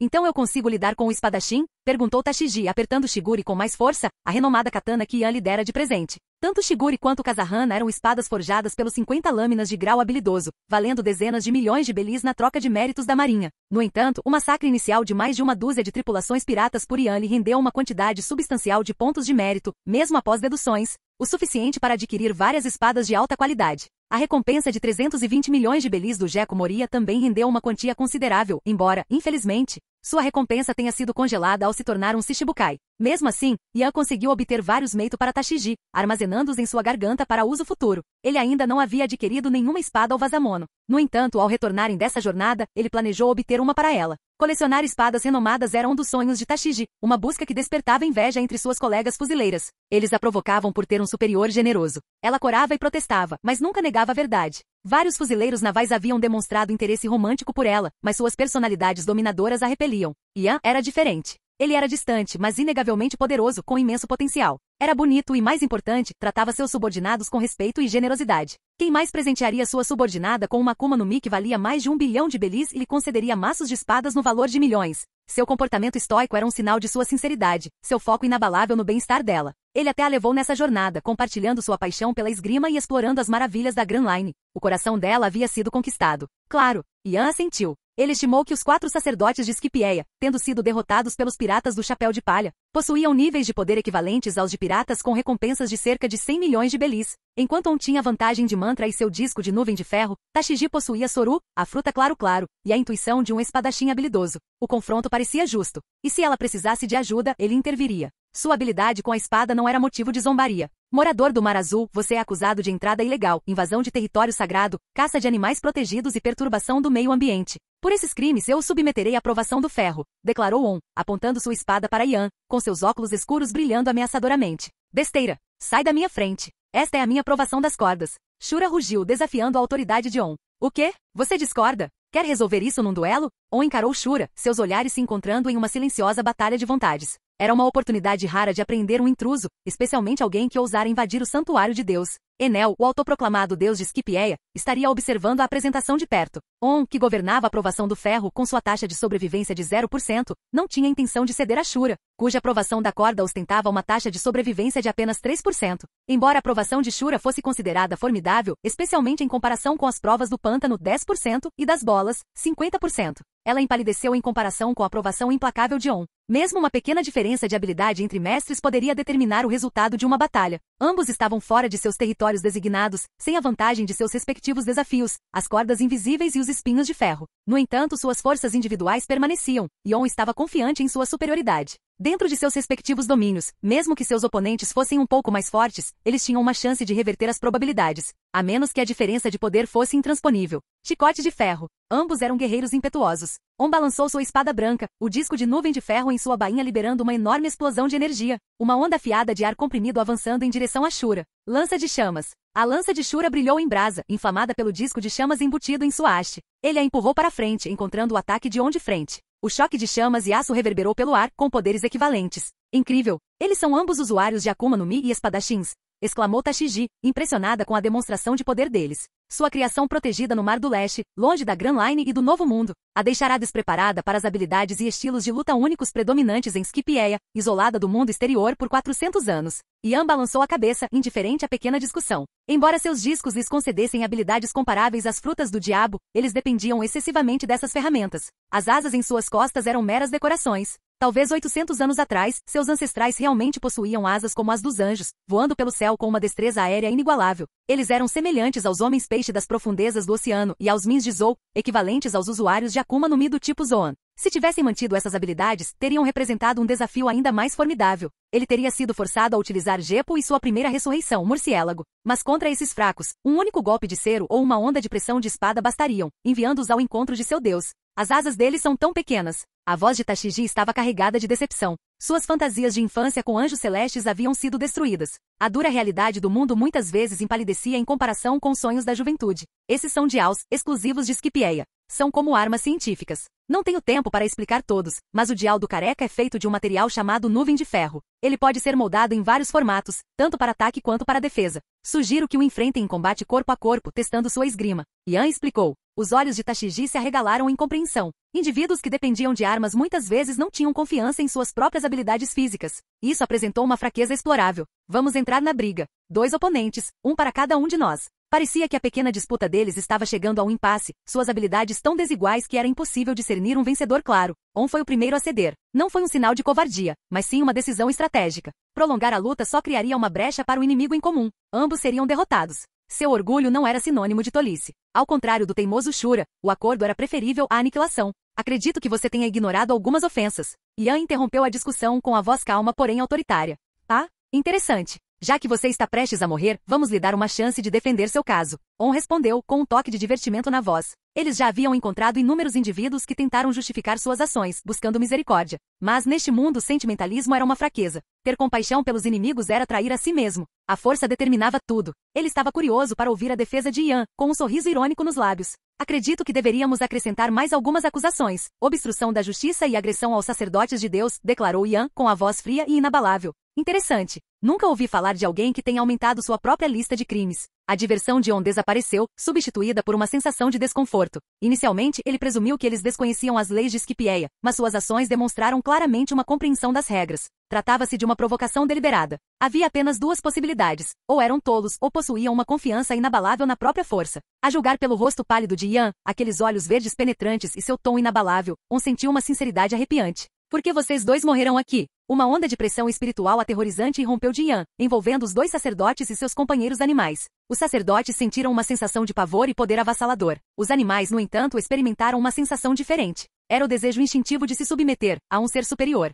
Então eu consigo lidar com o espadachim? Perguntou Tashiji, apertando Shiguri com mais força, a renomada katana que Ian lhe dera de presente. Tanto Shiguri quanto Kazahana eram espadas forjadas pelos 50 lâminas de grau habilidoso, valendo dezenas de milhões de belis na troca de méritos da marinha. No entanto, o massacre inicial de mais de uma dúzia de tripulações piratas por Ian lhe rendeu uma quantidade substancial de pontos de mérito, mesmo após deduções. o suficiente para adquirir várias espadas de alta qualidade. A recompensa de 320 milhões de belis do Gekko Moria também rendeu uma quantia considerável, embora, infelizmente, sua recompensa tenha sido congelada ao se tornar um Shichibukai. Mesmo assim, Yan conseguiu obter vários meito para Tashiji, armazenando-os em sua garganta para uso futuro. Ele ainda não havia adquirido nenhuma espada ou vazamono. No entanto, ao retornarem dessa jornada, ele planejou obter uma para ela. Colecionar espadas renomadas era um dos sonhos de Tashiji, uma busca que despertava inveja entre suas colegas fuzileiras. Eles a provocavam por ter um superior generoso. Ela corava e protestava, mas nunca negava a verdade. Vários fuzileiros navais haviam demonstrado interesse romântico por ela, mas suas personalidades dominadoras a repeliam. Yan era diferente. Ele era distante, mas inegavelmente poderoso, com imenso potencial. Era bonito e, mais importante, tratava seus subordinados com respeito e generosidade. Quem mais presentearia sua subordinada com uma Akuma no Mi que valia mais de 1 bilhão de belis e lhe concederia maços de espadas no valor de milhões? Seu comportamento estoico era um sinal de sua sinceridade, seu foco inabalável no bem-estar dela. Ele até a levou nessa jornada, compartilhando sua paixão pela esgrima e explorando as maravilhas da Grand Line. O coração dela havia sido conquistado. Claro, Yan assentiu. Ele estimou que os 4 sacerdotes de Scipieia, tendo sido derrotados pelos piratas do Chapéu de Palha, possuíam níveis de poder equivalentes aos de piratas com recompensas de cerca de 100 milhões de belis. Enquanto On tinha vantagem de mantra e seu disco de nuvem de ferro, Tashiji possuía Soru, a fruta claro-claro, e a intuição de um espadachim habilidoso. O confronto parecia justo. E se ela precisasse de ajuda, ele interviria. Sua habilidade com a espada não era motivo de zombaria. Morador do Mar Azul, você é acusado de entrada ilegal, invasão de território sagrado, caça de animais protegidos e perturbação do meio ambiente. Por esses crimes eu o submeterei à provação do ferro, declarou On, apontando sua espada para Yan, com seus óculos escuros brilhando ameaçadoramente. Besteira! Sai da minha frente! Esta é a minha provação das cordas. Shura rugiu, desafiando a autoridade de On. O quê? Você discorda? Quer resolver isso num duelo? On encarou Shura, seus olhares se encontrando em uma silenciosa batalha de vontades. Era uma oportunidade rara de apreender um intruso, especialmente alguém que ousara invadir o santuário de Deus. Enel, o autoproclamado deus de Scipieia, estaria observando a apresentação de perto. On, que governava a aprovação do ferro com sua taxa de sobrevivência de 0%, não tinha intenção de ceder a Shura, cuja aprovação da corda ostentava uma taxa de sobrevivência de apenas 3%. Embora a aprovação de Shura fosse considerada formidável, especialmente em comparação com as provas do pântano 10% e das bolas, 50%. Ela empalideceu em comparação com a aprovação implacável de On. Mesmo uma pequena diferença de habilidade entre mestres poderia determinar o resultado de uma batalha. Ambos estavam fora de seus territórios designados, sem a vantagem de seus respectivos desafios, as cordas invisíveis e os espinhos de ferro. No entanto, suas forças individuais permaneciam, e On estava confiante em sua superioridade. Dentro de seus respectivos domínios, mesmo que seus oponentes fossem um pouco mais fortes, eles tinham uma chance de reverter as probabilidades, a menos que a diferença de poder fosse intransponível. Chicote de ferro. Ambos eram guerreiros impetuosos. On balançou sua espada branca, o disco de nuvem de ferro em sua bainha liberando uma enorme explosão de energia. Uma onda afiada de ar comprimido avançando em direção a Shura. Lança de chamas. A lança de Shura brilhou em brasa, inflamada pelo disco de chamas embutido em sua haste. Ele a empurrou para frente, encontrando o ataque de On de frente. O choque de chamas e aço reverberou pelo ar, com poderes equivalentes. Incrível! Eles são ambos usuários de Akuma no Mi e espadachins, exclamou Tashiji, impressionada com a demonstração de poder deles. Sua criação protegida no Mar do Leste, longe da Grand Line e do Novo Mundo, a deixará despreparada para as habilidades e estilos de luta únicos predominantes em Scipieia, isolada do mundo exterior por 400 anos. Yan balançou a cabeça, indiferente à pequena discussão. Embora seus discos lhes concedessem habilidades comparáveis às frutas do diabo, eles dependiam excessivamente dessas ferramentas. As asas em suas costas eram meras decorações. Talvez 800 anos atrás, seus ancestrais realmente possuíam asas como as dos anjos, voando pelo céu com uma destreza aérea inigualável. Eles eram semelhantes aos homens-peixe das profundezas do oceano e aos Mins de Zou, equivalentes aos usuários de Akuma no Mi do tipo Zoan. Se tivessem mantido essas habilidades, teriam representado um desafio ainda mais formidável. Ele teria sido forçado a utilizar Gepo e sua primeira ressurreição, Murciélago. Mas contra esses fracos, um único golpe de cero ou uma onda de pressão de espada bastariam, enviando-os ao encontro de seu deus. As asas deles são tão pequenas. A voz de Tashiji estava carregada de decepção. Suas fantasias de infância com anjos celestes haviam sido destruídas. A dura realidade do mundo muitas vezes empalidecia em comparação com os sonhos da juventude. Esses são dials, exclusivos de Scipieia. São como armas científicas. Não tenho tempo para explicar todos, mas o dial do careca é feito de um material chamado nuvem de ferro. Ele pode ser moldado em vários formatos, tanto para ataque quanto para defesa. Sugiro que o enfrentem em combate corpo a corpo, testando sua esgrima. Yan explicou. Os olhos de Tashiji se arregalaram em compreensão. Indivíduos que dependiam de armas muitas vezes não tinham confiança em suas próprias habilidades físicas. Isso apresentou uma fraqueza explorável. Vamos entrar na briga. 2 oponentes, um para cada um de nós. Parecia que a pequena disputa deles estava chegando a um impasse, suas habilidades tão desiguais que era impossível discernir um vencedor claro. On foi o primeiro a ceder. Não foi um sinal de covardia, mas sim uma decisão estratégica. Prolongar a luta só criaria uma brecha para o inimigo em comum. Ambos seriam derrotados. Seu orgulho não era sinônimo de tolice. Ao contrário do teimoso Shura, o acordo era preferível à aniquilação. Acredito que você tenha ignorado algumas ofensas. Yan interrompeu a discussão com a voz calma, porém autoritária. Ah, interessante. Já que você está prestes a morrer, vamos lhe dar uma chance de defender seu caso. On respondeu, com um toque de divertimento na voz. Eles já haviam encontrado inúmeros indivíduos que tentaram justificar suas ações, buscando misericórdia. Mas neste mundo o sentimentalismo era uma fraqueza. Ter compaixão pelos inimigos era trair a si mesmo. A força determinava tudo. Ele estava curioso para ouvir a defesa de Yan, com um sorriso irônico nos lábios. Acredito que deveríamos acrescentar mais algumas acusações. Obstrução da justiça e agressão aos sacerdotes de Deus, declarou Yan, com a voz fria e inabalável. Interessante. Nunca ouvi falar de alguém que tenha aumentado sua própria lista de crimes. A diversão de On desapareceu, substituída por uma sensação de desconforto. Inicialmente, ele presumiu que eles desconheciam as leis de Scipieia, mas suas ações demonstraram claramente uma compreensão das regras. Tratava-se de uma provocação deliberada. Havia apenas duas possibilidades. Ou eram tolos, ou possuíam uma confiança inabalável na própria força. A julgar pelo rosto pálido de Yan, aqueles olhos verdes penetrantes e seu tom inabalável, On sentiu uma sinceridade arrepiante. Por que vocês dois morreram aqui? Uma onda de pressão espiritual aterrorizante irrompeu de Yan, envolvendo os dois sacerdotes e seus companheiros animais. Os sacerdotes sentiram uma sensação de pavor e poder avassalador. Os animais, no entanto, experimentaram uma sensação diferente. Era o desejo instintivo de se submeter a um ser superior.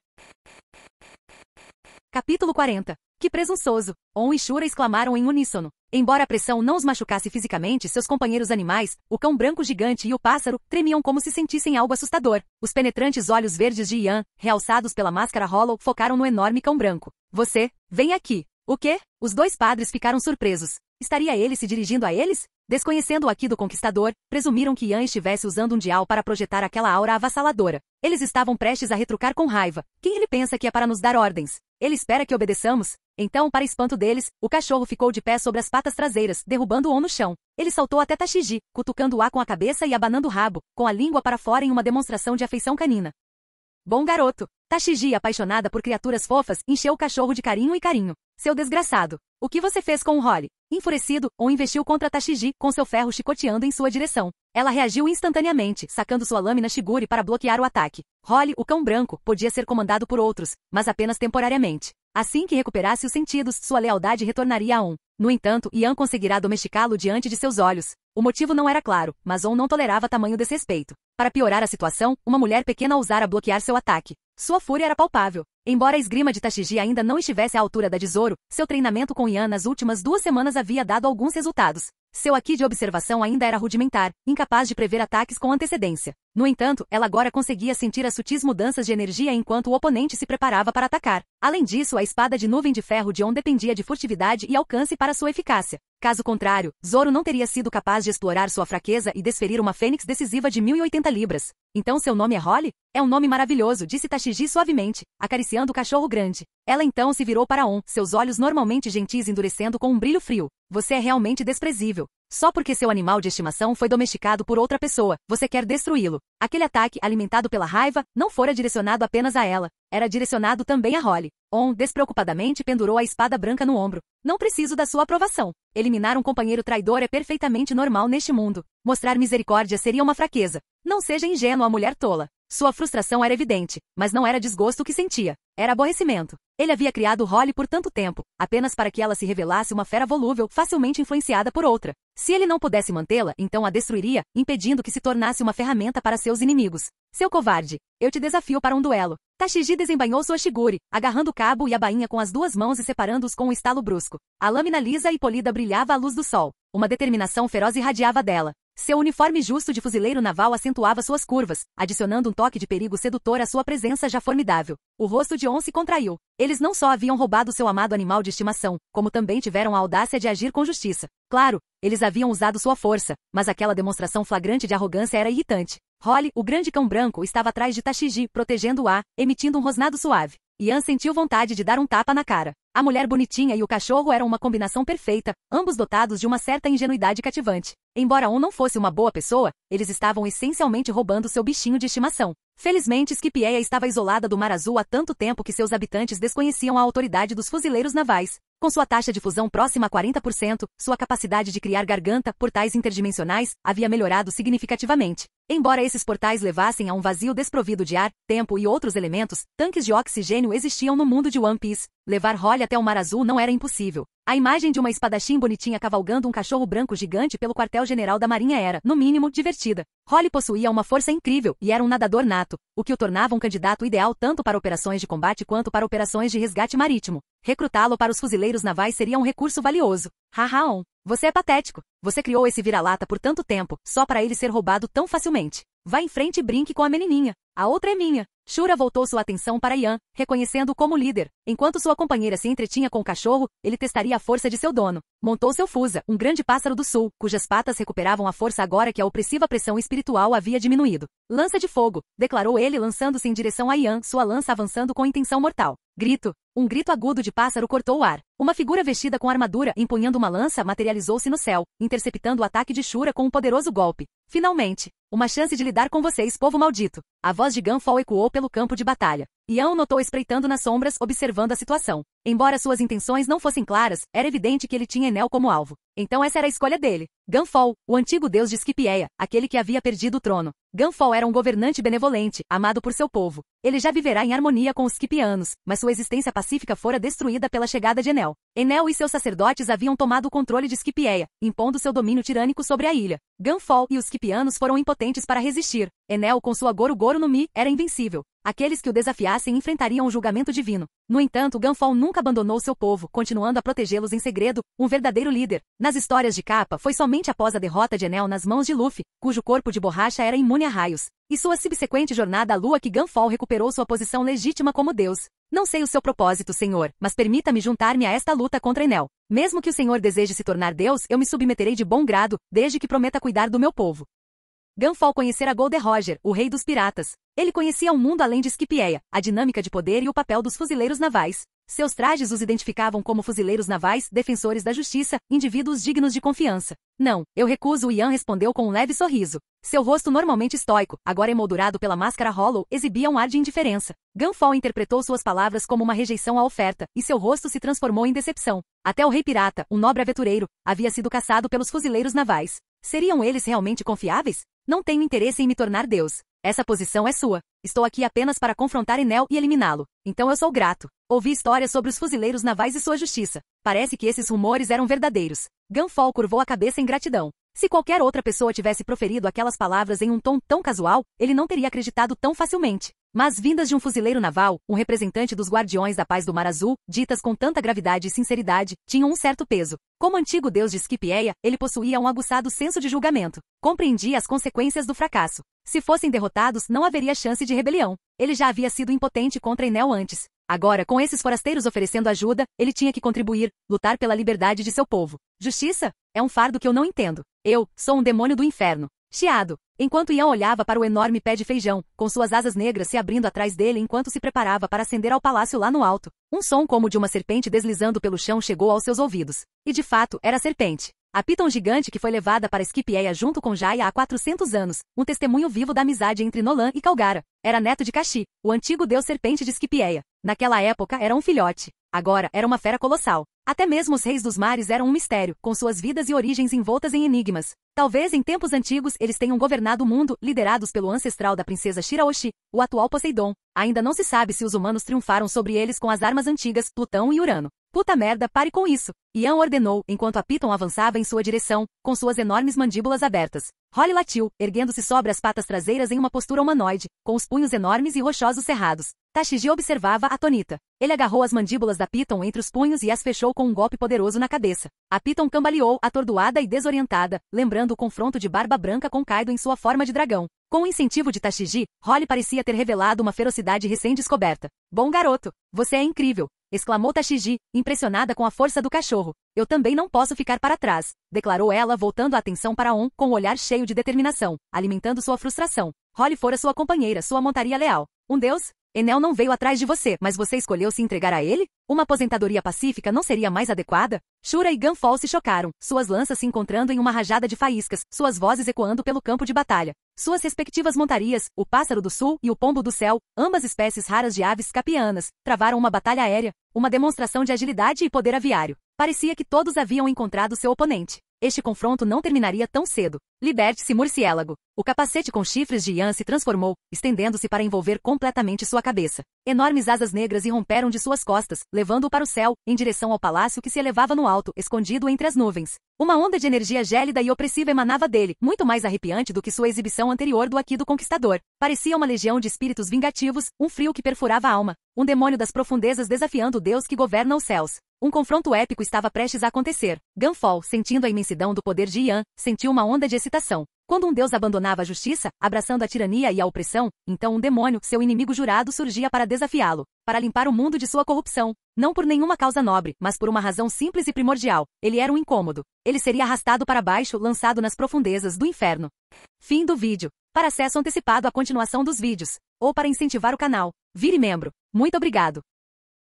Capítulo 40. Que presunçoso! On e Shura exclamaram em uníssono. Embora a pressão não os machucasse fisicamente, seus companheiros animais, o cão branco gigante e o pássaro, tremiam como se sentissem algo assustador. Os penetrantes olhos verdes de Yan, realçados pela máscara Hollow, focaram no enorme cão branco. Você, vem aqui. O quê? Os dois padres ficaram surpresos. Estaria ele se dirigindo a eles? Desconhecendo o aqui do conquistador, presumiram que Yan estivesse usando um dial para projetar aquela aura avassaladora. Eles estavam prestes a retrucar com raiva. Quem ele pensa que é para nos dar ordens? Ele espera que obedeçamos? Então, para espanto deles, o cachorro ficou de pé sobre as patas traseiras, derrubando On no chão. Ele saltou até Tashigi, cutucando-a com a cabeça e abanando o rabo, com a língua para fora em uma demonstração de afeição canina. Bom garoto! Tashigi, apaixonada por criaturas fofas, encheu o cachorro de carinho e carinho. Seu desgraçado! O que você fez com o Holly? Enfurecido, On investiu contra Tashigi, com seu ferro chicoteando em sua direção. Ela reagiu instantaneamente, sacando sua lâmina Shiguri para bloquear o ataque. Holly, o cão branco, podia ser comandado por outros, mas apenas temporariamente. Assim que recuperasse os sentidos, sua lealdade retornaria a On. No entanto, Yan conseguirá domesticá-lo diante de seus olhos. O motivo não era claro, mas On não tolerava tamanho desrespeito. Para piorar a situação, uma mulher pequena ousara bloquear seu ataque. Sua fúria era palpável. Embora a esgrima de Tashigi ainda não estivesse à altura da de Zoro, seu treinamento com Yan nas últimas 2 semanas havia dado alguns resultados. Seu haki de observação ainda era rudimentar, incapaz de prever ataques com antecedência. No entanto, ela agora conseguia sentir as sutis mudanças de energia enquanto o oponente se preparava para atacar. Além disso, a espada de nuvem de ferro de On dependia de furtividade e alcance para sua eficácia. Caso contrário, Zoro não teria sido capaz de explorar sua fraqueza e desferir uma fênix decisiva de 1080 libras. Então seu nome é Holly? É um nome maravilhoso, disse Tashigi suavemente, acariciando o cachorro grande. Ela então se virou para On, seus olhos normalmente gentis endurecendo com um brilho frio. Você é realmente desprezível. Só porque seu animal de estimação foi domesticado por outra pessoa, você quer destruí-lo. Aquele ataque, alimentado pela raiva, não fora direcionado apenas a ela. Era direcionado também a Holly. On, despreocupadamente, pendurou a espada branca no ombro. Não preciso da sua aprovação. Eliminar um companheiro traidor é perfeitamente normal neste mundo. Mostrar misericórdia seria uma fraqueza. Não seja ingênua, mulher tola. Sua frustração era evidente, mas não era desgosto que sentia. Era aborrecimento. Ele havia criado Holly por tanto tempo, apenas para que ela se revelasse uma fera volúvel facilmente influenciada por outra. Se ele não pudesse mantê-la, então a destruiria, impedindo que se tornasse uma ferramenta para seus inimigos. Seu covarde, eu te desafio para um duelo. Tashigi desembainhou sua Shiguri, agarrando o cabo e a bainha com as 2 mãos e separando-os com um estalo brusco. A lâmina lisa e polida brilhava à luz do sol. Uma determinação feroz irradiava dela. Seu uniforme justo de fuzileiro naval acentuava suas curvas, adicionando um toque de perigo sedutor à sua presença já formidável. O rosto de On se contraiu. Eles não só haviam roubado seu amado animal de estimação, como também tiveram a audácia de agir com justiça. Claro, eles haviam usado sua força, mas aquela demonstração flagrante de arrogância era irritante. Holly, o grande cão branco, estava atrás de Tashigi, protegendo-a, emitindo um rosnado suave. Yan sentiu vontade de dar um tapa na cara. A mulher bonitinha e o cachorro eram uma combinação perfeita, ambos dotados de uma certa ingenuidade cativante. Embora On não fosse uma boa pessoa, eles estavam essencialmente roubando seu bichinho de estimação. Felizmente, Scipieia estava isolada do Mar Azul há tanto tempo que seus habitantes desconheciam a autoridade dos fuzileiros navais. Com sua taxa de fusão próxima a 40%, sua capacidade de criar garganta, portais interdimensionais, havia melhorado significativamente. Embora esses portais levassem a um vazio desprovido de ar, tempo e outros elementos, tanques de oxigênio existiam no mundo de One Piece. Levar Holly até o Mar Azul não era impossível. A imagem de uma espadachim bonitinha cavalgando um cachorro branco gigante pelo quartel-general da Marinha era, no mínimo, divertida. Holly possuía uma força incrível e era um nadador nato, o que o tornava um candidato ideal tanto para operações de combate quanto para operações de resgate marítimo. Recrutá-lo para os fuzileiros navais seria um recurso valioso. Haha, você é patético. Você criou esse vira-lata por tanto tempo, só para ele ser roubado tão facilmente. Vá em frente e brinque com a menininha. A outra é minha. Shura voltou sua atenção para Yan, reconhecendo-o como líder. Enquanto sua companheira se entretinha com o cachorro, ele testaria a força de seu dono. Montou seu Fusa, um grande pássaro do sul, cujas patas recuperavam a força agora que a opressiva pressão espiritual havia diminuído. Lança de fogo, declarou ele lançando-se em direção a Yan, sua lança avançando com intenção mortal. Grito. Um grito agudo de pássaro cortou o ar. Uma figura vestida com armadura, empunhando uma lança, materializou-se no céu, interceptando o ataque de Shura com um poderoso golpe. Finalmente, uma chance de lidar com vocês, povo maldito. A voz de Gunfall ecoou pelo campo de batalha. Yan o notou espreitando nas sombras, observando a situação. Embora suas intenções não fossem claras, era evidente que ele tinha Enel como alvo. Então essa era a escolha dele. Gunfall, o antigo deus de Scipieia, aquele que havia perdido o trono. Gunfall era um governante benevolente, amado por seu povo. Ele já viverá em harmonia com os Scipianos, mas sua existência pacífica fora destruída pela chegada de Enel. Enel e seus sacerdotes haviam tomado o controle de Scipieia, impondo seu domínio tirânico sobre a ilha. Gunfall e os Scipianos foram impotentes para resistir. Enel, com sua Goro no Mi, era invencível. Aqueles que o desafiassem enfrentariam o julgamento divino. No entanto, Gunfall nunca abandonou seu povo, continuando a protegê-los em segredo, um verdadeiro líder. Nas histórias de capa, foi somente após a derrota de Enel nas mãos de Luffy, cujo corpo de borracha era imune a raios, e sua subsequente jornada à lua que Gunfall recuperou sua posição legítima como deus. Não sei o seu propósito, senhor, mas permita-me juntar-me a esta luta contra Enel. Mesmo que o senhor deseje se tornar deus, eu me submeterei de bom grado, desde que prometa cuidar do meu povo. Gunfall conhecera Gold Roger, o rei dos piratas. Ele conhecia um mundo além de Scipieia, a dinâmica de poder e o papel dos fuzileiros navais. Seus trajes os identificavam como fuzileiros navais, defensores da justiça, indivíduos dignos de confiança. Não, eu recuso, Yan respondeu com um leve sorriso. Seu rosto normalmente estoico, agora emoldurado pela máscara Hollow, exibia um ar de indiferença. Gunfall interpretou suas palavras como uma rejeição à oferta, e seu rosto se transformou em decepção. Até o rei pirata, um nobre aventureiro, havia sido caçado pelos fuzileiros navais. Seriam eles realmente confiáveis? Não tenho interesse em me tornar deus. Essa posição é sua. Estou aqui apenas para confrontar Enel e eliminá-lo. Então eu sou grato. Ouvi histórias sobre os fuzileiros navais e sua justiça. Parece que esses rumores eram verdadeiros. Gunfall curvou a cabeça em gratidão. Se qualquer outra pessoa tivesse proferido aquelas palavras em um tom tão casual, ele não teria acreditado tão facilmente. Mas vindas de um fuzileiro naval, um representante dos Guardiões da Paz do Mar Azul, ditas com tanta gravidade e sinceridade, tinham um certo peso. Como antigo deus de Scipieia, ele possuía um aguçado senso de julgamento. Compreendia as consequências do fracasso. Se fossem derrotados, não haveria chance de rebelião. Ele já havia sido impotente contra Enel antes. Agora, com esses forasteiros oferecendo ajuda, ele tinha que contribuir, lutar pela liberdade de seu povo. Justiça? É um fardo que eu não entendo. Eu sou um demônio do inferno. Chiado. Enquanto Yan olhava para o enorme pé de feijão, com suas asas negras se abrindo atrás dele enquanto se preparava para ascender ao palácio lá no alto, um som como de uma serpente deslizando pelo chão chegou aos seus ouvidos. E de fato, era a serpente. A Piton gigante que foi levada para Scipieia junto com Jaya há 400 anos, um testemunho vivo da amizade entre Nolan e Calgara. Era neto de Kashi, o antigo deus serpente de Scipieia. Naquela época era um filhote. Agora era uma fera colossal. Até mesmo os reis dos mares eram um mistério, com suas vidas e origens envoltas em enigmas. Talvez em tempos antigos eles tenham governado o mundo, liderados pelo ancestral da princesa Shiraoshi, o atual Poseidon. Ainda não se sabe se os humanos triunfaram sobre eles com as armas antigas, Plutão e Urano. Puta merda, pare com isso! Yan ordenou, enquanto a Piton avançava em sua direção, com suas enormes mandíbulas abertas. Holly latiu, erguendo-se sobre as patas traseiras em uma postura humanoide, com os punhos enormes e rochosos cerrados. Tashigi observava atonita. Ele agarrou as mandíbulas da Piton entre os punhos e as fechou com um golpe poderoso na cabeça. A Piton cambaleou, atordoada e desorientada, lembrando o confronto de Barba Branca com Kaido em sua forma de dragão. Com o incentivo de Tashigi, Holly parecia ter revelado uma ferocidade recém-descoberta. Bom garoto, você é incrível! Exclamou Tashigi, impressionada com a força do cachorro. Eu também não posso ficar para trás, declarou ela voltando a atenção para On, com um olhar cheio de determinação, alimentando sua frustração. Holly fora sua companheira, sua montaria leal. Um deus? Enel não veio atrás de você, mas você escolheu se entregar a ele? Uma aposentadoria pacífica não seria mais adequada? Shura e Gunfall se chocaram, suas lanças se encontrando em uma rajada de faíscas, suas vozes ecoando pelo campo de batalha. Suas respectivas montarias, o pássaro do sul e o pombo do céu, ambas espécies raras de aves capianas, travaram uma batalha aérea, uma demonstração de agilidade e poder aviário. Parecia que todos haviam encontrado seu oponente. Este confronto não terminaria tão cedo. Liberte-se, murciélago. O capacete com chifres de Yan se transformou, estendendo-se para envolver completamente sua cabeça. Enormes asas negras irromperam de suas costas, levando-o para o céu, em direção ao palácio que se elevava no alto, escondido entre as nuvens. Uma onda de energia gélida e opressiva emanava dele, muito mais arrepiante do que sua exibição anterior do Aqui do Conquistador. Parecia uma legião de espíritos vingativos, um frio que perfurava a alma. Um demônio das profundezas desafiando o Deus que governa os céus. Um confronto épico estava prestes a acontecer. Gunfall, sentindo a imensidão do poder de Yan, sentiu uma onda de excitação. Quando um deus abandonava a justiça, abraçando a tirania e a opressão, então um demônio, seu inimigo jurado, surgia para desafiá-lo, para limpar o mundo de sua corrupção. Não por nenhuma causa nobre, mas por uma razão simples e primordial. Ele era um incômodo. Ele seria arrastado para baixo, lançado nas profundezas do inferno. Fim do vídeo. Para acesso antecipado à continuação dos vídeos, ou para incentivar o canal, vire membro. Muito obrigado.